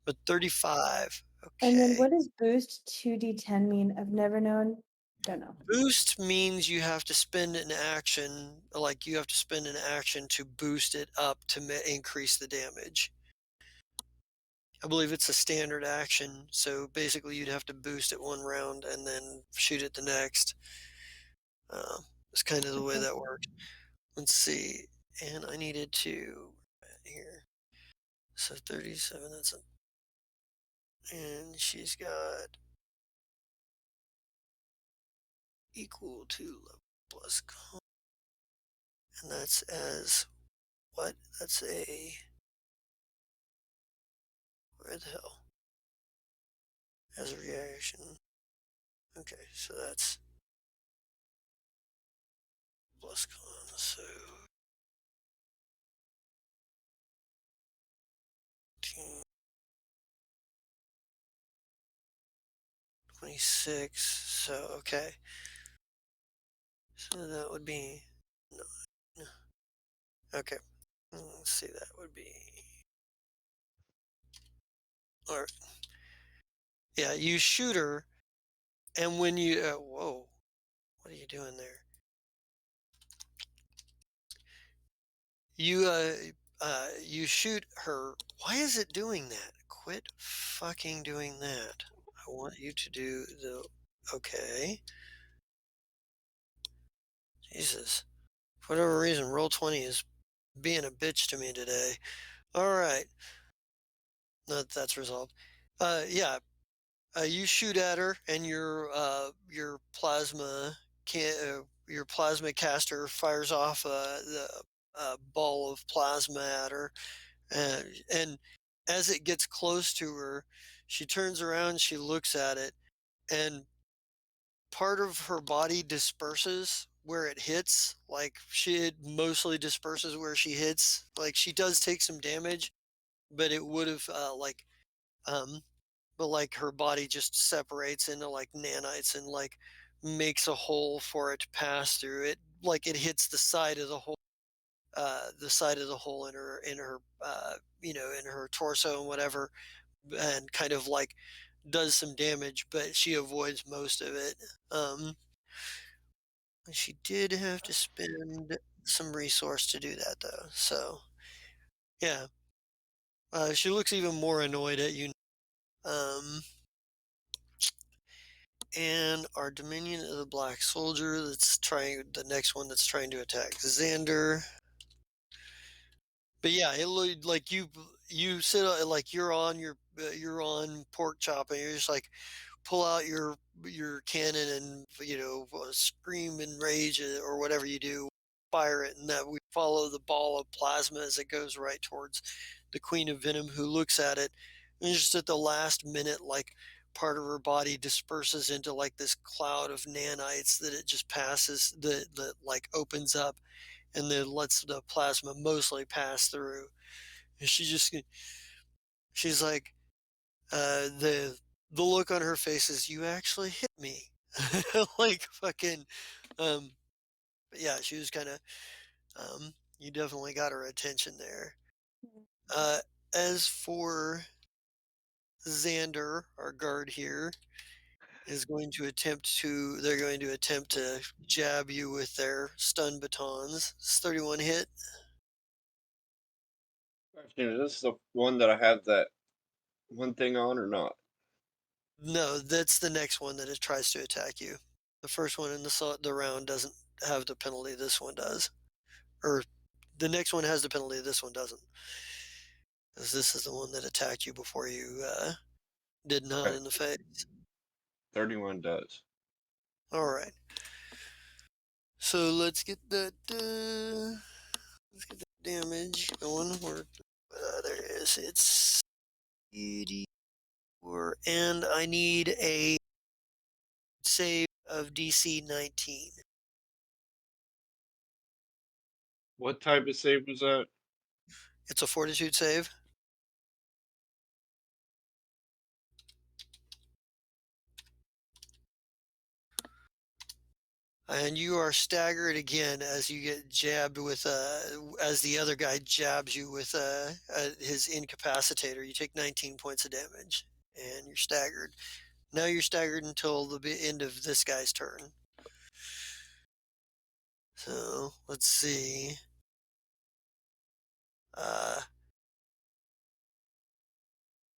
But 35. And then Okay. what does boost 2d10 mean? I've never known. Don't know. Boost means you have to spend an action, you have to spend an action to boost it up to increase the damage. I believe it's a standard action, so basically you'd have to boost it 1 round and then shoot it the next. That's kind of the way that works. Let's see, and I needed to here. So 37. And she's got equal to level plus con, and that's as what? That's a where the hell? As a reaction. Okay, so that's plus con, so 26, so okay. So that would be 9. Okay, let's see, that would be... Alright. Yeah, you shoot her, and when you... whoa, what are you doing there? You shoot her. Why is it doing that? Quit fucking doing that. I want you to do the... Okay. Jesus. For whatever reason, Roll20 is being a bitch to me today. Alright. No, that's resolved. Yeah. You shoot at her, and your plasma your plasma caster fires off the ball of plasma at her, and as it gets close to her, she turns around, she looks at it, and part of her body disperses where it hits. Like it mostly disperses where she hits. Like she does take some damage, but it would have um but like her body just separates into like nanites and like makes a hole for it to pass through. It like it hits the side of the hole, in her in her torso and whatever, and kind of like does some damage, but she avoids most of it. She did have to spend some resource to do that though. So yeah, she looks even more annoyed at you. Um, and our Dominion of the Black Soldier that's trying the next one that's trying to attack Xander. But yeah, it looked like you sit like you're on pork chop and you're just like pull out your cannon and scream in rage or whatever you do, fire it, and that we follow the ball of plasma as it goes right towards the Queen of Venom, who looks at it, and just at the last minute, like part of her body disperses into like this cloud of nanites that it just passes that like opens up and then lets the plasma mostly pass through. And she's like, the look on her face is, you actually hit me. Like fucking, but yeah, she was kind of, you definitely got her attention there. Uh, as for Xander, our guard here, they're going to attempt to jab you with their stun batons. It's 31 hit. Question, is this the one that I have that one thing on or not? No, that's the next one that it tries to attack you. The first one in the round doesn't have the penalty. This one does. Or the next one has the penalty. This one doesn't. Because this is the one that attacked you before you did not Okay. in the face. 31 does. All right. So let's get that. Let's get the damage going. Where there it is. It's 84, and I need a save of DC 19. What type of save was that? It's a fortitude save. And you are staggered again as you get jabbed with as the other guy jabs you with his incapacitator. You take 19 points of damage and you're staggered. Now you're staggered until the end of this guy's turn. So let's see.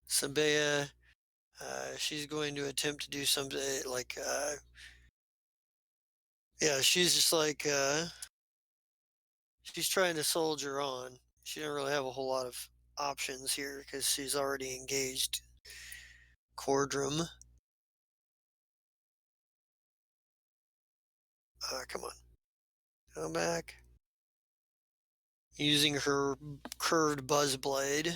Sabea, she's going to attempt to do something like yeah, she's just like she's trying to soldier on. She didn't really have a whole lot of options here because she's already engaged Cordrum. Come on. Go back. Using her curved buzz blade.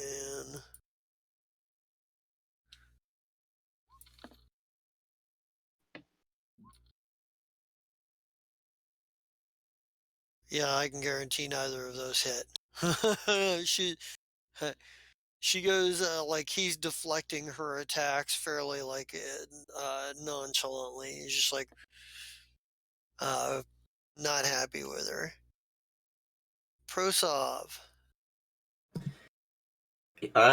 And yeah, I can guarantee neither of those hit. She goes like he's deflecting her attacks fairly like nonchalantly. He's just like not happy with her. Prosov.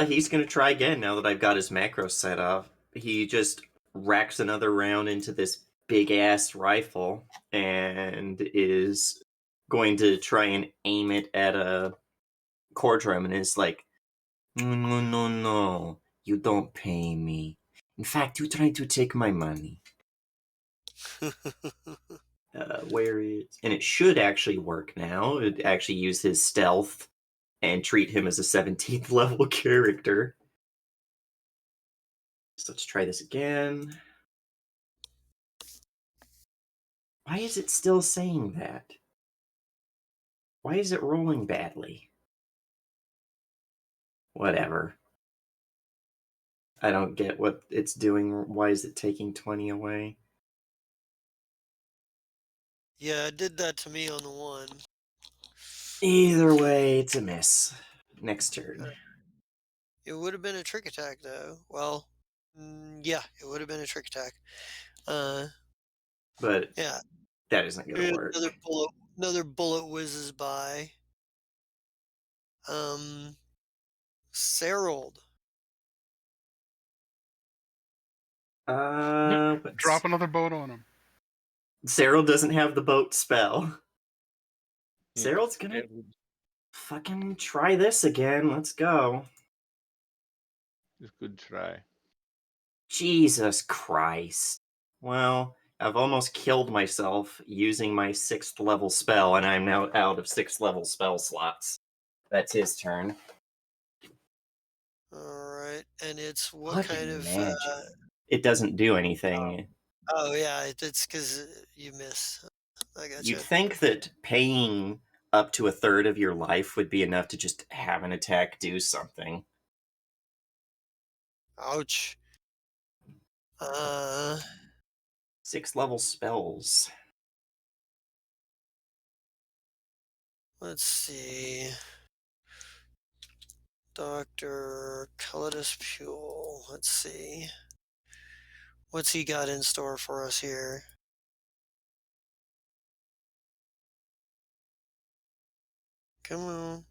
He's gonna try again now that I've got his macro set up. He just racks another round into this big ass rifle and is going to try and aim it at a Cordrum, and is like, no, no, no, no, you don't pay me. In fact, you trying to take my money. Where is... And it should actually work now. It actually use his stealth and treat him as a 17th level character. So let's try this again. Why is it still saying that? Why is it rolling badly? Whatever. I don't get what it's doing. Why is it taking 20 away? Yeah, it did that to me on the one. Either way, it's a miss. next turn. It would have been a trick attack, though. Well, yeah, it would have been a trick attack. But yeah, that isn't going to work. Another bullet whizzes by. Serold. Drop another boat on him. Cyril doesn't have the boat spell. Yeah, Cyril's gonna fucking try this again. Let's go. Just good try. Jesus Christ. Well, I've almost killed myself using my 6th level spell, and I'm now out of 6th level spell slots. That's his turn. Alright, and it's what kind of... It doesn't do anything. Oh, yeah, it's because you miss. I gotcha. You'd think that paying up to a third of your life would be enough to just have an attack do something. Ouch. 6th level spells. Let's see. Dr. Calidus Pule. Let's see. What's he got in store for us here? Come on.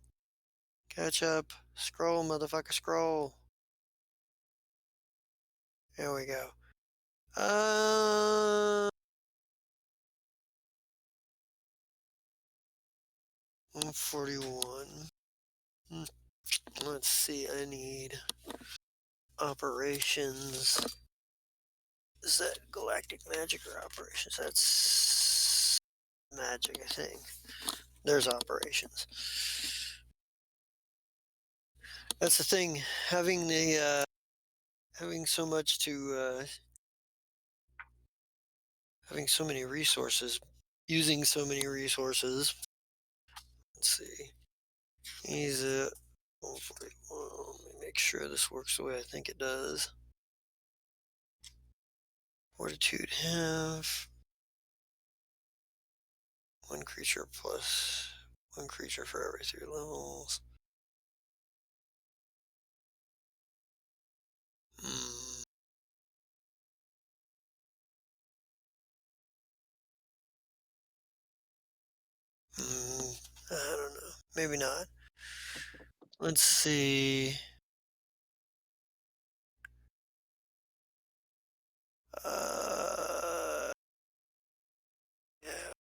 Catch up. Scroll, motherfucker, scroll. There we go. 141. Let's see, I need operations. Is that galactic magic or operations? That's magic, I think. There's operations. That's the thing, having so much to having so many resources, using so many resources. Let's see. He's a 141. Let me make sure this works the way I think it does. Fortitude half. 1 creature plus 1 creature for every 3 levels. I don't know. Maybe not. Let's see. Yeah.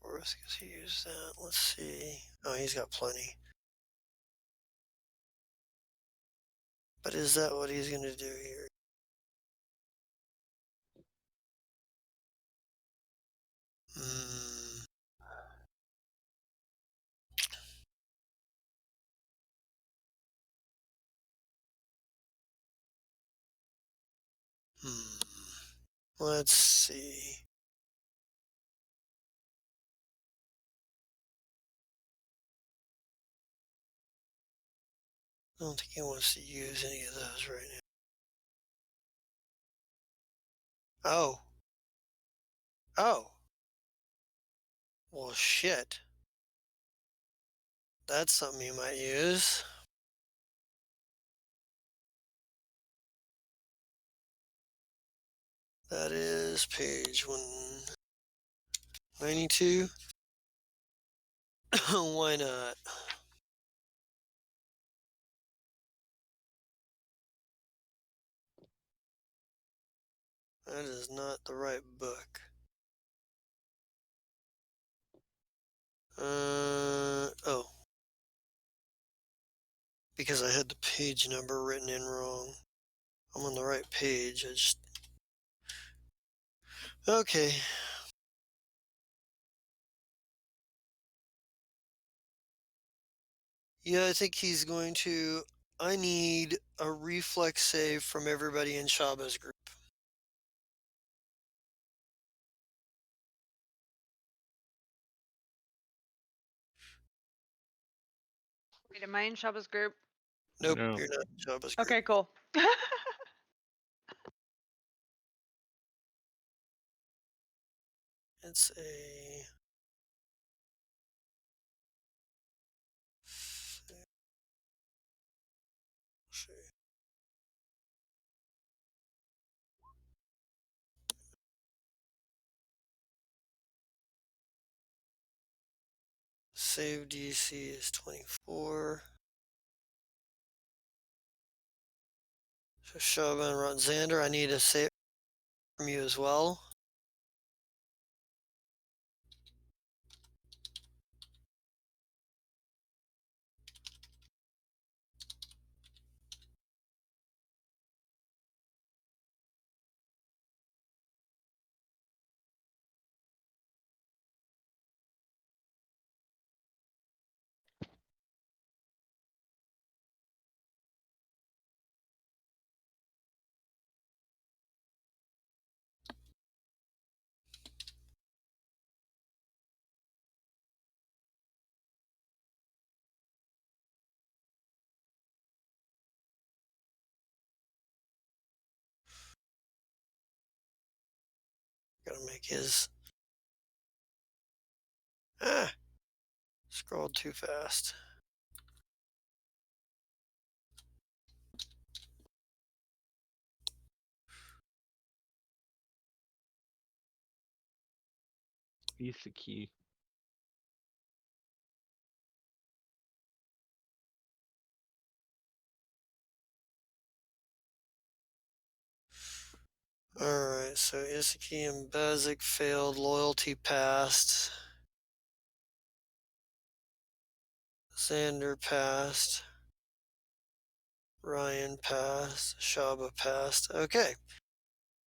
What risk has he used that? Let's see. Oh, he's got plenty. But is that what he's going to do here? Let's see. I don't think he wants to use any of those right now. Oh. Oh. Well, shit. That's something you might use. That is page 192. Why not? That is not the right book. Oh. Because I had the page number written in wrong. I'm on the right page. Okay. Yeah, I think he's going to... I need a reflex save from everybody in Shaba's group. Wait, am I in Shaba's group? Nope, No. you're not in Shaba's group. Okay, cool. It's a save DC is 24. So Shogun run Xander, I need a save from you as well. Gotta make his. Scrolled too fast. Isaki. Alright, so Isaki and Bazik failed, loyalty passed. Xander passed. Ryan passed. Shaba passed. Okay.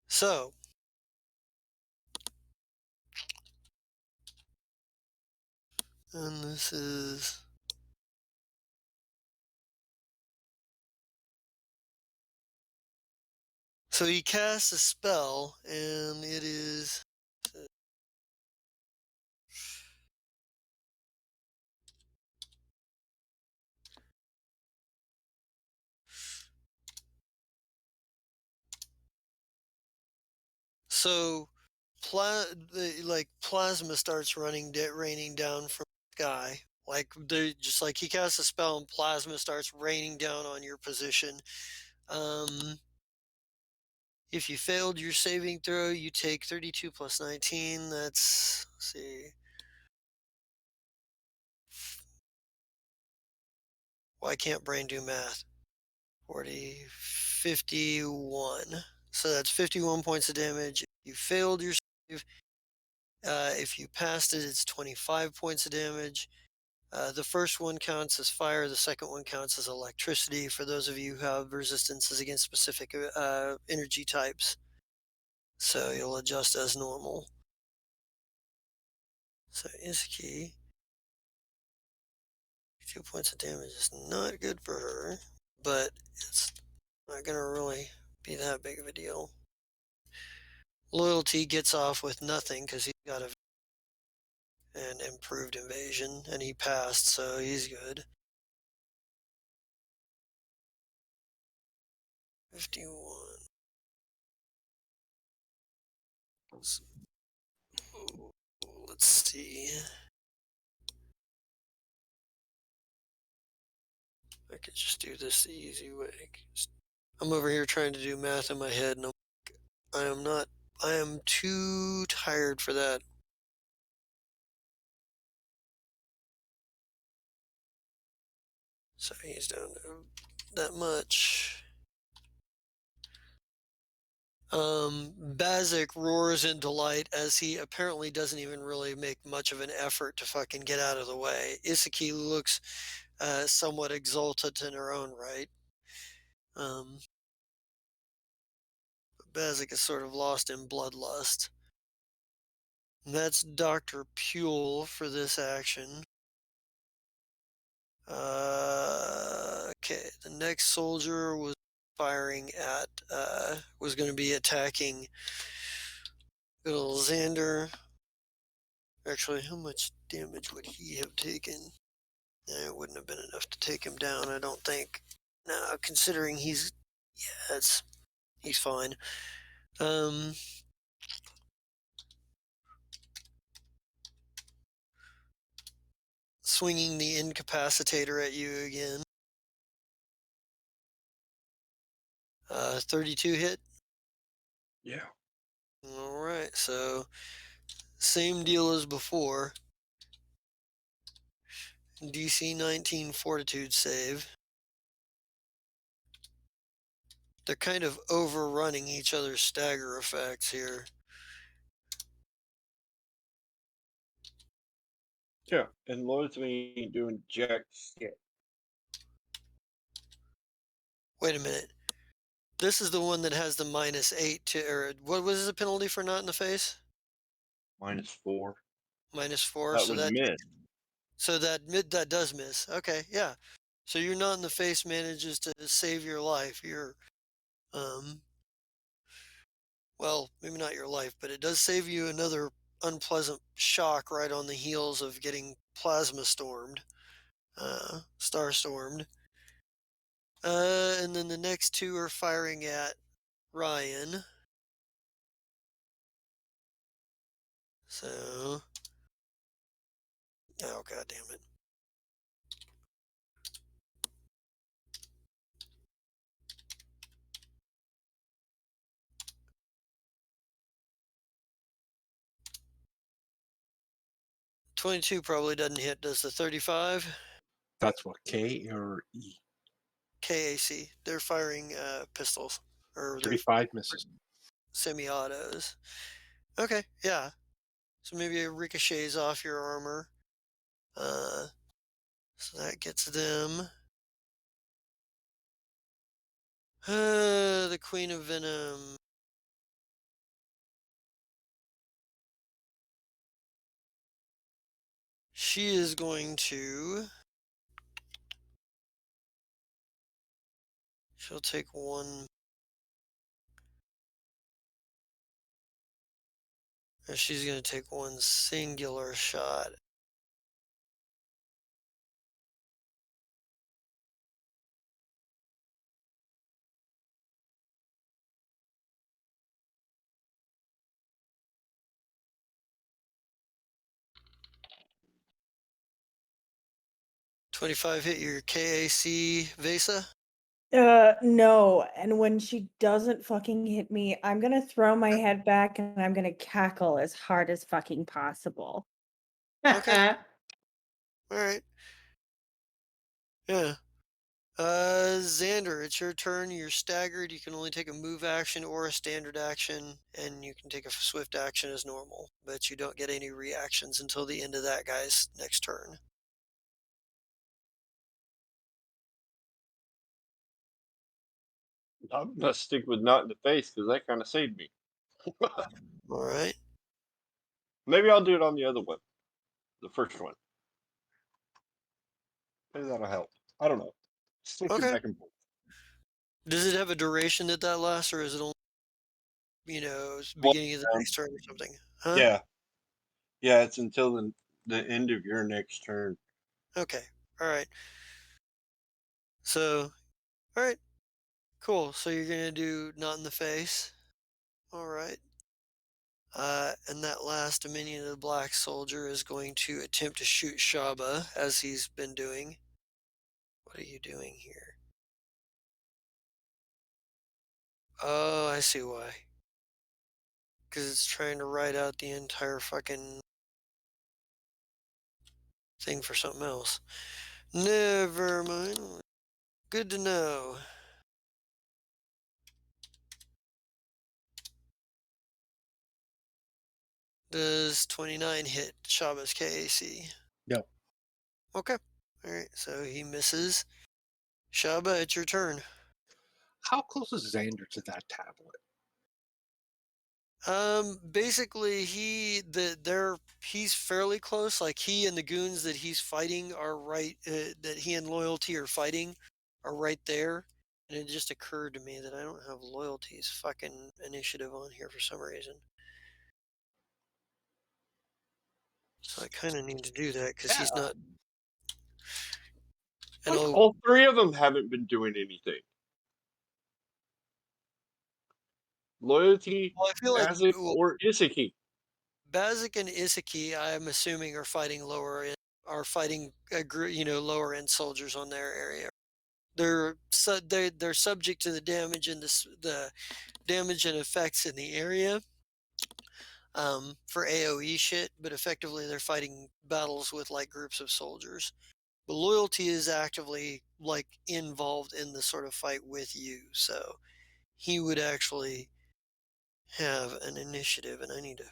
So. And this is. So he casts a spell, and it is. So, plasma starts raining down from the sky. Just like he casts a spell and plasma starts raining down on your position. If you failed your saving throw, you take 32 plus 19. That's, let's see. Why can't brain do math? 40, 51. So that's 51 points of damage. If you failed your save, if you passed it, it's 25 points of damage. The first one counts as fire. The second one counts as electricity for those of you who have resistances against specific energy types. So you'll adjust as normal. So Isaki, 2 points of damage is not good for her, but it's not going to really be that big of a deal. Loyalty gets off with nothing because he got an improved invasion, and he passed, so he's good. 51. Let's see. I could just do this the easy way. I'm over here trying to do math in my head, and I am too tired for that. So he's down to that much. Bazik roars in delight as he apparently doesn't even really make much of an effort to fucking get out of the way. Isaki looks somewhat exultant in her own right. Bazik is sort of lost in bloodlust. And that's Dr. Puel for this action. Okay, the next soldier was firing at, was going to be attacking little Xander. Actually, how much damage would he have taken? It wouldn't have been enough to take him down, I don't think. Now, considering he's fine. swinging the incapacitator at you again. 32 hit. Yeah. All right, so same deal as before. DC 19 Fortitude save. They're kind of overrunning each other's stagger effects here. Yeah, and loyalty ain't doing jack shit. Wait a minute. This is the one that has the -8 to, or what was the penalty for not in the face? -4. -4. That So would that miss. that does miss. Okay, yeah. So your not in the face manages to save your life. Um, well, maybe not your life, but it does save you another unpleasant shock right on the heels of getting plasma stormed, star stormed. And then the next two are firing at Ryan. So, oh god damn it. .22 probably doesn't hit. Does the 35? That's what, K or E? KAC. They're firing pistols, or they're 35 misses. semi-autos. Okay, yeah. So maybe it ricochets off your armor. So that gets them. The Queen of Venom. She is going to. She'll take one. She's going to take one singular shot. .25 hit your KAC Vesa? No. And when she doesn't fucking hit me, I'm gonna throw my head back and I'm gonna cackle as hard as fucking possible. Okay. All right. Yeah. Xander, it's your turn. You're staggered. You can only take a move action or a standard action, and you can take a swift action as normal, but you don't get any reactions until the end of that guy's next turn. I'm gonna stick with not in the face because that kind of saved me. All right. Maybe I'll do it on the other one, the first one. Maybe that'll help. I don't know. Switch it Okay. back and forth. Does it have a duration that lasts, or is it only, Well, beginning of the next turn or something? Huh? yeah, yeah. It's until the end of your next turn. Okay. All right. So, all right. Cool. So you're gonna do not in the face. All right. And that last Dominion of the Black Soldier is going to attempt to shoot Shaba, as he's been doing. What are you doing here? Oh, I see why. Because it's trying to write out the entire fucking thing for something else. Never mind. Good to know. Does 29 hit Shaba's KAC? No. Okay. Alright, so he misses. Shaba, it's your turn. How close is Xander to that tablet? Basically, he's fairly close. Like, he and the goons that he's fighting are right. That he and Loyalty are fighting are right there. And it just occurred to me that I don't have Loyalty's fucking initiative on here for some reason. So I kind of need to do that because he's not. And Like, all three of them haven't been doing anything. Loyalty, well, I feel like Bazik, or Isaki. Bazik and Isaki, I'm assuming, are fighting lower are fighting lower end soldiers on their area. They're subject to the damage and the damage and effects in the area for AOE shit, but effectively they're fighting battles with like groups of soldiers. But loyalty is actively like involved in the sort of fight with you, so he would actually have an initiative, and I need to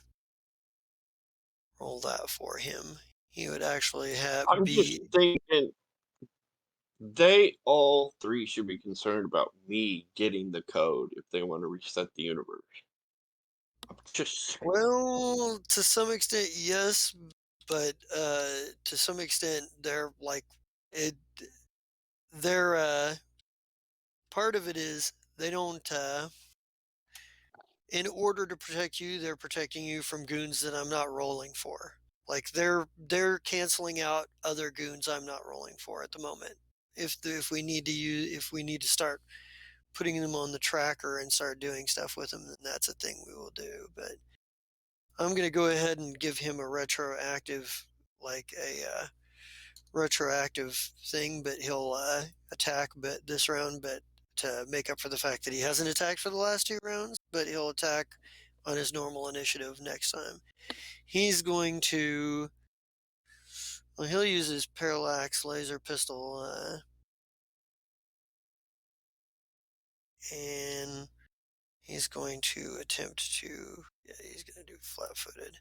roll that for him. He would actually I'm just thinking they all three should be concerned about me getting the code if they want to reset the universe. I'm just well, to some extent, yes, but to some extent, they're like it. They're part of it is they don't. In order to protect you, they're protecting you from goons that I'm not rolling for. Like they're canceling out other goons I'm not rolling for at the moment. If we need to start putting them on the tracker and start doing stuff with them, then that's a thing we will do. But I'm going to go ahead and give him a retroactive, like a retroactive thing, but he'll attack but this round, but to make up for the fact that he hasn't attacked for the last 2 rounds, but he'll attack on his normal initiative next time. He's going to, well, he'll use his parallax laser pistol, and he's going to attempt to, yeah, he's going to do flat-footed.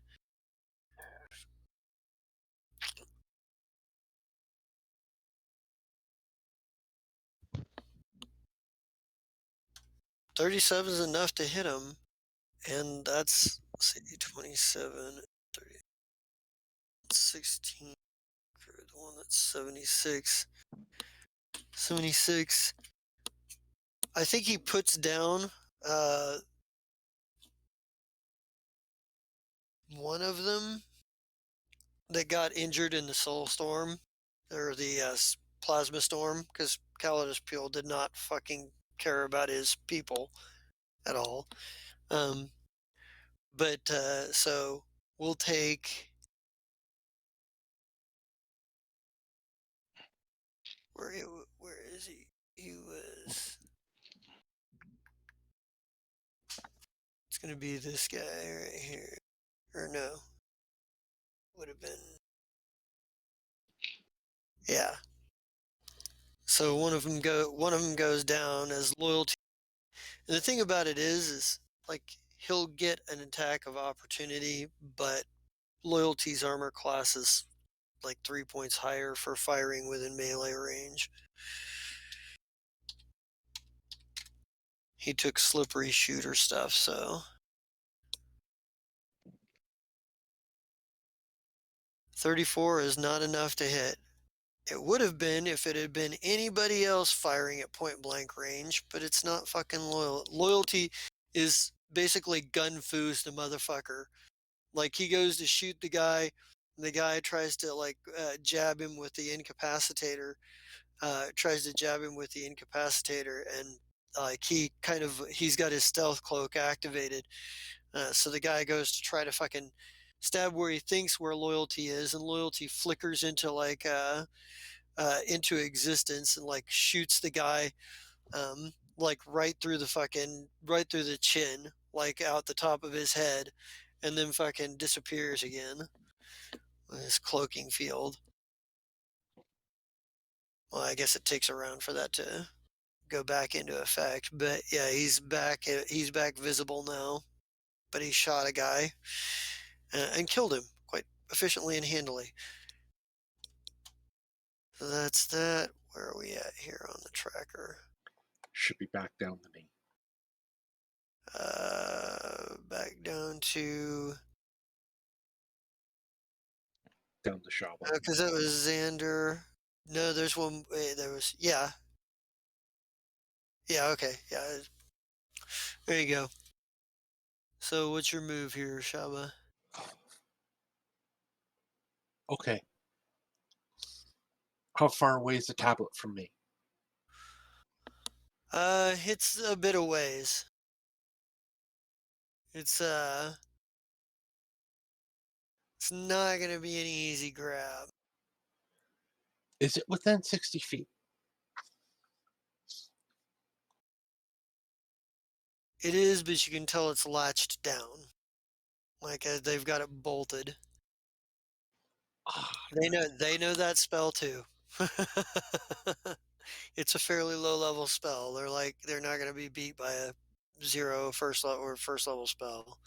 $37 is enough to hit him, and that's, let's see, 27, 30, 16, the one that's 76. 76. I think he puts down one of them that got injured in the soul storm, or the plasma storm, because Calidus Peel did not fucking care about his people at all. But so we'll take, where is he? He was, it's gonna be this guy right here, or no, would have been, yeah. So one of them goes down as loyalty. And the thing about it is like he'll get an attack of opportunity, but loyalty's armor class is like 3 points higher for firing within melee range. He took slippery shooter stuff, so 34 is not enough to hit. It would have been if it had been anybody else firing at point blank range, but it's not fucking loyalty is basically gun foos the motherfucker. Like he goes to shoot the guy, and the guy tries to like jab him with the incapacitator. And like he's got his stealth cloak activated. So the guy goes to try to fucking stab where he thinks where loyalty is, and loyalty flickers into like into existence and like shoots the guy like right through the chin, like out the top of his head, and then fucking disappears again with his cloaking field. Well, I guess it takes a round for that to go back into effect, but yeah, he's back visible now, but he shot a guy and killed him quite efficiently and handily. So that's that. Where are we at here on the tracker? Should be back down to me. Back down to Down to Shaba. because that was Xander. No, there's one. There was yeah. Okay, yeah. There you go. So what's your move here, Shaba? Okay. How far away is the tablet from me? It's a bit of ways. It's not gonna be any easy grab. Is it within 60 feet? It is, but you can tell it's latched down. Like they've got it bolted. They know that spell too. It's a fairly low level spell. They're not going to be beat by a first level spell.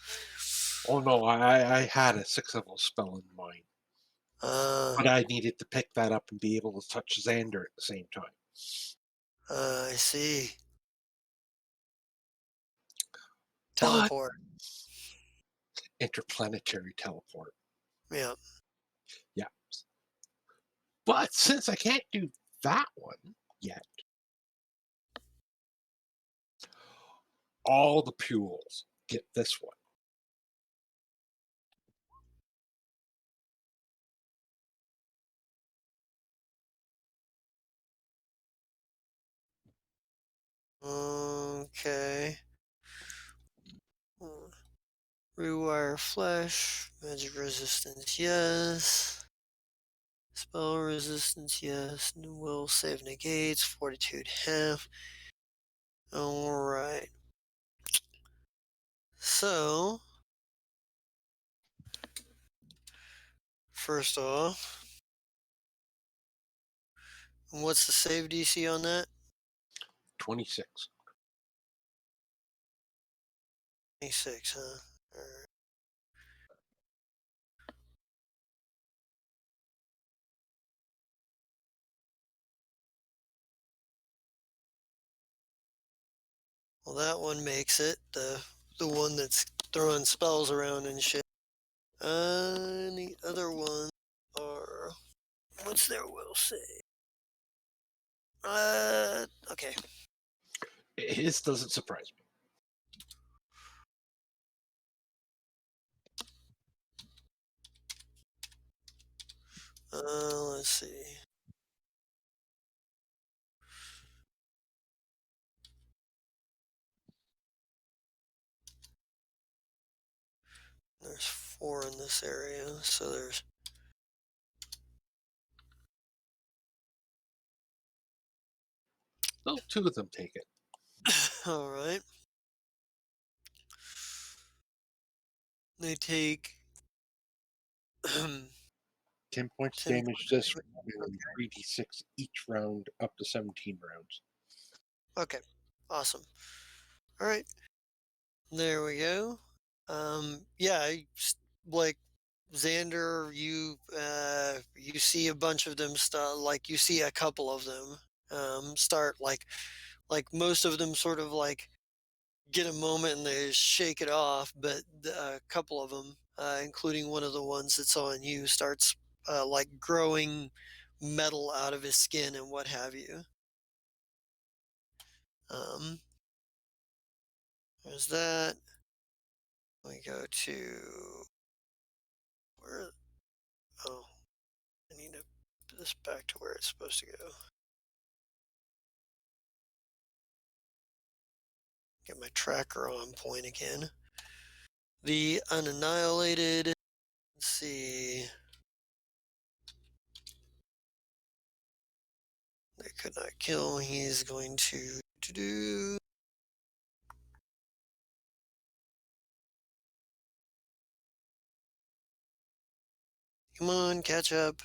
Oh no, I had a 6th level spell in mind, but I needed to pick that up and be able to touch Xander at the same time. I see. But Teleport. interplanetary teleport. Yeah. Yeah. But since I can't do that one yet, all the Pules get this one. Okay. Rewire flesh. Magic resistance, yes. Spell resistance, yes. Will save negates. Fortitude half. Alright. So, first off, what's the save DC on that? 26. 26, huh? Alright. Well, that one makes it. The one that's throwing spells around and shit. And the other ones are... What's their will save? Okay. His doesn't surprise me. Let's see. There's 4 in this area, so there's... Well, 2 of them take it. Alright. They take 10 points 10 damage this round and 3d6 each round up to 17 rounds. Okay, awesome. All right, there we go. Yeah, like Xander, you see a bunch of them start, like you see a couple of them start like most of them sort of like get a moment and they shake it off, but a couple of them, including one of the ones that's on you, starts like growing metal out of his skin and what have you. There's that. We go to where? Oh, I need to put this back to where it's supposed to go. Get my tracker on point again. The unannihilated. Let's see. They could not kill. He's going to do. Come on, catch up.